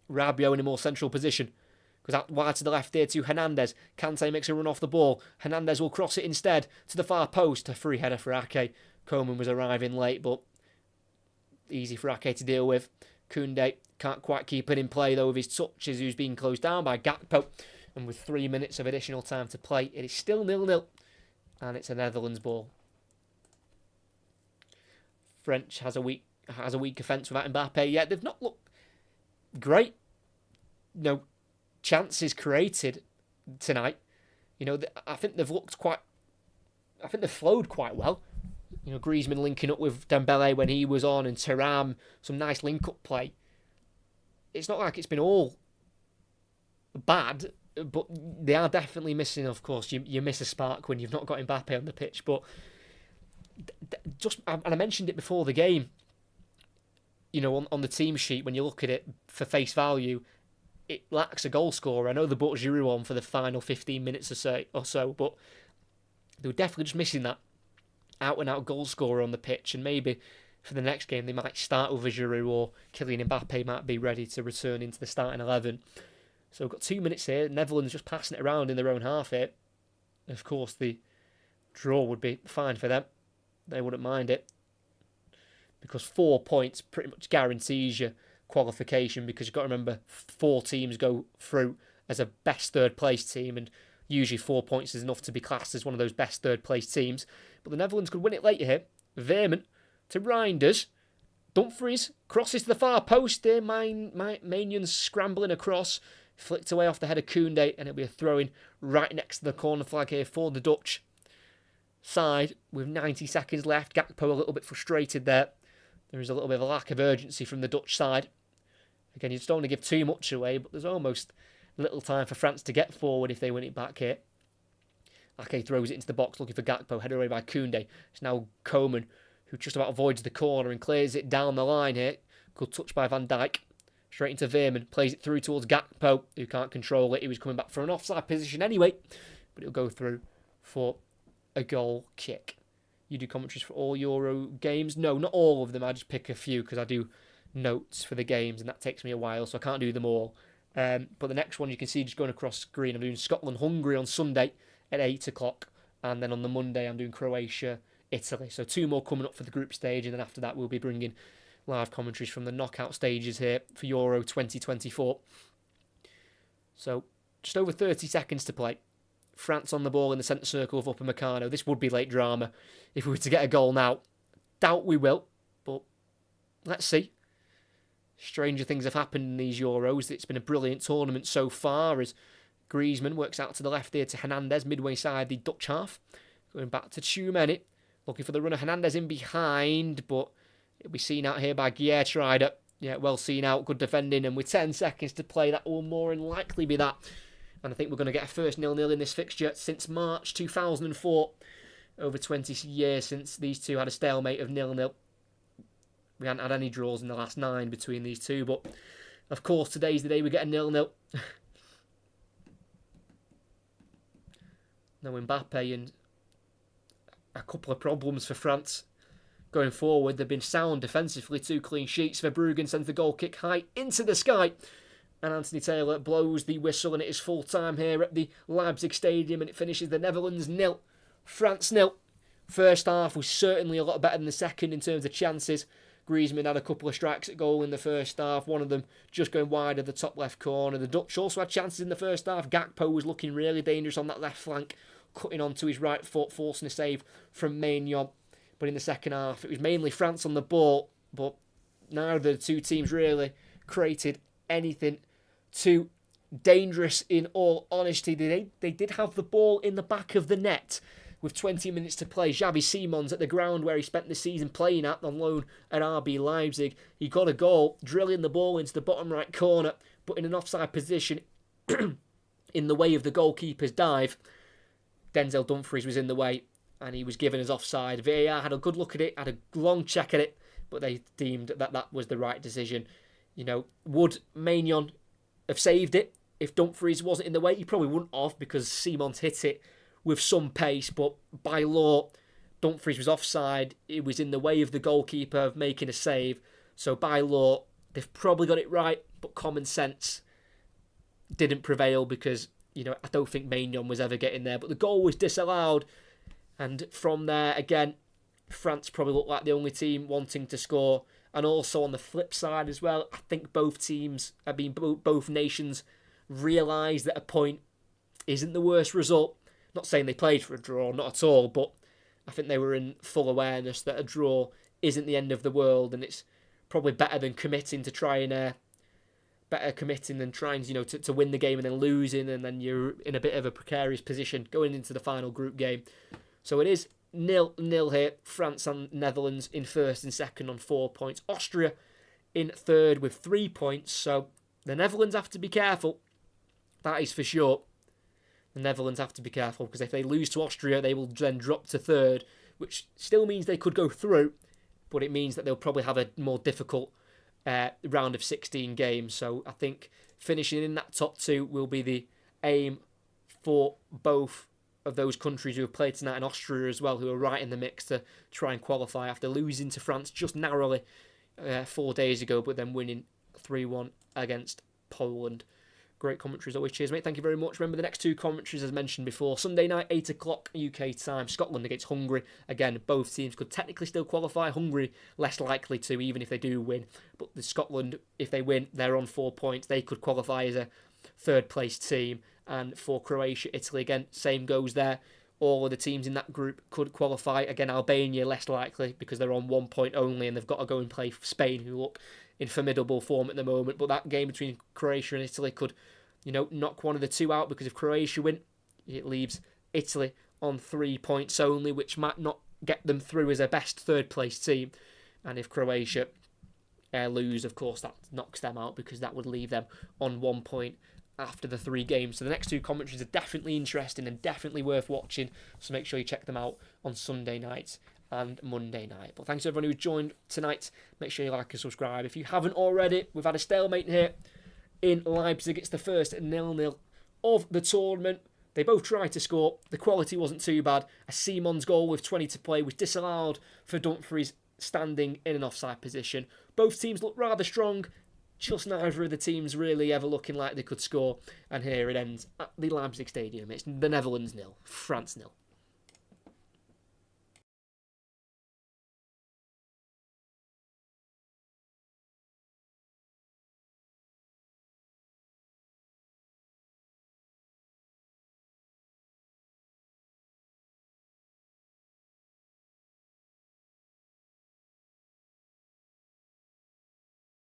A: Rabiot in a more central position. Goes out wide to the left here to Hernandez. Kante makes a run off the ball. Hernandez will cross it instead to the far post. A free header for Ake. Coman was arriving late, but easy for Ake to deal with. Koundé can't quite keep it in play, though, with his touches, who's being closed down by Gakpo. And with 3 minutes of additional time to play, it is still 0-0. And it's a Netherlands ball. French has a weak offence without Mbappe. Yeah, they've not looked great. No chances created tonight. I think they've looked quite. I think they've flowed quite well. Griezmann linking up with Dembele when he was on, and Thuram, some nice link-up play. It's not like it's been all bad, but they are definitely missing. Of course, you miss a spark when you've not got Mbappe on the pitch, but. And I mentioned it before the game, on the team sheet, when you look at it for face value, it lacks a goal scorer. I know they brought Giroud on for the final 15 minutes or so, but they were definitely just missing that out-and-out goal scorer on the pitch, and maybe for the next game they might start with a Giroud, or Kylian Mbappe might be ready to return into the starting 11. So we've got 2 minutes here, Netherlands just passing it around in their own half here. Of course, the draw would be fine for them. They wouldn't mind it, because 4 points pretty much guarantees you qualification, because you've got to remember 4 teams go through as a best third place team, and usually 4 points is enough to be classed as one of those best third place teams. But the Netherlands could win it later here. Veerman to Reinders. Dumfries crosses to the far post here. Maignan scrambling across, flicked away off the head of Koundé, and it'll be a throw-in right next to the corner flag here for the Dutch side with 90 seconds left. Gakpo a little bit frustrated there. There is a little bit of a lack of urgency from the Dutch side. Again, you just don't want to give too much away, but there's almost little time for France to get forward if they win it back here. Ake throws it into the box looking for Gakpo, headed away by Koundé. It's now Coman who just about avoids the corner and clears it down the line here. Good touch by Van Dijk. Straight into Veerman, plays it through towards Gakpo, who can't control it. He was coming back for an offside position anyway, but it'll go through for a goal kick. You do commentaries for all Euro games? No, not all of them. I just pick a few because I do notes for the games and that takes me a while, so I can't do them all. But the next one you can see just going across screen. I'm doing Scotland-Hungary on Sunday at 8 o'clock, and then on the Monday I'm doing Croatia-Italy. So 2 more coming up for the group stage, and then after that we'll be bringing live commentaries from the knockout stages here for Euro 2024. So just over 30 seconds to play. France on the ball in the centre circle of Upamecano. This would be late drama if we were to get a goal now. Doubt we will, but let's see. Stranger things have happened in these Euros. It's been a brilliant tournament so far as Griezmann works out to the left here to Hernandez, midway side the Dutch half. Going back to Tchouameni, looking for the runner. Hernandez in behind, but it'll be seen out here by Geertruida. Yeah, well seen out, good defending, and with 10 seconds to play, that will more than likely be that. And I think we're going to get a first 0-0 in this fixture since March 2004. Over 20 years since these two had a stalemate of 0-0. We hadn't had any draws in the last 9 between these two, but of course today's the day we get a 0-0. No Mbappe, and a couple of problems for France going forward. They've been sound defensively, 2 clean sheets. Verbruggen sends the goal kick high into the sky. And Anthony Taylor blows the whistle, and it is full time here at the Leipzig Stadium, and it finishes the Netherlands 0, France 0. First half was certainly a lot better than the second in terms of chances. Griezmann had a couple of strikes at goal in the first half, one of them just going wide of the top left corner. The Dutch also had chances in the first half. Gakpo was looking really dangerous on that left flank, cutting onto his right foot, forcing a save from Maignan. But in the second half, it was mainly France on the ball, but neither of the two teams really created anything too dangerous, in all honesty. They did have the ball in the back of the net with 20 minutes to play. Xavi Simons at the ground where he spent the season playing at on loan at RB Leipzig. He got a goal, drilling the ball into the bottom right corner, but in an offside position in the way of the goalkeeper's dive. Denzel Dumfries was in the way and he was given as offside. VAR had a good look at it, had a long check at it, but they deemed that that was the right decision. You know, would Maignan have saved it if Dumfries wasn't in the way? He probably wouldn't have, because Simons hit it with some pace, but by law, Dumfries was offside. It was in the way of the goalkeeper of making a save. So by law, they've probably got it right, but common sense didn't prevail because, you know, I don't think Maignan was ever getting there. But the goal was disallowed. And from there, again, France probably looked like the only team wanting to score. And also on the flip side as well, I think both teams, both nations realised that a point isn't the worst result. Not saying they played for a draw, not at all, but I think they were in full awareness that a draw isn't the end of the world, and it's probably better than committing to trying to win the game and then losing, and then you're in a bit of a precarious position going into the final group game. So it is 0-0 here. France and Netherlands in first and second on 4 points. Austria in third with 3 points. So the Netherlands have to be careful. That is for sure. The Netherlands have to be careful, because if they lose to Austria, they will then drop to third, which still means they could go through, but it means that they'll probably have a more difficult round of 16 games. So I think finishing in that top two will be the aim for both of those countries who have played tonight, and Austria as well, who are right in the mix to try and qualify after losing to France just narrowly 4 days ago, but then winning 3-1 against Poland. Great commentary as always. Cheers, mate. Thank you very much. Remember the next two commentaries, as mentioned before. Sunday night, 8 o'clock UK time. Scotland against Hungary. Again, both teams could technically still qualify. Hungary less likely to, even if they do win. But the Scotland, if they win, they're on 4 points. They could qualify as a third place team. And for Croatia, Italy, again, same goes there. All of the teams in that group could qualify. Again, Albania less likely because they're on 1 point only, and they've got to go and play Spain, who look in formidable form at the moment. But that game between Croatia and Italy could, you know, knock one of the two out, because if Croatia win, it leaves Italy on 3 points only, which might not get them through as a best third place team. And if Croatia lose, of course, that knocks them out, because that would leave them on 1 point after the 3 games. So the next two commentaries are definitely interesting and definitely worth watching. So make sure you check them out on Sunday night and Monday night. But thanks to everyone who joined tonight. Make sure you like and subscribe if you haven't already. We've had a stalemate here in Leipzig. It's the first 0-0 of the tournament. They both tried to score. The quality wasn't too bad. A Simons goal with 20 to play was disallowed for Dumfries standing in an offside position. Both teams look rather strong. Just neither of the teams really ever looking like they could score. And here it ends at the Leipzig Stadium. It's the Netherlands 0, France 0.